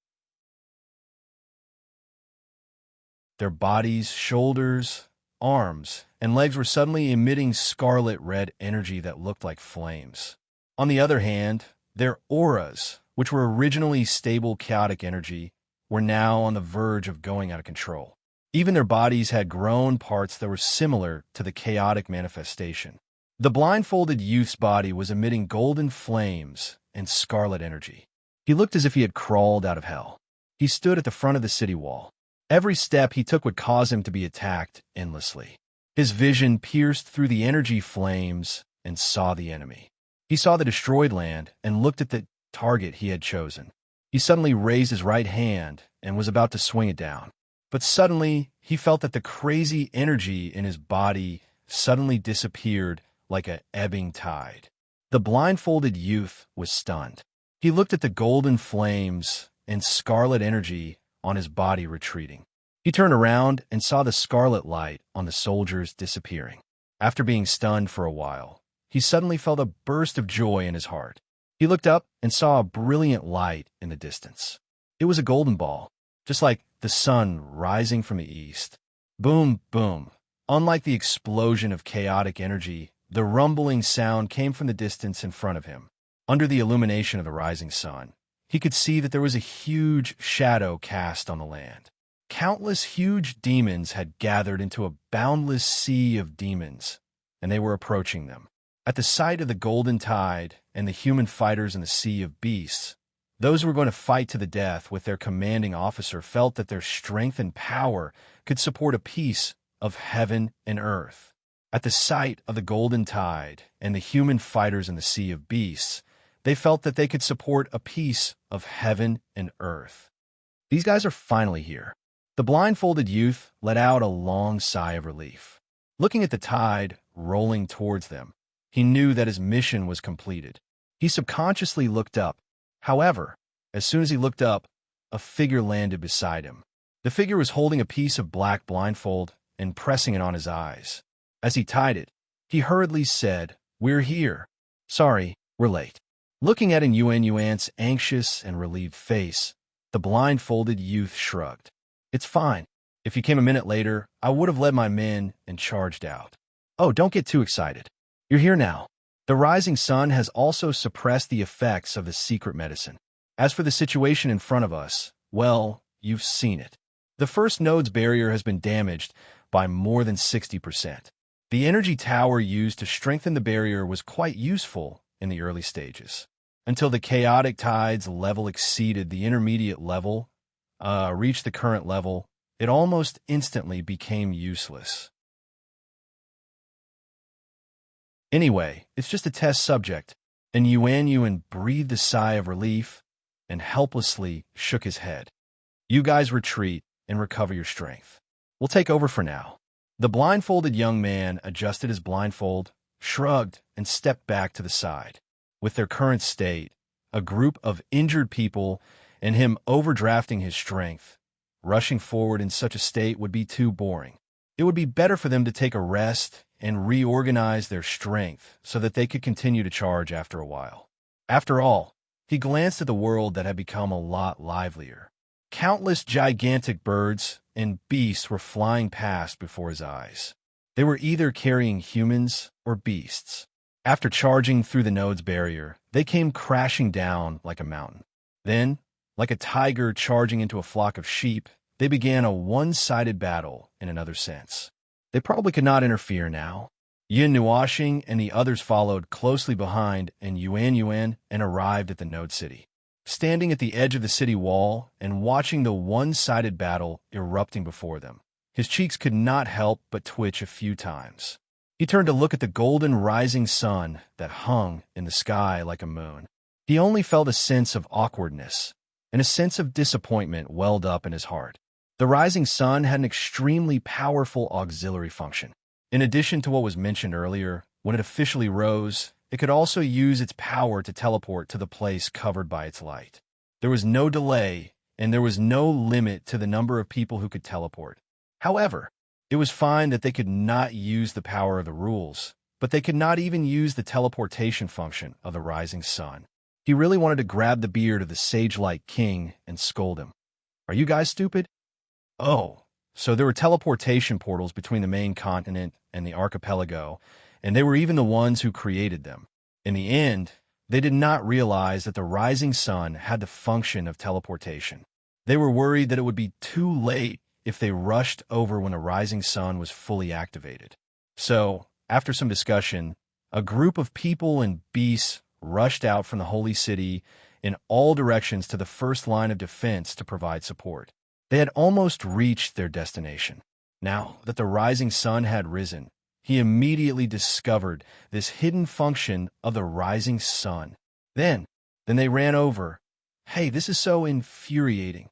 Their bodies, shoulders, arms, and legs were suddenly emitting scarlet red energy that looked like flames. On the other hand, their auras, which were originally stable chaotic energy, were now on the verge of going out of control. Even their bodies had grown parts that were similar to the chaotic manifestation. The blindfolded youth's body was emitting golden flames and scarlet energy. He looked as if he had crawled out of hell. He stood at the front of the city wall. Every step he took would cause him to be attacked endlessly. His vision pierced through the energy flames and saw the enemy. He saw the destroyed land and looked at the target he had chosen. He suddenly raised his right hand and was about to swing it down. But suddenly, he felt that the crazy energy in his body suddenly disappeared like an ebbing tide. The blindfolded youth was stunned. He looked at the golden flames and scarlet energy on his body retreating. He turned around and saw the scarlet light on the soldiers disappearing. After being stunned for a while, he suddenly felt a burst of joy in his heart. He looked up and saw a brilliant light in the distance. It was a golden ball, just like the sun rising from the east. Boom, boom. Unlike the explosion of chaotic energy, the rumbling sound came from the distance in front of him. Under the illumination of the rising sun, he could see that there was a huge shadow cast on the land. Countless huge demons had gathered into a boundless sea of demons, and they were approaching them. At the sight of the golden tide and the human fighters in the sea of beasts, those who were going to fight to the death with their commanding officer felt that their strength and power could support a peace of heaven and earth. At the sight of the golden tide and the human fighters in the sea of beasts, they felt that they could support a piece of heaven and earth. These guys are finally here. The blindfolded youth let out a long sigh of relief. Looking at the tide rolling towards them, he knew that his mission was completed. He subconsciously looked up. However, as soon as he looked up, a figure landed beside him. The figure was holding a piece of black blindfold and pressing it on his eyes. As he tied it, he hurriedly said, "We're here. Sorry, we're late." Looking at Yuan's anxious and relieved face, the blindfolded youth shrugged. "It's fine. If you came a minute later, I would have led my men and charged out." "Oh, don't get too excited. You're here now." The rising sun has also suppressed the effects of the secret medicine. As for the situation in front of us, well, you've seen it. The first node's barrier has been damaged by more than 60%. The energy tower used to strengthen the barrier was quite useful in the early stages, until the chaotic tide's level exceeded the intermediate level, reached the current level. It almost instantly became useless. Anyway, it's just a test subject, and Yuan breathed a sigh of relief and helplessly shook his head. "You guys retreat and recover your strength. We'll take over for now." The blindfolded young man adjusted his blindfold, shrugged, and stepped back to the side. With their current state, a group of injured people, and him overdrafting his strength, rushing forward in such a state would be too boring. It would be better for them to take a rest and reorganize their strength so that they could continue to charge after a while. After all, he glanced at the world that had become a lot livelier. Countless gigantic birds and beasts were flying past before his eyes. They were either carrying humans or beasts. After charging through the node's barrier, they came crashing down like a mountain. Then, like a tiger charging into a flock of sheep, they began a one-sided battle in another sense. They probably could not interfere now. Yin Nuashing and the others followed closely behind, and Yuan and arrived at the node city. Standing at the edge of the city wall and watching the one-sided battle erupting before them, his cheeks could not help but twitch a few times. He turned to look at the golden rising sun that hung in the sky like a moon. He only felt a sense of awkwardness, and a sense of disappointment welled up in his heart. The rising sun had an extremely powerful auxiliary function. In addition to what was mentioned earlier, when it officially rose, it could also use its power to teleport to the place covered by its light. There was no delay, and there was no limit to the number of people who could teleport. However, it was fine that they could not use the power of the rules, but they could not even use the teleportation function of the rising sun. He really wanted to grab the beard of the sage-like king and scold him. "Are you guys stupid?" Oh, so there were teleportation portals between the main continent and the archipelago, and they were even the ones who created them. In the end, they did not realize that the rising sun had the function of teleportation. They were worried that it would be too late if they rushed over when the rising sun was fully activated. So, after some discussion, a group of people and beasts rushed out from the holy city in all directions to the first line of defense to provide support. They had almost reached their destination. Now that the rising sun had risen, he immediately discovered this hidden function of the rising sun. Then they ran over. Hey, this is so infuriating.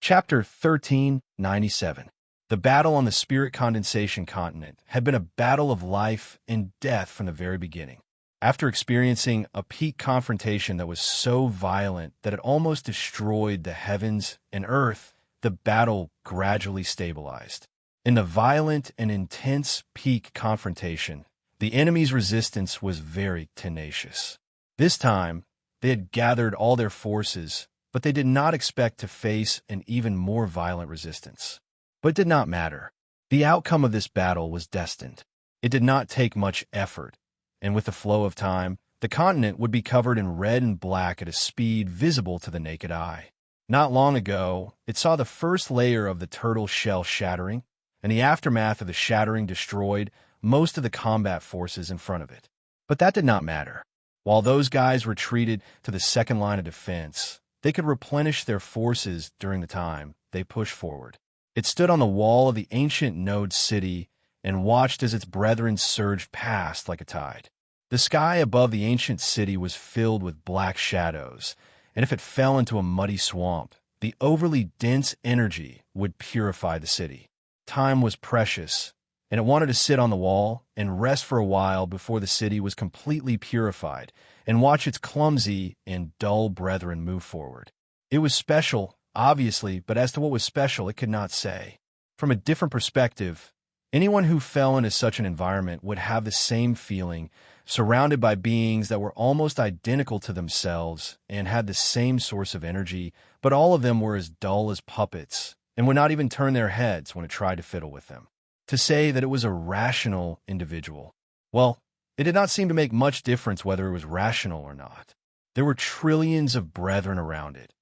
Chapter 1397. The battle on the Spirit Condensation continent had been a battle of life and death from the very beginning. After experiencing a peak confrontation that was so violent that it almost destroyed the heavens and earth, the battle gradually stabilized. In the violent and intense peak confrontation, the enemy's resistance was very tenacious. This time, they had gathered all their forces, but they did not expect to face an even more violent resistance. But it did not matter. The outcome of this battle was destined. It did not take much effort, and with the flow of time, the continent would be covered in red and black at a speed visible to the naked eye. Not long ago, it saw the first layer of the turtle shell shattering, and the aftermath of the shattering destroyed most of the combat forces in front of it. But that did not matter. While those guys retreated to the second line of defense, they could replenish their forces during the time they pushed forward. It stood on the wall of the ancient node city and watched as its brethren surged past like a tide. The sky above the ancient city was filled with black shadows, and if it fell into a muddy swamp, the overly dense energy would purify the city. Time was precious, and it wanted to sit on the wall and rest for a while before the city was completely purified and watch its clumsy and dull brethren move forward. It was special, obviously, but as to what was special, it could not say. From a different perspective, anyone who fell into such an environment would have the same feeling, surrounded by beings that were almost identical to themselves and had the same source of energy, but all of them were as dull as puppets and would not even turn their heads when it tried to fiddle with them. To say that it was a rational individual, well, it did not seem to make much difference whether it was rational or not. There were trillions of brethren around it,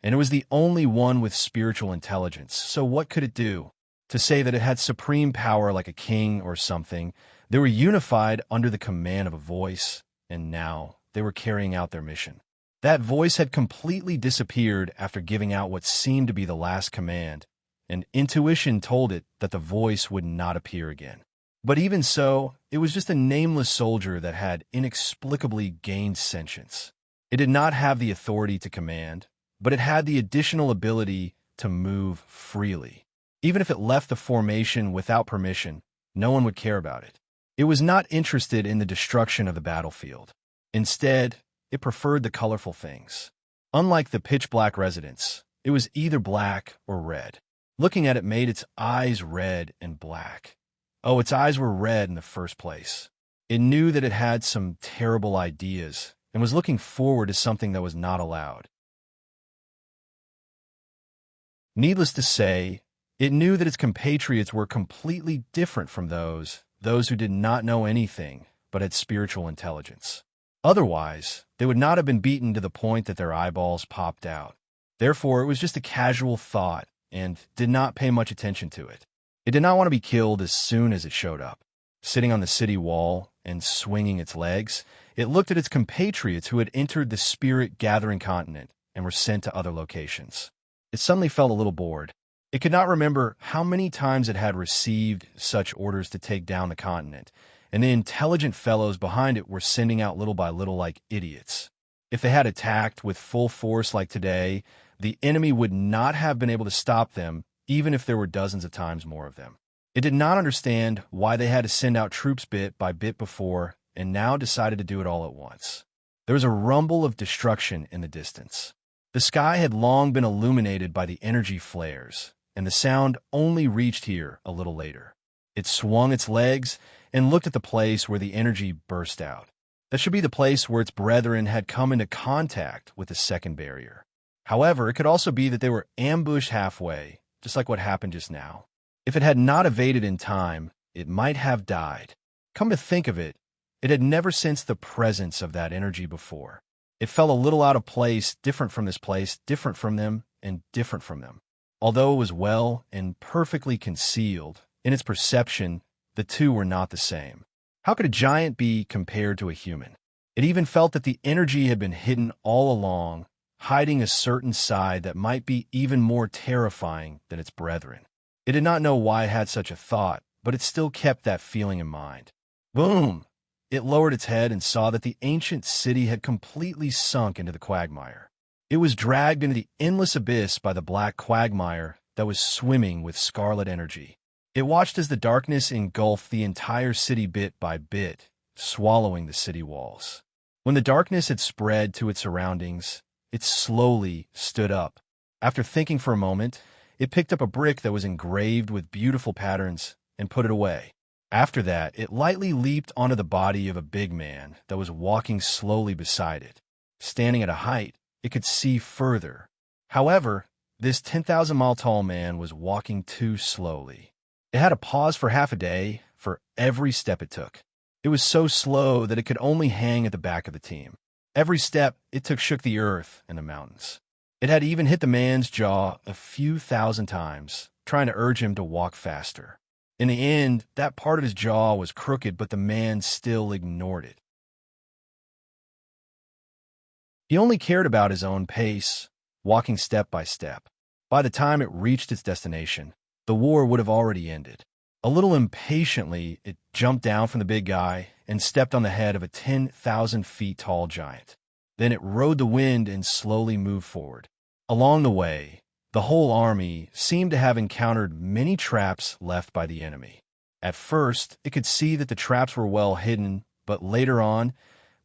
and it was the only one with spiritual intelligence, so what could it do? To say that it had supreme power like a king or something, they were unified under the command of a voice, and now they were carrying out their mission. That voice had completely disappeared after giving out what seemed to be the last command, and intuition told it that the voice would not appear again. But even so, it was just a nameless soldier that had inexplicably gained sentience. It did not have the authority to command, but it had the additional ability to move freely. Even if it left the formation without permission, no one would care about it. It was not interested in the destruction of the battlefield. Instead, it preferred the colorful things. Unlike the pitch-black residents, it was either black or red. Looking at it made its eyes red and black. Oh, its eyes were red in the first place. It knew that it had some terrible ideas and was looking forward to something that was not allowed. Needless to say, it knew that its compatriots were completely different from those who did not know anything but had spiritual intelligence. Otherwise, they would not have been beaten to the point that their eyeballs popped out. Therefore, it was just a casual thought and did not pay much attention to it. It did not want to be killed as soon as it showed up. Sitting on the city wall and swinging its legs, it looked at its compatriots who had entered the spirit-gathering continent and were sent to other locations. It suddenly felt a little bored. It could not remember how many times it had received such orders to take down the continent, and the intelligent fellows behind it were sending out little by little like idiots. If they had attacked with full force like today, the enemy would not have been able to stop them, even if there were dozens of times more of them. It did not understand why they had to send out troops bit by bit before, and now decided to do it all at once. There was a rumble of destruction in the distance. The sky had long been illuminated by the energy flares, and the sound only reached here a little later. It swung its legs and looked at the place where the energy burst out. That should be the place where its brethren had come into contact with the second barrier. However, it could also be that they were ambushed halfway, just like what happened just now. If it had not evaded in time, it might have died. Come to think of it, it had never sensed the presence of that energy before. It felt a little out of place, different from this place, different from them, and different from them. Although it was well and perfectly concealed, in its perception, the two were not the same. How could a giant be compared to a human? It even felt that the energy had been hidden all along, hiding a certain side that might be even more terrifying than its brethren. It did not know why it had such a thought, but it still kept that feeling in mind. Boom! It lowered its head and saw that the ancient city had completely sunk into the quagmire. It was dragged into the endless abyss by the black quagmire that was swimming with scarlet energy. It watched as the darkness engulfed the entire city bit by bit, swallowing the city walls. When the darkness had spread to its surroundings, it slowly stood up. After thinking for a moment, it picked up a brick that was engraved with beautiful patterns and put it away. After that, it lightly leaped onto the body of a big man that was walking slowly beside it. Standing at a height, it could see further. However, this 10,000-mile-tall man was walking too slowly. It had to pause for half a day for every step it took. It was so slow that it could only hang at the back of the team. Every step it took shook the earth and the mountains. It had even hit the man's jaw a few thousand times, trying to urge him to walk faster. In the end, that part of his jaw was crooked, but the man still ignored it. He only cared about his own pace, walking step by step. By the time it reached its destination, the war would have already ended. A little impatiently, it jumped down from the big guy and stepped on the head of a 10,000 feet tall giant. Then it rode the wind and slowly moved forward. Along the way, the whole army seemed to have encountered many traps left by the enemy. At first, it could see that the traps were well hidden, but later on,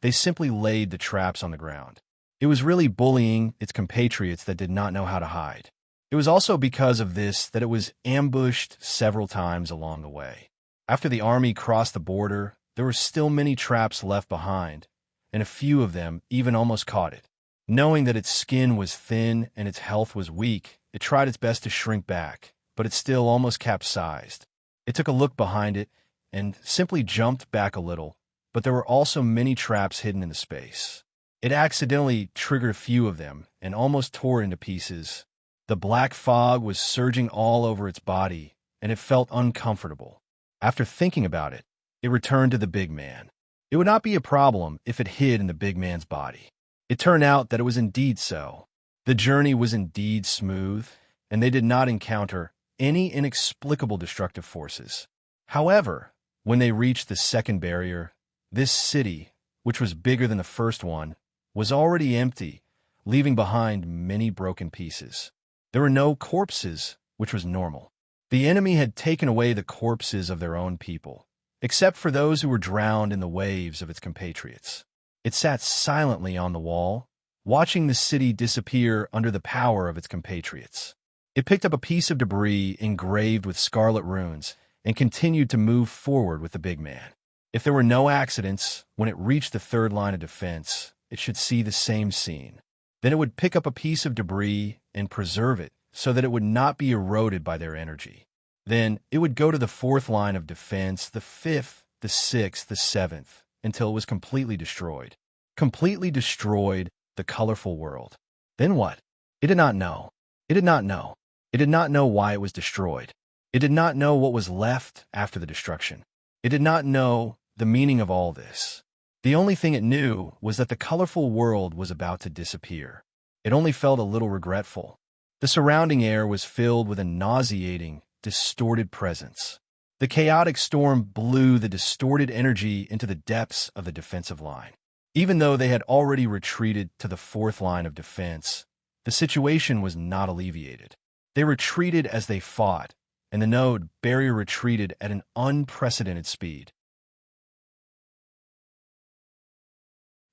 they simply laid the traps on the ground. It was really bullying its compatriots that did not know how to hide. It was also because of this that it was ambushed several times along the way. After the army crossed the border, there were still many traps left behind, and a few of them even almost caught it. Knowing that its skin was thin and its health was weak, it tried its best to shrink back, but it still almost capsized. It took a look behind it and simply jumped back a little, but there were also many traps hidden in the space. It accidentally triggered a few of them and almost tore into pieces. The black fog was surging all over its body, and it felt uncomfortable. After thinking about it, it returned to the big man. It would not be a problem if it hid in the big man's body. It turned out that it was indeed so. The journey was indeed smooth, and they did not encounter any inexplicable destructive forces. However, when they reached the second barrier, this city, which was bigger than the first one, was already empty, leaving behind many broken pieces. There were no corpses, which was normal. The enemy had taken away the corpses of their own people, except for those who were drowned in the waves of its compatriots. It sat silently on the wall, watching the city disappear under the power of its compatriots. It picked up a piece of debris engraved with scarlet runes and continued to move forward with the big man. If there were no accidents, when it reached the third line of defense, it should see the same scene. Then it would pick up a piece of debris and preserve it so that it would not be eroded by their energy. Then it would go to the fourth line of defense, the fifth, the sixth, the seventh, until it was completely destroyed. Completely destroyed the colorful world. Then what? It did not know. It did not know. It did not know why it was destroyed. It did not know what was left after the destruction. It did not know the meaning of all this. The only thing it knew was that the colorful world was about to disappear. It only felt a little regretful. The surrounding air was filled with a nauseating, distorted presence. The chaotic storm blew the distorted energy into the depths of the defensive line. Even though they had already retreated to the fourth line of defense, the situation was not alleviated. They retreated as they fought, and the node barrier retreated at an unprecedented speed.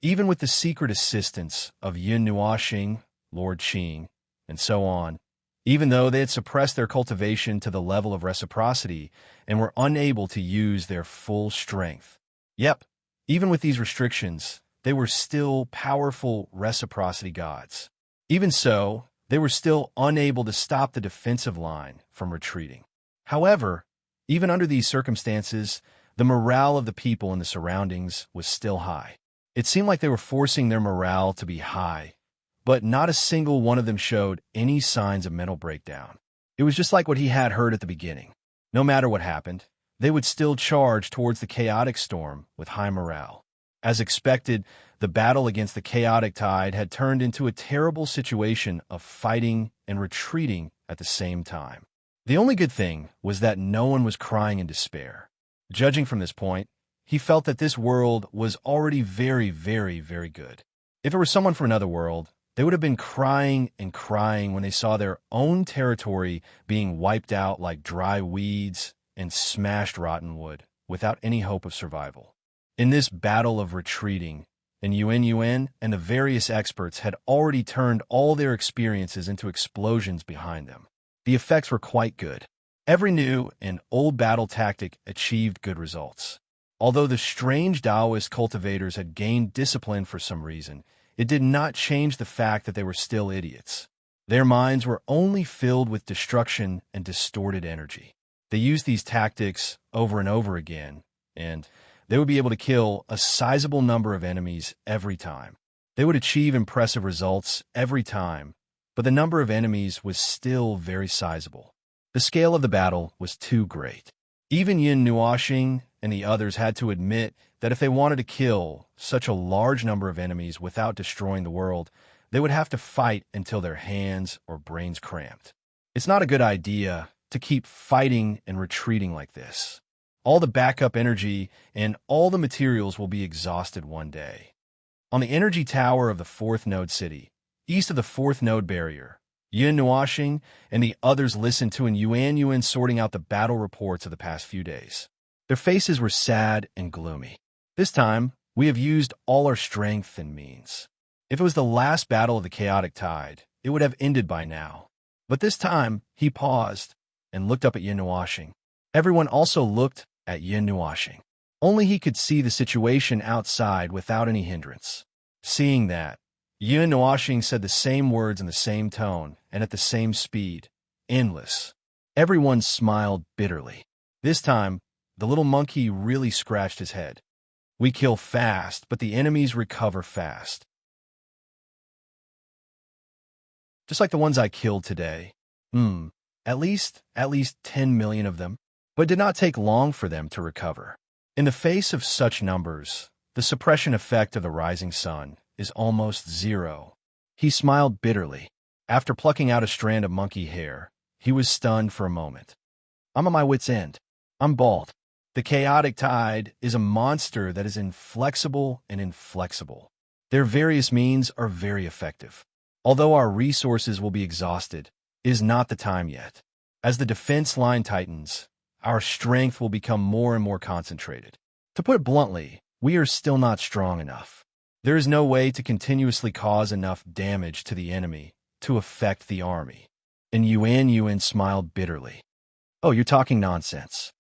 Even with the secret assistance of Yin Nuoxing, Lord Qing, and so on, even though they had suppressed their cultivation to the level of reciprocity and were unable to use their full strength. Yep, even with these restrictions, they were still powerful reciprocity gods. Even so, they were still unable to stop the defensive line from retreating. However, even under these circumstances, the morale of the people in the surroundings was still high. It seemed like they were forcing their morale to be high, but not a single one of them showed any signs of mental breakdown. It was just like what he had heard at the beginning. No matter what happened, they would still charge towards the chaotic storm with high morale. As expected, the battle against the chaotic tide had turned into a terrible situation of fighting and retreating at the same time. The only good thing was that no one was crying in despair. Judging from this point, he felt that this world was already very, very, very good. If it were someone from another world, they would have been crying and crying when they saw their own territory being wiped out like dry weeds and smashed rotten wood, without any hope of survival. In this battle of retreating, and Yuan and the various experts had already turned all their experiences into explosions behind them. The effects were quite good. Every new and old battle tactic achieved good results. Although the strange Taoist cultivators had gained discipline for some reason, it did not change the fact that they were still idiots. Their minds were only filled with destruction and distorted energy. They used these tactics over and over again, and they would be able to kill a sizable number of enemies every time. They would achieve impressive results every time, but the number of enemies was still very sizable. The scale of the battle was too great. Even Yin Nuoxing and the others had to admit that if they wanted to kill such a large number of enemies without destroying the world, they would have to fight until their hands or brains cramped. It's not a good idea to keep fighting and retreating like this. All the backup energy and all the materials will be exhausted one day. On the energy tower of the fourth node city, east of the fourth node barrier, Yun Nuashing and the others listened to an Yuan sorting out the battle reports of the past few days. Their faces were sad and gloomy. This time, we have used all our strength and means. If it was the last battle of the chaotic tide, it would have ended by now. But this time, he paused and looked up at Yun Nuashing. Everyone also looked at Yun Nuashing. Only he could see the situation outside without any hindrance. Seeing that, Yun Nuashing said the same words in the same tone and at the same speed. Endless. Everyone smiled bitterly. This time, the little monkey really scratched his head. We kill fast, but the enemies recover fast. Just like the ones I killed today. At least 10 million of them. But it did not take long for them to recover. In the face of such numbers, the suppression effect of the rising sun is almost zero. He smiled bitterly. After plucking out a strand of monkey hair, he was stunned for a moment. I'm at my wit's end. I'm bald. The chaotic tide is a monster that is inflexible and inflexible. Their various means are very effective. Although our resources will be exhausted, it is not the time yet. As the defense line tightens, our strength will become more and more concentrated. To put it bluntly, we are still not strong enough. There is no way to continuously cause enough damage to the enemy to affect the army. And Yuan smiled bitterly. Oh, you're talking nonsense.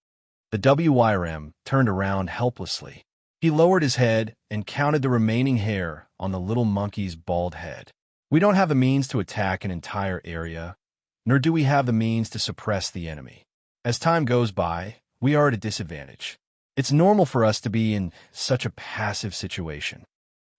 The WYRM turned around helplessly. He lowered his head and counted the remaining hair on the little monkey's bald head. We don't have the means to attack an entire area, nor do we have the means to suppress the enemy. As time goes by, we are at a disadvantage. It's normal for us to be in such a passive situation.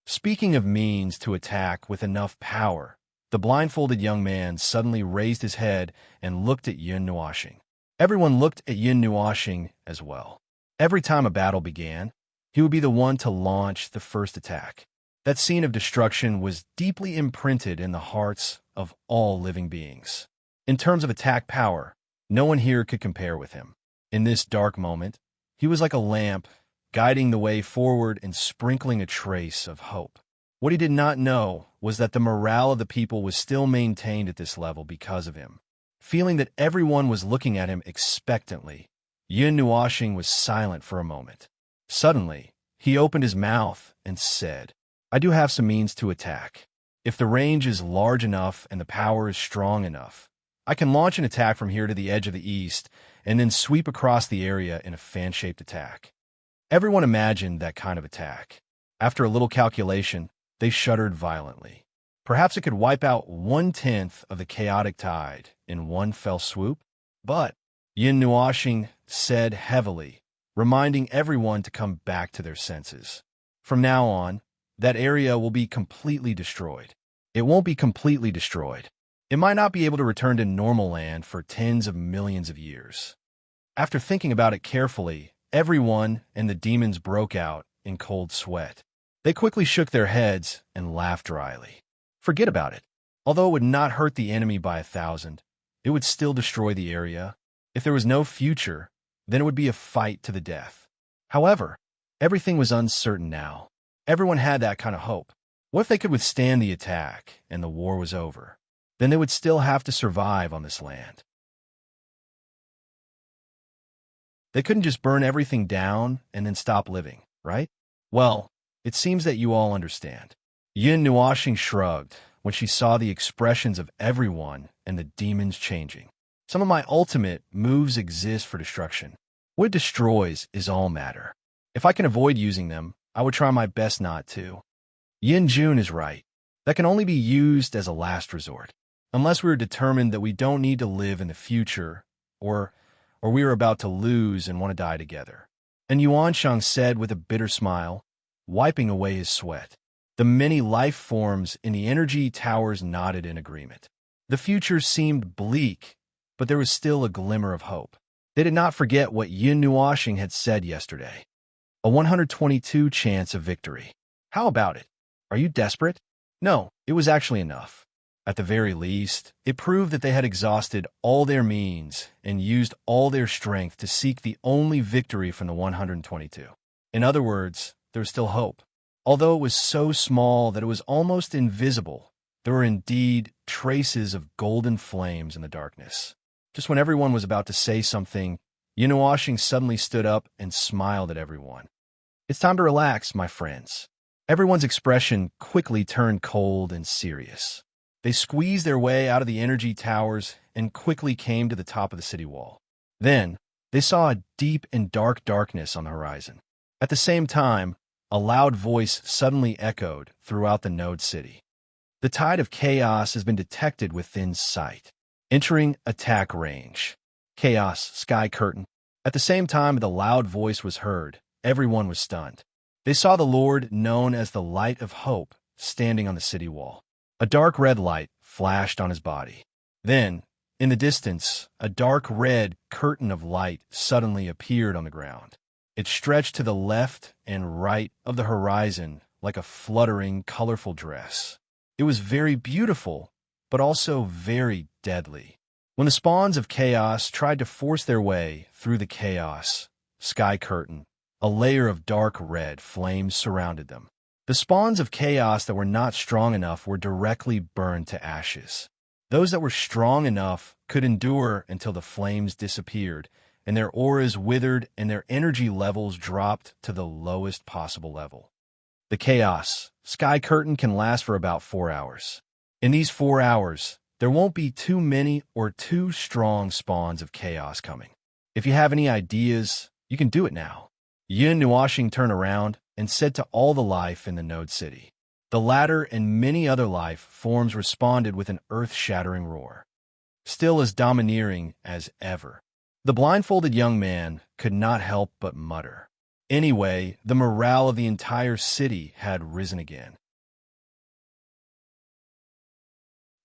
Speaking of means to attack with enough power, the blindfolded young man suddenly raised his head and looked at Yun Nuashing. Everyone looked at Yun Nuashing as well. Every time a battle began, he would be the one to launch the first attack. That scene of destruction was deeply imprinted in the hearts of all living beings. In terms of attack power, no one here could compare with him. In this dark moment, he was like a lamp, guiding the way forward and sprinkling a trace of hope. What he did not know was that the morale of the people was still maintained at this level because of him. Feeling that everyone was looking at him expectantly, Yun Nuashing was silent for a moment. Suddenly, he opened his mouth and said, I do have some means to attack. If the range is large enough and the power is strong enough, I can launch an attack from here to the edge of the east and then sweep across the area in a fan-shaped attack. Everyone imagined that kind of attack. After a little calculation, they shuddered violently. Perhaps it could wipe out 1/10 of the chaotic tide in one fell swoop? But Yun Nuashing said heavily, reminding everyone to come back to their senses. From now on, that area will be completely destroyed. It won't be completely destroyed. It might not be able to return to normal land for tens of millions of years. After thinking about it carefully, everyone and the demons broke out in cold sweat. They quickly shook their heads and laughed dryly. Forget about it. Although it would not hurt the enemy by 1,000, it would still destroy the area. If there was no future, then it would be a fight to the death. However, everything was uncertain now. Everyone had that kind of hope. What if they could withstand the attack and the war was over? Then they would still have to survive on this land. They couldn't just burn everything down and then stop living, right? Well, it seems that you all understand. Yun Nuashing shrugged when she saw the expressions of everyone and the demons changing. Some of my ultimate moves exist for destruction. What it destroys is all matter. If I can avoid using them, I would try my best not to. Yin Jun is right. That can only be used as a last resort. Unless we are determined that we don't need to live in the future, or we are about to lose and want to die together. And Yuanshang said with a bitter smile, wiping away his sweat. The many life forms in the energy towers nodded in agreement. The future seemed bleak, but there was still a glimmer of hope. They did not forget what Yun Nuashing had said yesterday. A 122 chance of victory. How about it? Are you desperate? No, it was actually enough. At the very least, it proved that they had exhausted all their means and used all their strength to seek the only victory from the 122. In other words, there was still hope. Although it was so small that it was almost invisible, there were indeed traces of golden flames in the darkness. Just when everyone was about to say something, Yinuwashing suddenly stood up and smiled at everyone. It's time to relax, my friends. Everyone's expression quickly turned cold and serious. They squeezed their way out of the energy towers and quickly came to the top of the city wall. Then, they saw a deep and dark darkness on the horizon. At the same time, a loud voice suddenly echoed throughout the node city. The tide of chaos has been detected within sight. Entering attack range. Chaos, sky curtain. At the same time the loud voice was heard, everyone was stunned. They saw the Lord known as the Light of Hope standing on the city wall. A dark red light flashed on his body. Then, in the distance, a dark red curtain of light suddenly appeared on the ground. It stretched to the left and right of the horizon like a fluttering, colorful dress. It was very beautiful, but also very deadly. When the spawns of chaos tried to force their way through the chaos sky curtain, a layer of dark red flames surrounded them. The spawns of chaos that were not strong enough were directly burned to ashes. Those that were strong enough could endure until the flames disappeared, and their auras withered and their energy levels dropped to the lowest possible level. The chaos sky curtain can last for about 4 hours. In these 4 hours, there won't be too many or too strong spawns of chaos coming. If you have any ideas, you can do it now. Yin Nuashing turned around and said to all the life in the node city. The latter and many other life forms responded with an earth-shattering roar, still as domineering as ever. The blindfolded young man could not help but mutter. Anyway, the morale of the entire city had risen again.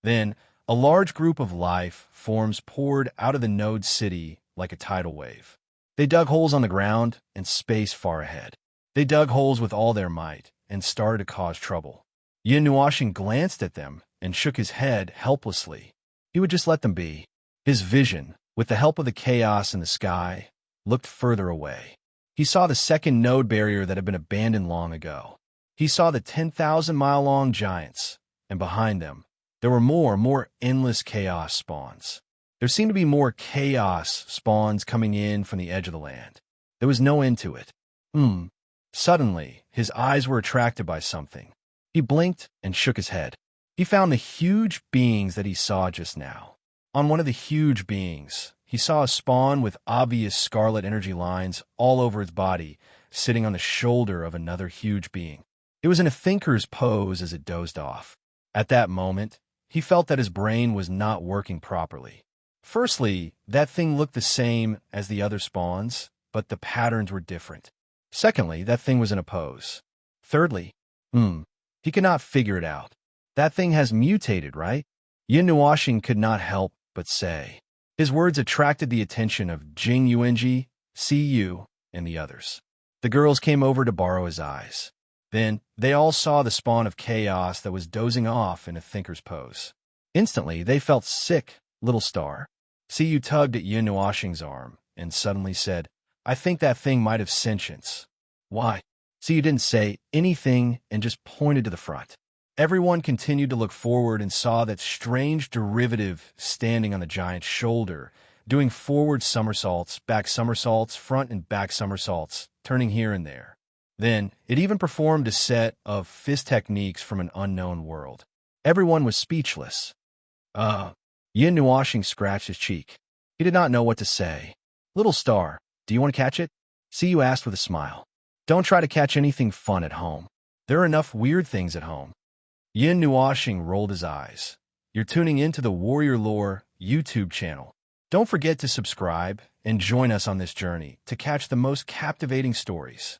Then, a large group of life forms poured out of the node city like a tidal wave. They dug holes on the ground and space far ahead. They dug holes with all their might and started to cause trouble. Yin Nuashing glanced at them and shook his head helplessly. He would just let them be. His vision, with the help of the chaos in the sky, looked further away. He saw the second node barrier that had been abandoned long ago. He saw the 10,000-mile-long giants, and behind them, there were more endless chaos spawns. There seemed to be more chaos spawns coming in from the edge of the land. There was no end to it. Suddenly, his eyes were attracted by something. He blinked and shook his head. He found the huge beings that he saw just now. On one of the huge beings, he saw a spawn with obvious scarlet energy lines all over its body, sitting on the shoulder of another huge being. It was in a thinker's pose as it dozed off. At that moment, he felt that his brain was not working properly. Firstly, that thing looked the same as the other spawns, but the patterns were different. Secondly, that thing was in a pose. Thirdly, he could not figure it out. That thing has mutated, right? Yin Nuashing could not help but say. His words attracted the attention of Jing Yuanji, Cu, and the others. The girls came over to borrow his eyes. Then, they all saw the spawn of chaos that was dozing off in a thinker's pose. Instantly, they felt sick, little star. Cu tugged at Yin Nuashing's arm and suddenly said, I think that thing might have sentience. Why? Cu didn't say anything and just pointed to the front. Everyone continued to look forward and saw that strange derivative standing on the giant's shoulder, doing forward somersaults, back somersaults, front and back somersaults, turning here and there. Then, it even performed a set of fist techniques from an unknown world. Everyone was speechless. Yin Nuashing scratched his cheek. He did not know what to say. Little star, do you want to catch it? Cu asked with a smile. Don't try to catch anything fun at home. There are enough weird things at home. Yin Nuashing rolled his eyes. You're tuning into the Warrior Lore YouTube channel. Don't forget to subscribe and join us on this journey to catch the most captivating stories.